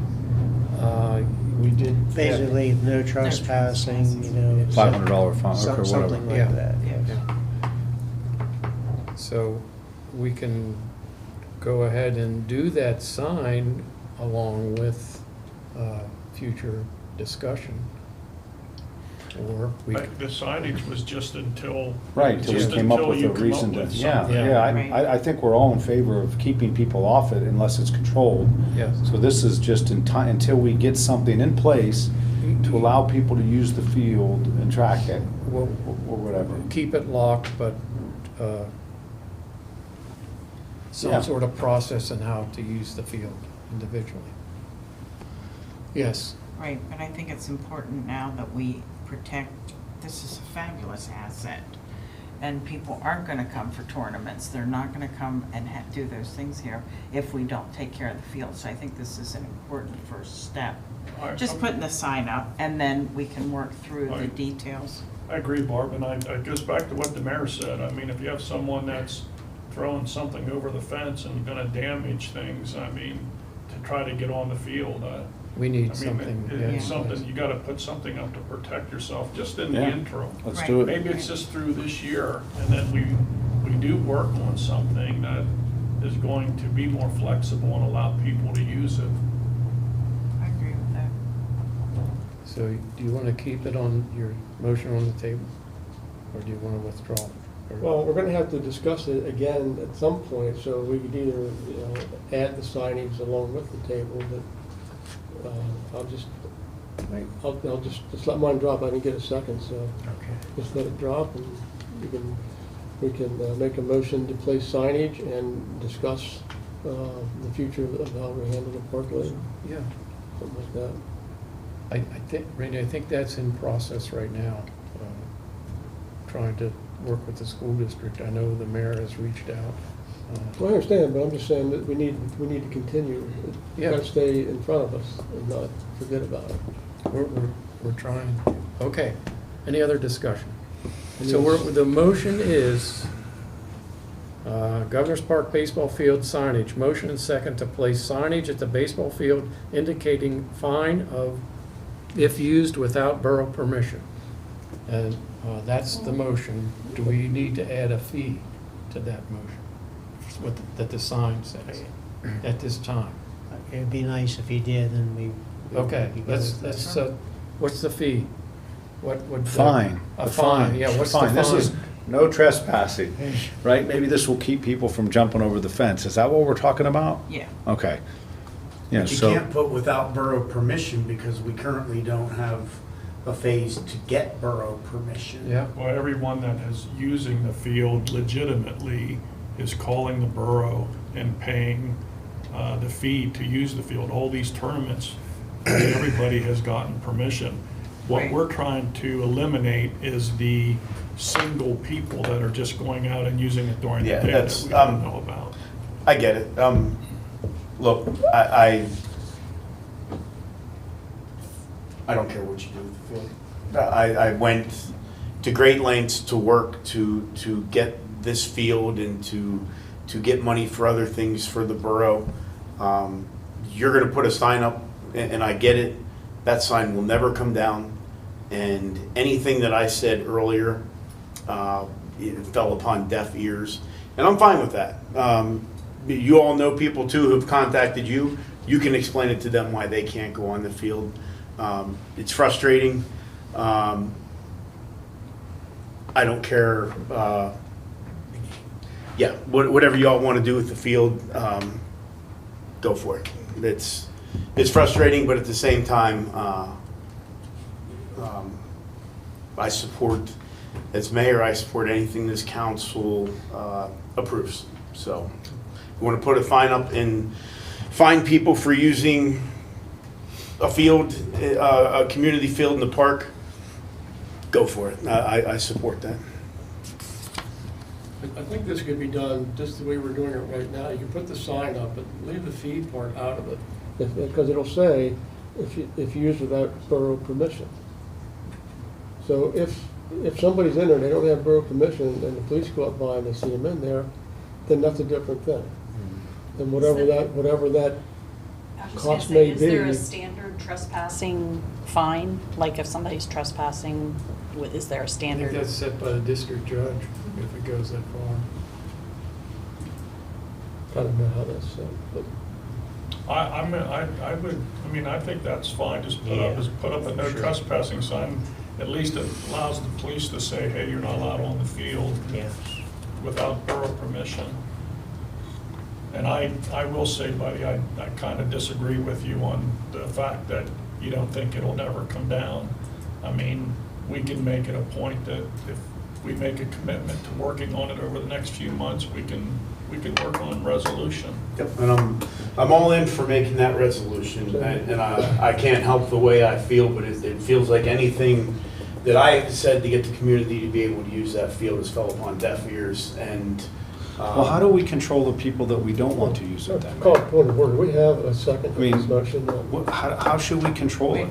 We did. Basically, no trespassing, you know. $500 fine, or some- whatever. Something Yeah. like that, yes. So we can go ahead and do that sign along with future discussion. Or we, Like, the signage was just until. Right, till we just came up until with you a come reason up to, with yeah, something. yeah, I think we're all in favor of keeping people off it unless it's controlled. yes. So this is just in time, until we get something in place to allow people to use the field and track it, We'll or whatever. keep it locked, but Yeah. some sort of process in how to use the field individually. Yes. Right, but I think it's important now that we protect, this is a fabulous asset. And people aren't gonna come for tournaments, they're not gonna come and do those things here if we don't take care of the field. So I think this is an important first step. Just putting the sign up, and then we can work through the details. I agree, Barb, and it goes back to what the mayor said. I mean, if you have someone that's throwing something over the fence and gonna damage things, I mean, to try to get on the field, We need I mean, something. it's yeah, something, you gotta put something up to protect yourself, just in the Yeah. interim. Let's Right. do it. Maybe it's just through this year, and then we do work on something that is going to be more flexible and allow people to use it. I agree with that. So do you want to keep it on your motion on the table? Or do you want to withdraw? Or- well, we're gonna have to discuss it again at some point, so we could either, you know, add the signage along with the table, but I'll just let mine drop. I didn't get a second, so Okay. just let it drop, and we can make a motion to place signage and discuss the future of how we handle the park later, Yeah. something like that. I think, Randy, I think that's in process right now, trying to work with the school district. I know the mayor has reached out. Well, I understand, but I'm just saying that we need to continue. Yeah. Got to stay in front of us and not forget about it. We're trying. Okay. Any other discussion? So the motion is Governor's Park baseball field signage. Motion and second to place signage at the baseball field indicating fine of if used without borough permission. And that's the motion. Do we need to add a fee to that motion? What that the sign says at this time. It'd be nice if he did, and we. Okay, let's, what's the fee? What would? Fine. A The fine, yeah, what's the fine? This is no trespassing, right? Maybe this will keep people from jumping over the fence. Is that what we're talking about? Yeah. Okay. Yeah, But you so, can't put without borough permission because we currently don't have a phase to get borough permission. Yeah. Well, everyone that is using the field legitimately is calling the borough and paying the fee to use the field. All these tournaments, everybody has gotten permission. What Right. we're trying to eliminate is the single people that are just going out and using it during the Yeah, day that that's, we don't know about. I get it. Look, I don't care what you do with the field. I went to great lengths to work to get this field and to get money for other things for the borough. You're gonna put a sign up, and I get it. That sign will never come down. And anything that I said earlier, it fell upon deaf ears. And I'm fine with that. You all know people too who've contacted you. You can explain it to them why they can't go on the field. It's frustrating. I don't care. Yeah, whatever y'all want to do with the field, go for it. It's frustrating, but at the same time, I support, as mayor, I support anything this council approves. So we want to put a fine up and fine people for using a field, a community field in the park. Go for it. I support that. I think this could be done just the way we're doing it right now. You can put the sign up, but leave the feed part out of it. Because it'll say, if used without borough permission. So if somebody's in there, they don't have borough permission, and the police go up by and they see them in there, then that's a different thing. And whatever that I was just cost gonna say, may is there be. a standard trespassing fine? Like if somebody's trespassing, is there a I think standard? that's set by the district judge, if it goes that far. I don't know how that's set, but I think that's fine, just put up a no trespassing sign. At least it allows the police to say, hey, you're not allowed on the field without borough permission. And I will say, buddy, I kind of disagree with you on the fact that you don't think it'll never come down. I mean, we can make it a point that if we make a commitment to working on it over the next few months, we can work on resolution. Yep, and I'm all in for making that resolution, and I can't help the way I feel, but it feels like anything that I have said to get the community to be able to use that field has fell upon deaf ears, and. Well, how do we control the people that we don't want to use it then? call it point of order. We have a second I mean, motion. How should we control it?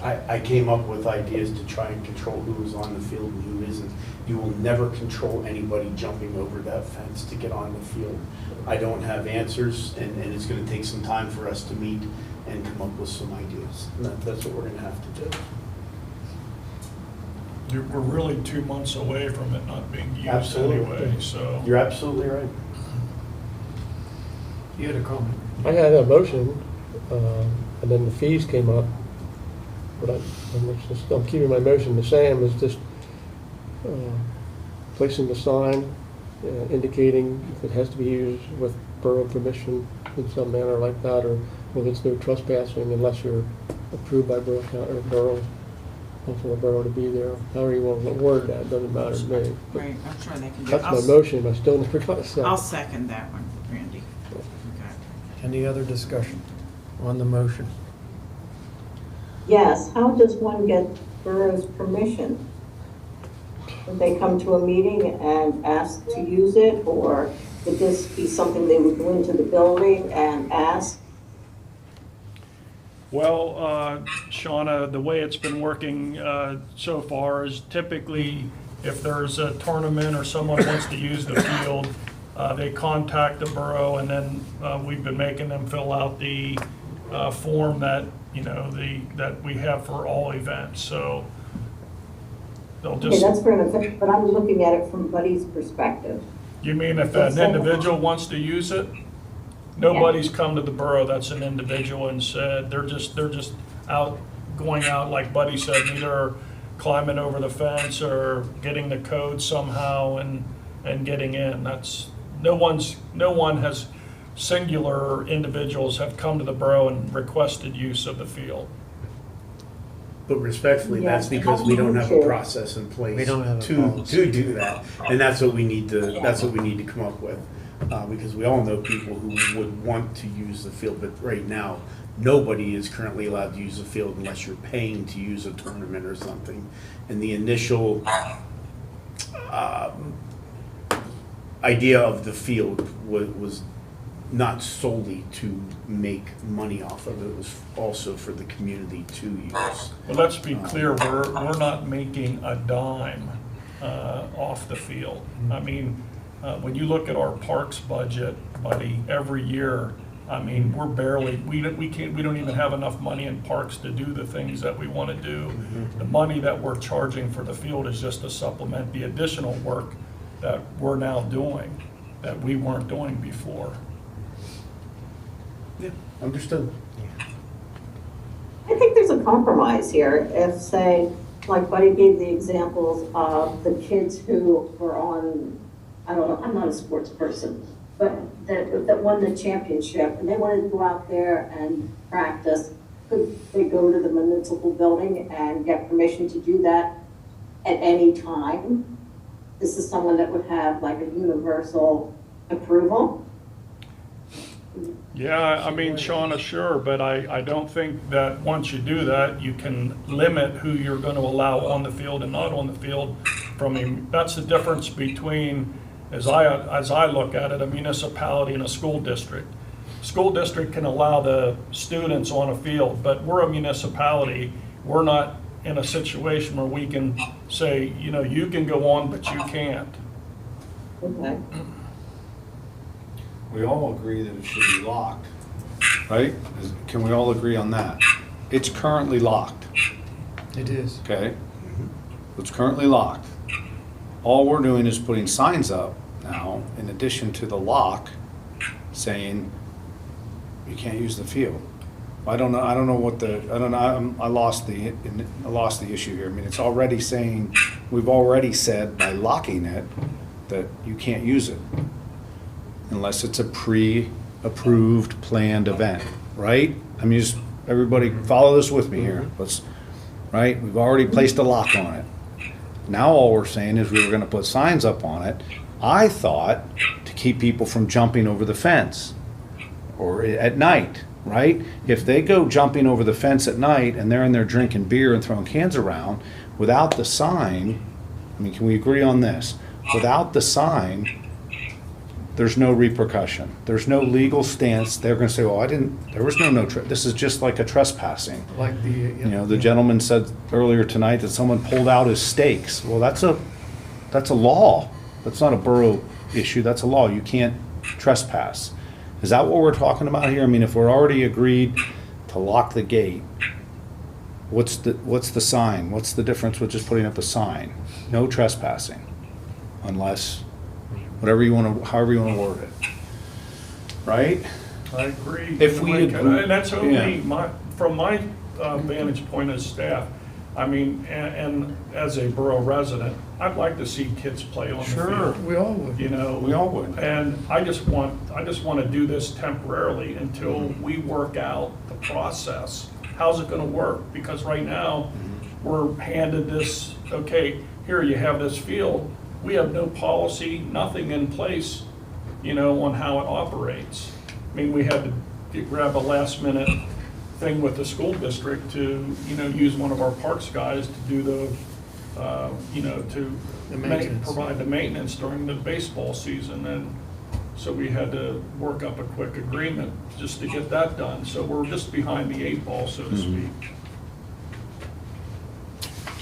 I came up with ideas to try and control who's on the field and who isn't. You will never control anybody jumping over that fence to get on the field. I don't have answers, and it's gonna take some time for us to meet and come up with some ideas. And that's what we're gonna have to do. We're really 2 months away from it not being used Absolutely. anyway, so. You're absolutely right. You had a comment? I had a motion, and then the fees came up. But I'm keeping my motion the same, as just placing the sign indicating if it has to be used with borough permission in some manner like that, or if it's no trespassing unless you're approved by borough or borough, for the borough to be there. However you want to word that, doesn't matter to me. But Right, I'm sure they can do it. that's my motion, I still never got a second. I'll second that one, Randy. Okay. Any other discussion on the motion? Yes, how does one get borough's permission? Would they come to a meeting and ask to use it, or would this be something they would go into the building and ask? Well, Shauna, the way it's been working so far is typically if there's a tournament or someone wants to use the field, they contact the borough, and then we've been making them fill out the form that, that we have for all events. So they'll Okay, just. that's fair enough, but I'm looking at it from Buddy's perspective. You mean if an individual wants to use it? Nobody's come to the borough that's an individual and said, they're just out, going out, like Buddy said, either climbing over the fence or getting the code somehow and getting in. No one has, singular individuals have come to the borough and requested use of the field. But respectfully, that's because we don't have a process in place We don't have a to policy. do that, and that's what we need to come up with, because we all know people who would want to use the field, but right now nobody is currently allowed to use the field unless you're paying to use a tournament or something. And the initial idea of the field was not solely to make money off of it, it was also for the community to use. Well, let's be clear, we're not making a dime off the field. I mean, when you look at our parks budget, Buddy, every year, I mean, we're barely, we don't even have enough money in parks to do the things that we want to do. The money that we're charging for the field is just to supplement the additional work that we're now doing, that we weren't doing before. Yeah, understood. I think there's a compromise here. If, say, like Buddy gave the examples of the kids who were on, I don't know, I'm not a sports person, but that won the championship, and they wanted to go out there and practice. could they go to the municipal building and get permission to do that at any time? This is someone that would have like a universal approval? Yeah, I mean, Shauna, sure, but I don't think that once you do that, you can limit who you're going to allow on the field and not on the field. That's the difference between, as I look at it, a municipality and a school district. School district can allow the students on a field, but we're a municipality. We're not in a situation where we can say, you know, you can go on, but you can't. Okay. We all agree that it should be locked, right? Can we all agree on that? It's currently locked, It is. okay? It's currently locked. All we're doing is putting signs up now, in addition to the lock, saying you can't use the field. I don't know what the, I lost the issue here. I mean, it's already saying, we've already said by locking it that you can't use it unless it's a pre-approved planned event, right? I mean, just, everybody follow this with me here. Right? We've already placed a lock on it. Now all we're saying is we were gonna put signs up on it. I thought to keep people from jumping over the fence or at night, right? If they go jumping over the fence at night and they're in there drinking beer and throwing cans around, without the sign, I mean, can we agree on this? Without the sign, there's no repercussion. There's no legal stance. They're gonna say, well, there was this is just like a trespassing. Like the, You know, the gentleman said earlier tonight that someone pulled out his stakes. Well, that's a law. That's not a borough issue, that's a law. You can't trespass. Is that what we're talking about here? I mean, if we're already agreed to lock the gate, what's the sign? What's the difference with just putting up a sign? No trespassing, unless, however you wanna word it. Right? I agree. If we And that's only yeah. from my vantage point as staff. I mean, and as a borough resident, I'd like to see kids play on the field. Sure, we all would. You know? We all would. And I just want to do this temporarily until we work out the process. How's it gonna work? Because right now, we're handed this, okay, here you have this field. We have no policy, nothing in place, you know, on how it operates. I mean, we had to grab a last minute thing with the school district to, you know, use one of our parks guys to do the, you know, to provide the maintenance during the baseball season. And so we had to work up a quick agreement just to get that done. So we're just behind the 8 ball, so to speak.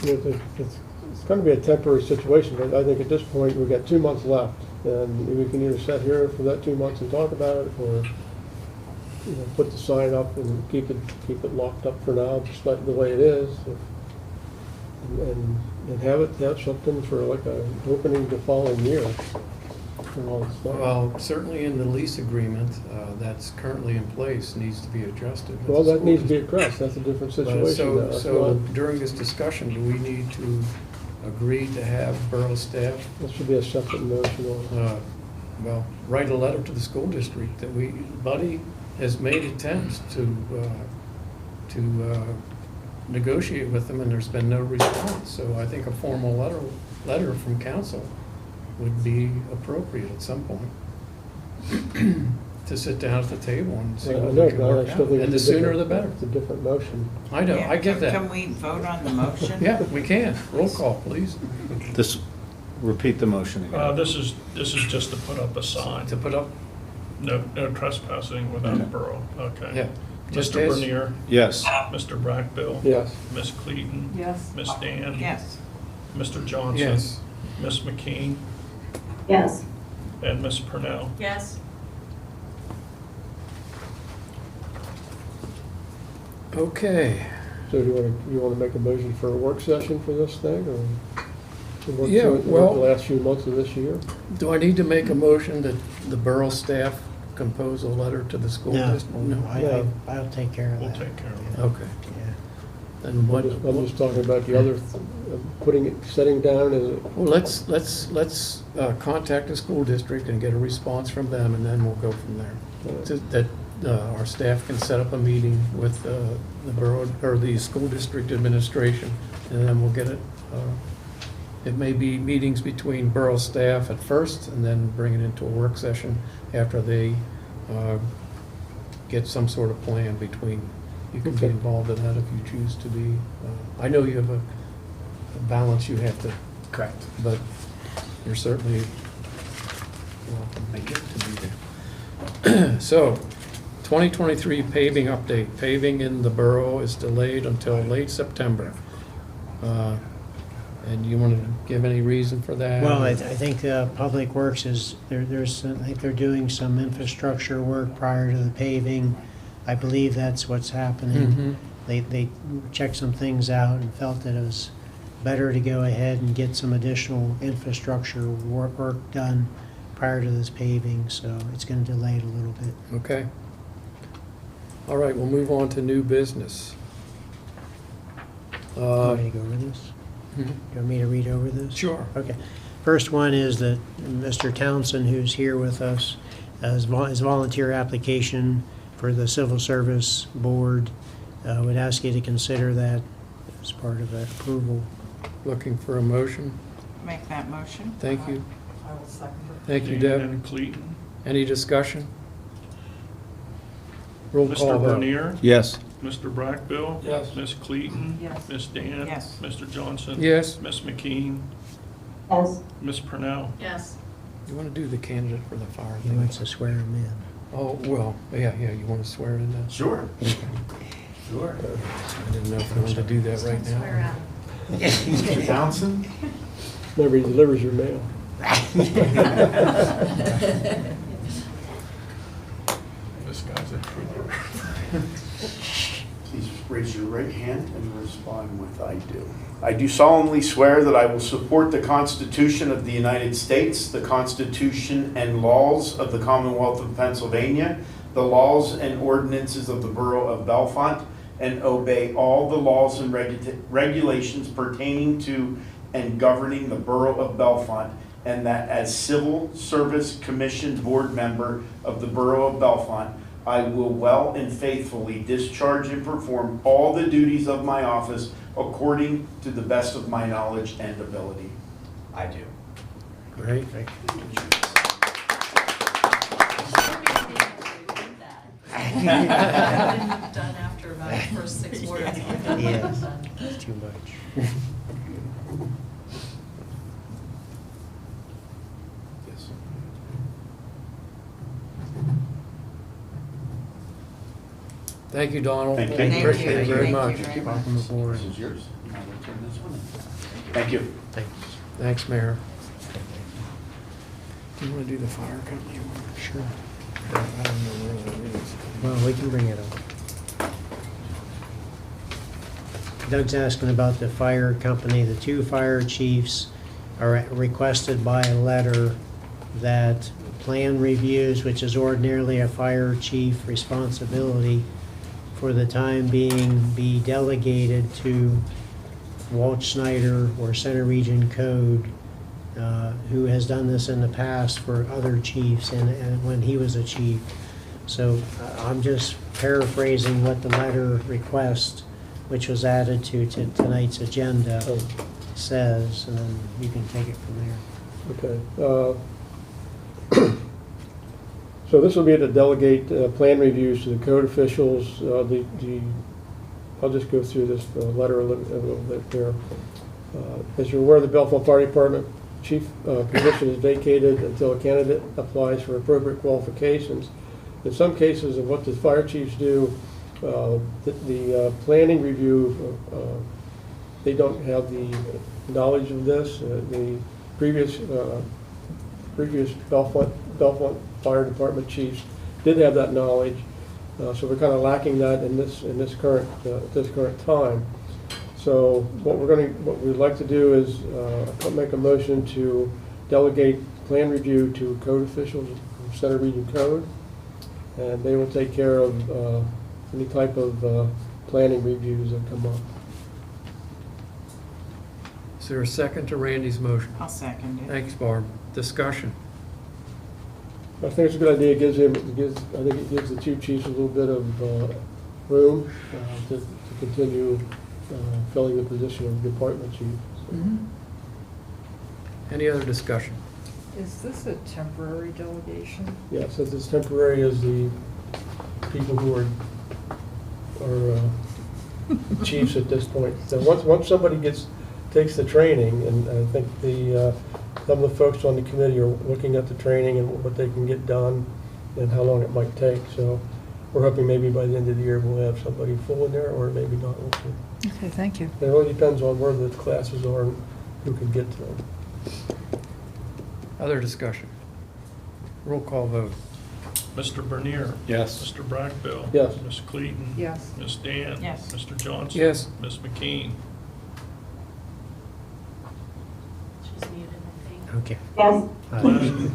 It's going to be a temporary situation, but I think at this point, we've got 2 months left, and we can either sit here for that 2 months and talk about it, or, you know, put the sign up and keep it locked up for now, just like the way it is, and have something for like an opening the following year. And all this stuff. Well, certainly in the lease agreement that's currently in place needs to be adjusted. with Well, the that school needs to be district. addressed, that's a different But situation. So during this discussion, do we need to agree to have borough staff, That should be a separate motion on. well, write a letter to the school district that Buddy has made attempts to negotiate with them, and there's been no response. So I think a formal letter from council would be appropriate at some point to sit down at the table and see what we can work out. And the sooner the better. It's a different motion. I know, I get that. Can we vote on the motion? Yeah, we can. Roll call, please. Repeat the motion again. This is just to put up a sign. To put up, No trespassing without a borough, okay. yeah. Just Mr. as- Bernier, Yes. Mr. Brackbill. Yes. Ms. Cleaton. Yes. Ms. Dan. Yes. Mr. Johnson. Yes. Ms. McKean Yes. and Ms. Purnell. Yes. Okay. So do you want to make a motion for a work session for this thing, or? to work Yeah, through it well- the last few months of this year? Do I need to make a motion that the borough staff compose a letter to the school No, district? no, I'll take care of We'll that. take care of it. Okay. Yeah. Then what? I'm just talking about the other, setting down as a. Well, let's contact the school district and get a response from them, and then we'll go from there. That our staff can set up a meeting with the borough, or the school district administration, and then we'll get it. It may be meetings between borough staff at first, and then bring it into a work session after they get some sort of plan between. You can be involved in that if you choose to be. I know you have a balance you have to. Correct. But you're certainly welcome to be there. So, 2023 paving update. Paving in the borough is delayed until late September. And you want to give any reason for that? Well, I think Public Works is, I think they're doing some infrastructure work prior to the paving. I believe that's what's happening. They checked some things out and felt that it was better to go ahead and get some additional infrastructure work done prior to this paving, so it's going to delay it a little bit. Okay. All right, we'll move on to new business. Want me to go over this? You want me to read over this? Sure. Okay. First one is that Mr. Townsend, who's here with us, his volunteer application for the Civil Service Board, would ask you to consider that as part of that approval. Looking for a motion? Make that motion. Thank you. I will second it. Thank you, Dan Deb. and Clayton. Any discussion? Roll call Mr. vote. Bernier? Yes. Mr. Brackbill? Yes. Ms. Clayton? Yes. Ms. Dan? Yes. Mr. Johnson? Yes. Ms. McKean? Yes. Ms. Purnell? Yes. You want to do the candidate for the fire He thing? wants to swear him in. Oh, well, yeah, you want to swear in that? Sure. Sure. I didn't know if you wanted to do that right now. Swear out. Mr. Townsend? Never he delivers your mail. This guy's a trooper. Please raise your right hand and respond with "I do." I do solemnly swear that I will support the Constitution of the United States, the Constitution and laws of the Commonwealth of Pennsylvania, the laws and ordinances of the Borough of Bellefonte, and obey all the laws and regulations pertaining to and governing the Borough of Bellefonte, and that as Civil Service Commission Board member of the Borough of Bellefonte, I will well and faithfully discharge and perform all the duties of my office according to the best of my knowledge and ability. I do. Great. Done after about the first 6 words. Yes, it's too much. Yes. Thank you, Donald. Thank you. Thank you. Appreciate it very Thank much. you very Welcome much. aboard. This is yours. Now we'll turn this one in. Thank you. Thanks, Mayor. Do you want to do the fire company one? Sure. I don't know where that is. Well, we can bring it up. Doug's asking about the fire company. The 2 fire chiefs are requested by a letter that plan reviews, which is ordinarily a fire chief responsibility, for the time being be delegated to Walt Schneider or Center Region Code, who has done this in the past for other chiefs and when he was a chief. So I'm just paraphrasing what the letter requests, which was added to tonight's agenda, says, and then you can take it from there. Okay. So this will be to delegate plan reviews to the code officials. I'll just go through this letter a little bit there. As you're aware, the Bellefonte Fire Department chief position is vacated until a candidate applies for appropriate qualifications. In some cases of what the fire chiefs do, the planning review, they don't have the knowledge of this. The previous Bellefonte Fire Department chiefs did have that knowledge, so we're kind of lacking that in this current time. So what we'd like to do is make a motion to delegate plan review to code officials from Center Region Code, and they will take care of any type of planning reviews that come up. Is there a second to Randy's motion? I'll second it. Thanks, Barb. Discussion. I think it's a good idea. I think it gives the two chiefs a little bit of room to continue filling the position of department chief. Any other discussion? Is this a temporary delegation? Yeah, since it's temporary as the people who are chiefs at this point. So once somebody takes the training, and I think some of the folks on the committee are looking at the training and what they can get done and how long it might take. So we're hoping maybe by the end of the year we'll have somebody full in there, or maybe not. We'll see. Okay, thank you. It really depends on where the classes are and who can get to them. Other discussion? Roll call vote. Mr. Bernier. Yes. Mr. Brackbill. Yes. Ms. Clayton. Yes. Ms. Dan. Yes. Mr. Johnson. Yes. Ms. McKean. She's muted, I think. Okay. Yes.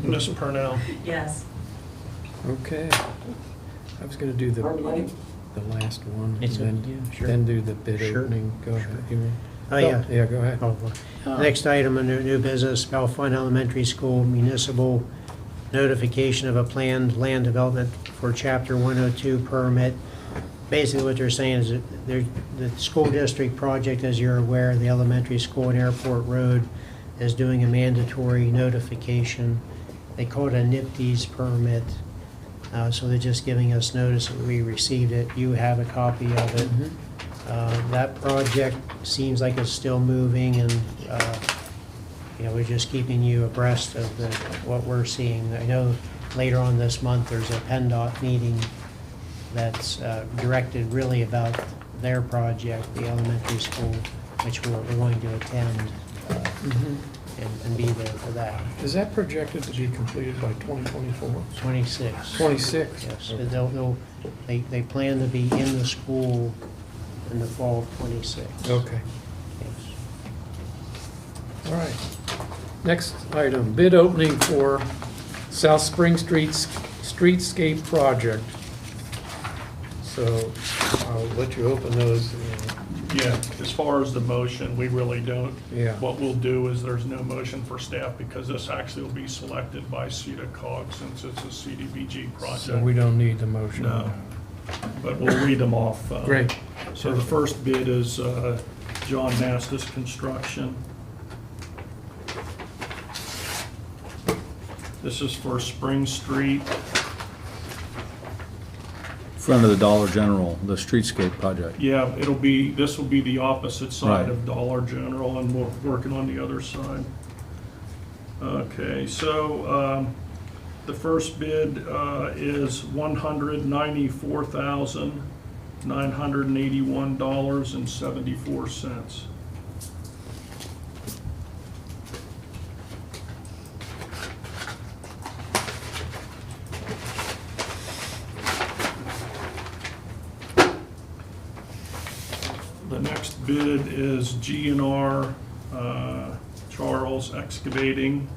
Ms. Purnell. Yes. Okay. I was gonna do the last one, and It's a- then, yeah, sure. then do the bid Sure. opening. Go ahead. You- Oh, yeah. Yeah, go ahead. Next item under new business, Bellefonte Elementary School municipal notification of a planned land development for Chapter 102 permit. Basically, what they're saying is that the school district project, as you're aware, the elementary school and Airport Road is doing a mandatory notification. They call it a NIPD's permit. So they're just giving us notice that we received it. You have a copy of it. That project seems like it's still moving, and we're just keeping you abreast of what we're seeing. I know later on this month, there's a PennDOT meeting that's directed really about their project, the elementary school, which we're going to attend and be there for that. Is that projected to be completed by 2024? 26. 26? Yes, they plan to be in the school in the fall of 26. Okay. Yes. All right. Next item, bid opening for South Spring Street's streetscape project. So I'll let you open those. Yeah, as far as the motion, we really don't. Yeah. What we'll do is there's no motion for staff because this actually will be selected by CEDACOG since it's a CDBG project. So we don't need the motion. No, but we'll read them off. Great. So the first bid is John Mastis Construction. This is for Spring Street. Front of the Dollar General, the streetscape project. Yeah, this will be the opposite side Right. of Dollar General, and we're working on the other side. Okay, so the first bid is $194,981.74. The next bid is G&R Charles Excavating.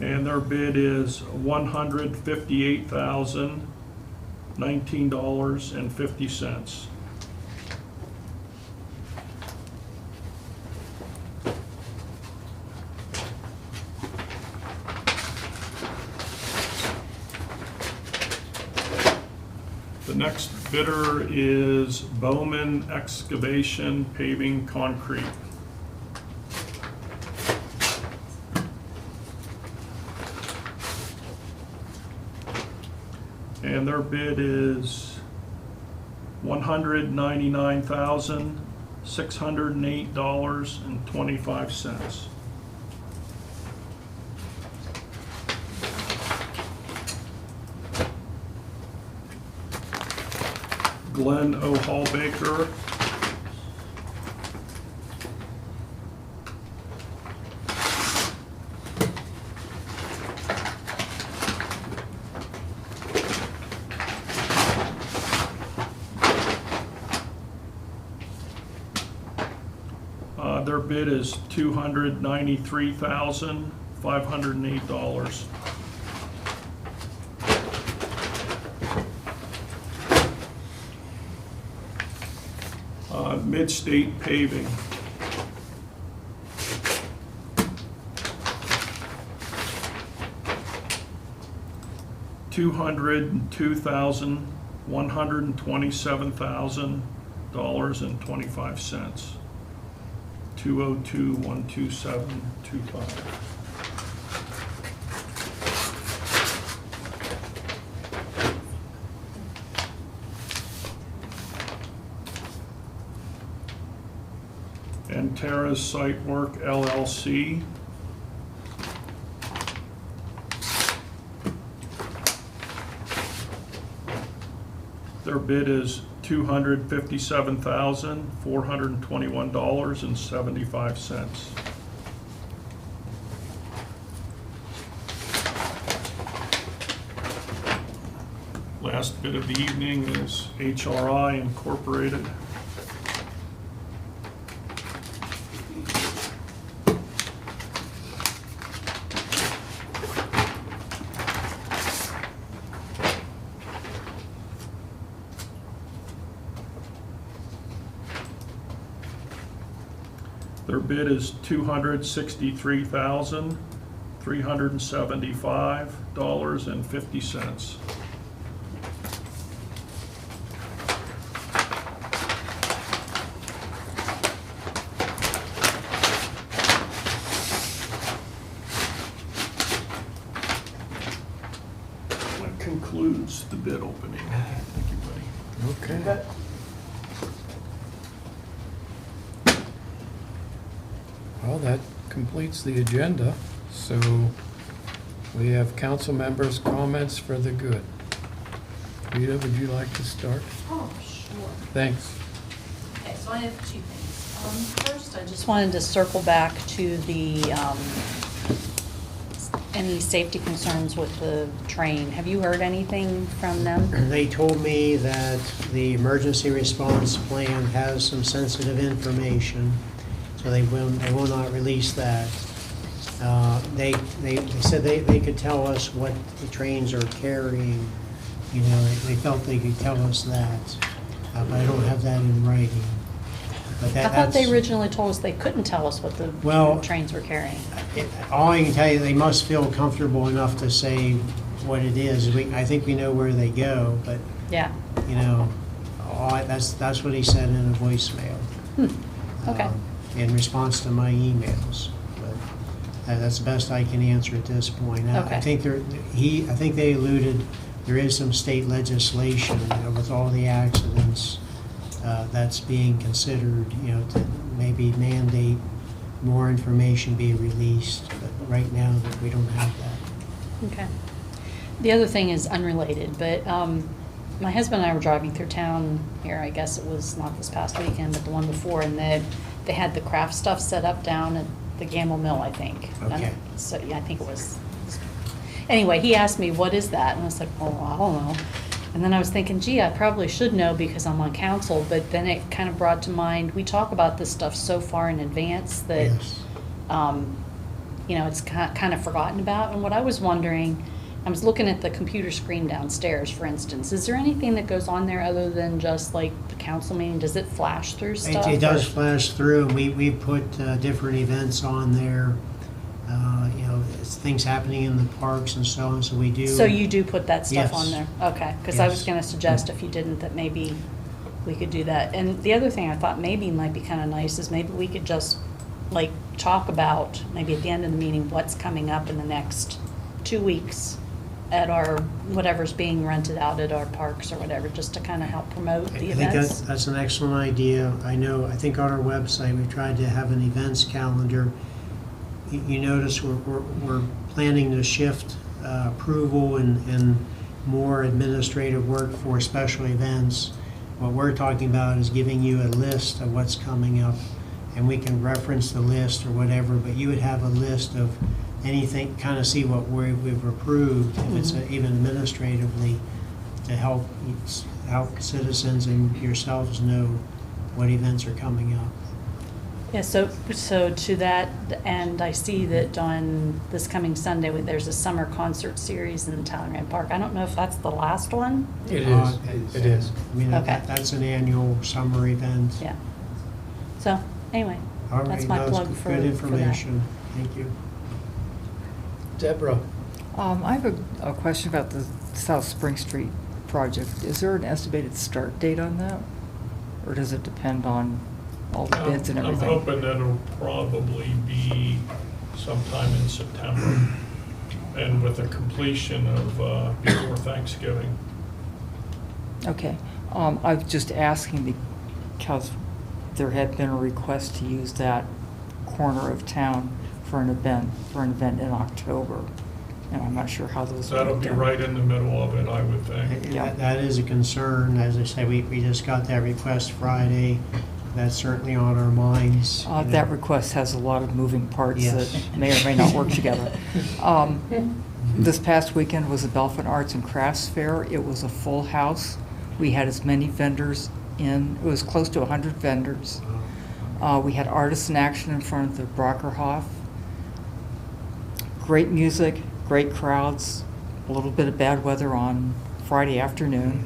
And their bid is $158,019.50. The next bidder is Bowman Excavation Paving Concrete. And their bid is $199,608.25. Glenn O. Hallbaker. Their bid is $293,400. $508. Mid-State Paving. $202,127,000.25. 202,127.25. And Terra's Site Work LLC. Their bid is $257,421.75. Last bid of the evening is HRI Incorporated. Their bid is $263,375.50. That concludes the bid opening. Thank you, buddy. Okay. Well, that completes the agenda, so we have council members' comments for the good. Rita, would you like to start? Oh, sure. Thanks. Okay, so I have two things. First, I just wanted to circle back to the, any safety concerns with the train. Have you heard anything from them? They told me that the emergency response plan has some sensitive information, so they will not release that. They said they could tell us what the trains are carrying. You know, they felt they could tell us that, but I don't have that in writing. But I thought they originally told us they couldn't tell us what the trains were carrying. All I can tell you, they must feel comfortable enough to say what it is. I think we know where they go, but Yeah. you know, that's what he said in a voicemail. Okay. In response to my emails. But that's the best I can answer at this point. Okay. I think I think they alluded, there is some state legislation, you know, with all the accidents that's being considered, you know, to maybe mandate more information be released. But right now, we don't have that. Okay. The other thing is unrelated, but my husband and I were driving through town here, I guess it was not this past weekend, but the one before, and they had the craft stuff set up down at the Gamble Mill, I think. Okay. So, yeah, I think it was. Anyway, he asked me, what is that? And I was like, well, I don't know. And then I was thinking, gee, I probably should know because I'm on council, but then it kind of brought to mind, we talk about this stuff so far in advance that, Yes. you know, it's kind of forgotten about. And what I was wondering, I was looking at the computer screen downstairs, for instance. Is there anything that goes on there other than just like the council meeting? Does it flash through stuff? It does flash through, and we put different events on there. You know, it's things happening in the parks and so on, so we do. So you do put that stuff Yes. on there? Okay, because I was Yes. going to suggest if you didn't, that maybe we could do that. And the other thing I thought maybe might be kind of nice is maybe we could just like talk about, maybe at the end of the meeting, what's coming up in the next 2 weeks at our, whatever's being rented out at our parks or whatever, just to kind of help promote the I think events. that's an excellent idea. I think on our website, we tried to have an events calendar. You notice we're planning to shift approval and more administrative work for special events. What we're talking about is giving you a list of what's coming up, and we can reference the list or whatever, but you would have a list of anything, kind of see what we've approved, if it's even administratively, to help citizens and yourselves know what events are coming up. Yeah, so to that end, I see that on this coming Sunday, there's a summer concert series in Talleyrand Park. I don't know if that's the last one? It is, it is. I mean, Okay. that's an annual summer event. Yeah. So, anyway, All that's right, my no, plug it's for good that. information. Thank you. Deborah? I have a question about the South Spring Street project. Is there an estimated start date on that? Or does it depend on all the bids and everything? I'm hoping that'll probably be sometime in September, and with a completion of before Thanksgiving. Okay. I was just asking because there had been a request to use that corner of town for an event in October. And I'm not sure how those. That'll be right in the middle of it, I would think. Yeah. That is a concern. As I said, we just got that request Friday. That's certainly on our minds. That request has a lot of moving parts Yes. that may or may not work together. This past weekend was the Bellefonte Arts and Crafts Fair. It was a full house. We had as many vendors in. It was close to 100 vendors. We had artists in action in front of the Brockerhof. Great music, great crowds, a little bit of bad weather on Friday afternoon.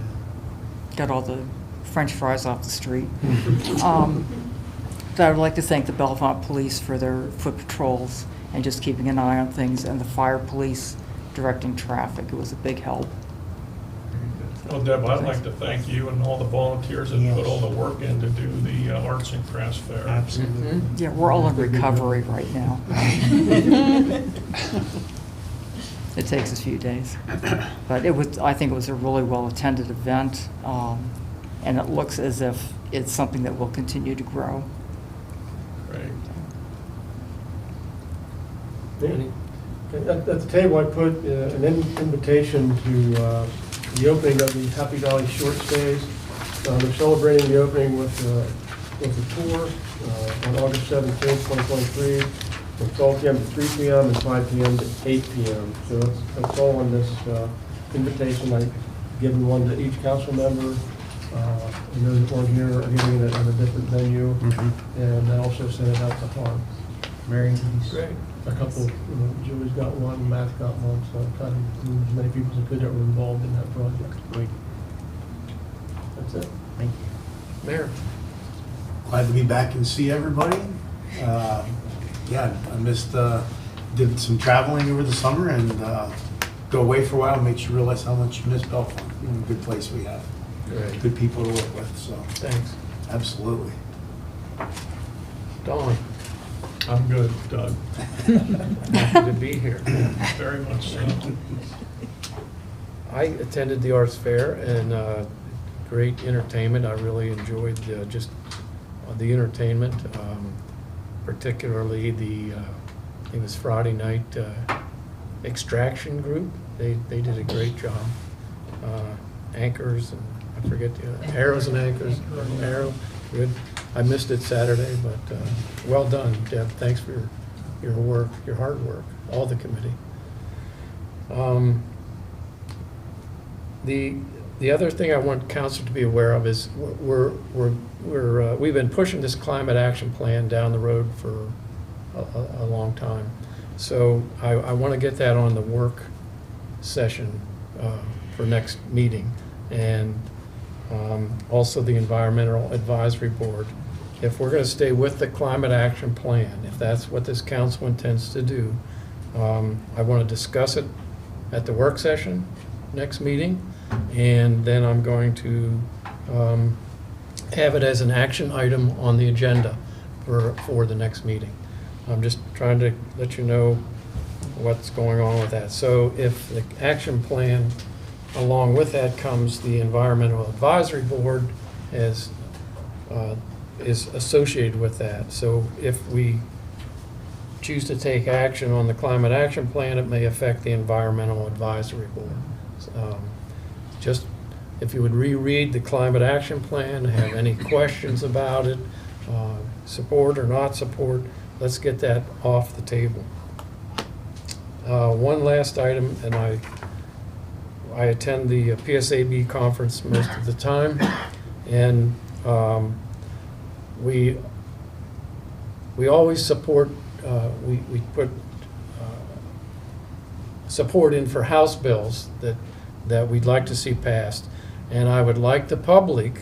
Got all the French fries off the street. But I would like to thank the Bellefonte Police for their foot patrols and just keeping an eye on things, and the fire police directing traffic. It was a big help. Well, Deb, I'd like to thank you and all the volunteers that put all the work in to do the Arts and Crafts Fair. Absolutely. Yeah, we're all in recovery right now. It takes a few days. But I think it was a really well-attended event, and it looks as if it's something that will continue to grow. Great. At the table, I put an invitation to the opening of the Happy Valley Short Stays. They're celebrating the opening with a tour on August 17th, 2023, from 12 p.m. to 3 p.m. and 5 p.m. to 8 p.m. So that's all on this invitation. I've given one to each council member. And those that weren't here are getting it at a different venue. And I also sent it out to Harm. Very nice. Great. A couple, Julie's got one, Matt got one, so I tried to include as many people as I could that were involved in that project. Great. That's it. Thank you. Mayor? Glad to be back and see everybody. Yeah, I missed, did some traveling over the summer and go away for a while, makes you realize how much you miss Bellefonte. Good place we have. Great. Good people to work with, so. Thanks. Absolutely. Dawn? I'm good, Doug. Happy to be here. Very much so. I attended the arts fair and great entertainment. I really enjoyed just the entertainment, particularly I think it was Friday night Extraction group. They did a great job. Anchors and I forget the arrows and anchors. Arrow, good. I missed it Saturday, but well done, Deb. Thanks for your work, your hard work, all the committee. The other thing I want council to be aware of is we've been pushing this climate action plan down the road for a long time. So I want to get that on the work session for next meeting, and also the Environmental Advisory Board. If we're going to stay with the climate action plan, if that's what this council intends to do, I want to discuss it at the work session next meeting, and then I'm going to have it as an action item on the agenda for the next meeting. I'm just trying to let you know what's going on with that. So if the action plan, along with that comes the Environmental Advisory Board is associated with that. So if we choose to take action on the climate action plan, it may affect the Environmental Advisory Board. Just if you would reread the climate action plan, have any questions about it, support or not support, let's get that off the table. One last item, and I attend the PSAB conference most of the time, and we we always support, we put support in for House bills that we'd like to see passed. And I would like the public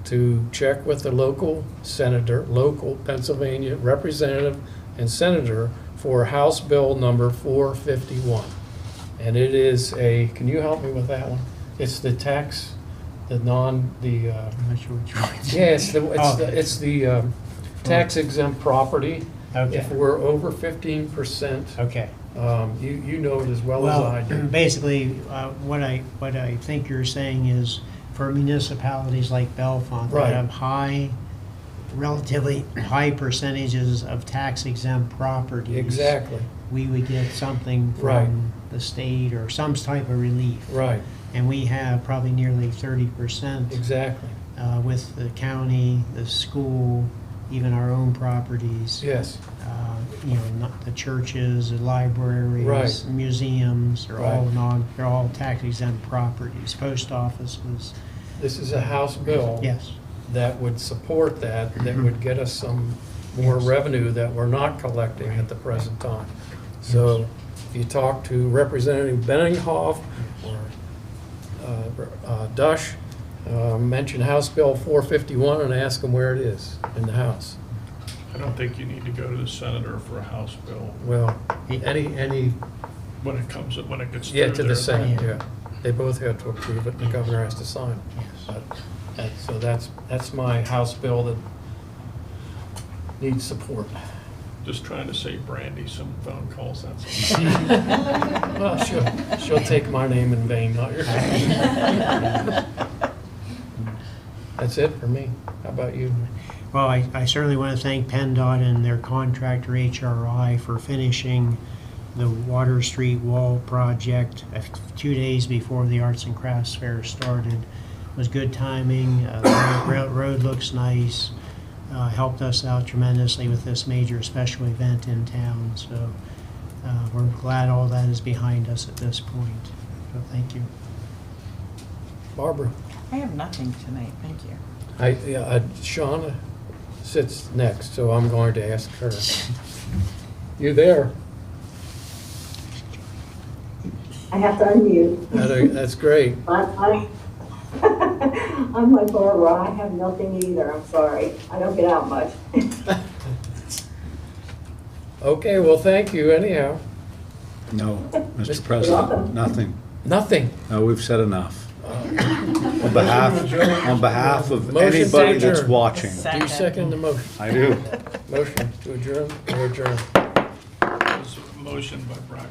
to check with the local senator, local Pennsylvania representative and senator for House Bill number 451. And it is can you help me with that one? It's the tax, I'm not sure which one. yeah, it's the tax exempt property. Okay. If we're over 15%. Okay. You know it as well as I do. Basically, what I think you're saying is for municipalities like Bellefonte Right. that have relatively high percentages of tax exempt properties. Exactly. We would get something Right. from the state or some type of relief. Right. And we have probably nearly 30%. Exactly. With the county, the school, even our own properties. Yes. Not the churches, the libraries, Right. museums, they're all Right. they're all tax exempt properties. Post offices. This is a House bill. Yes. That would support that would get us some more revenue that we're not collecting at the present time. So if you talk to Representative Benninghoff or Dush, mention House Bill 451 and ask them where it is in the House. I don't think you need to go to the senator for a House bill Well, any, when it gets through yeah, to the there. Senate, yeah. They both have to approve it, and the governor has to sign it. So that's my House bill that needs support. Just trying to save Brandy some phone calls, that's all. Well, she'll take my name in vain, not yours. That's it for me. How about you? Well, I certainly want to thank PennDOT and their contractor HRI for finishing the Water Street Wall project 2 days before the Arts and Crafts Fair started. It was good timing. The road looks nice. Helped us out tremendously with this major special event in town. So we're glad all that is behind us at this point. So thank you. Barbara? I have nothing tonight, thank you. Shauna sits next, so I'm going to ask her. You there? I have to unmute. That's great. I'm like Barbara, I have nothing either, I'm sorry. I don't get out much. Okay, well, thank you anyhow. No, Mr. President, nothing. Nothing. No, we've said enough. On behalf of Motion to anybody that's adjourn. watching. Do you second the motion? I do. Motion to adjourn or adjourn? It was a motion by Brock